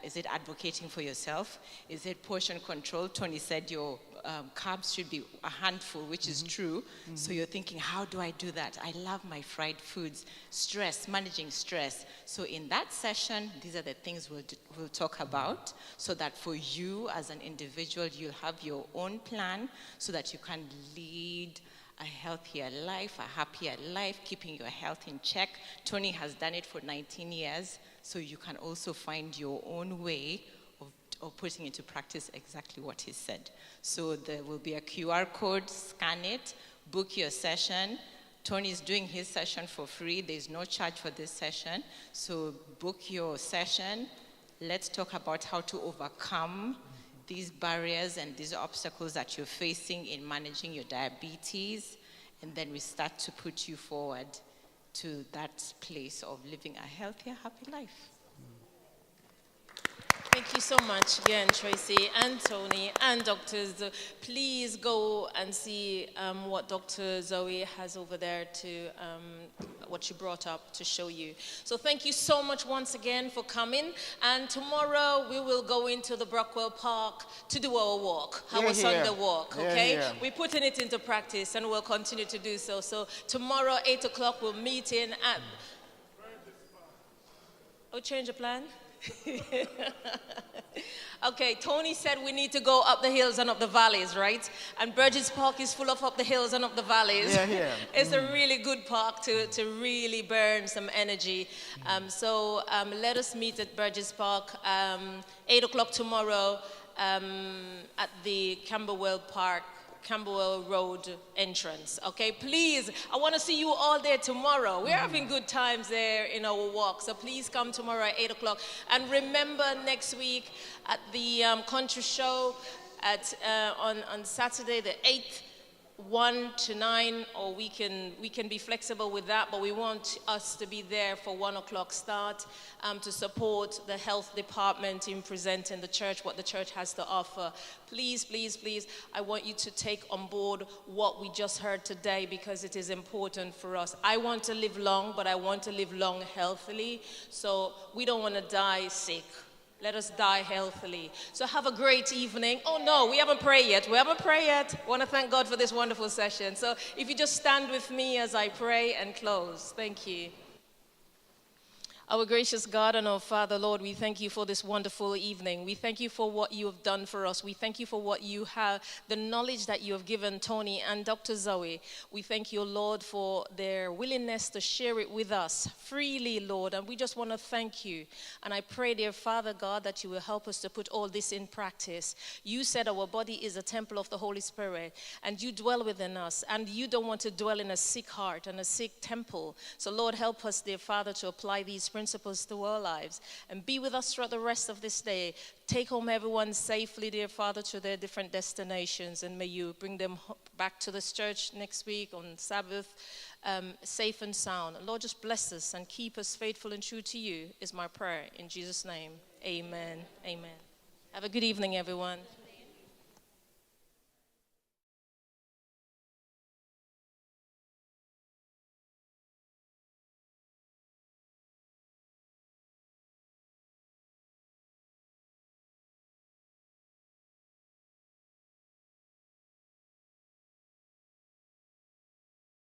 Is it advocating for yourself? Is it portion control? Tony said your carbs should be a handful, which is true. So you're thinking, how do I do that? I love my fried foods. Stress, managing stress. So in that session, these are the things we'll talk about, so that for you as an individual, you'll have your own plan so that you can lead a healthier life, a happier life, keeping your health in check. Tony has done it for 19 years, so you can also find your own way of putting into practice exactly what he said. So there will be a QR code, scan it, book your session. Tony's doing his session for free. There's no charge for this session. So book your session. Let's talk about how to overcome these barriers and these obstacles that you're facing in managing your diabetes, and then we start to put you forward to that place of living a healthier, happy life. Thank you so much again, Tracy and Tony and doctors. Please go and see what Dr. Zoe has over there to what she brought up to show you. So thank you so much once again for coming. And tomorrow we will go into the Brockwell Park to do our walk, our Sunday walk, okay? We're putting it into practice and we'll continue to do so. So tomorrow, 8 o'clock, we'll meet in at... Oh, change the plan? Okay, Tony said we need to go up the hills and up the valleys, right? And Burgess Park is full of up the hills and up the valleys. Yeah. It's a really good park to really burn some energy. So let us meet at Burgess Park, 8 o'clock tomorrow at the Camberwell Road entrance. Okay, please, I want to see you all there tomorrow. We're having good times there in our walk, so please come tomorrow at 8 o'clock. And remember, next week at the country show on Saturday the 8th, 1 to 9, or we can be flexible with that, but we want us to be there for 1 o'clock start to support the health department in presenting the church, what the church has to offer. Please, please, please, I want you to take on board what we just heard today, because it is important for us. I want to live long, but I want to live long healthily, so we don't want to die sick. Let us die healthily. So have a great evening. Oh no, we haven't prayed yet. I want to thank God for this wonderful session. So if you just stand with me as I pray and close. Thank you. Our gracious God and our Father, Lord, we thank you for this wonderful evening. We thank you for what you have done for us. We thank you for what you have, the knowledge that you have given Tony and Dr. Zoe. We thank you, Lord, for their willingness to share it with us freely, Lord. And we just want to thank you. And I pray, dear Father God, that you will help us to put all this in practice. You said our body is a temple of the Holy Spirit, and you dwell within us. And you don't want to dwell in a sick heart and a sick temple. So, Lord, help us, dear Father, to apply these principles to our lives, and be with us throughout the rest of this day. Take home everyone safely, dear Father, to their different destinations, and may you bring them back to this church next week on Sabbath, safe and sound. And Lord, just bless us and keep us faithful and true to you is my prayer. In Jesus' name, amen. Amen. Have a good evening, everyone.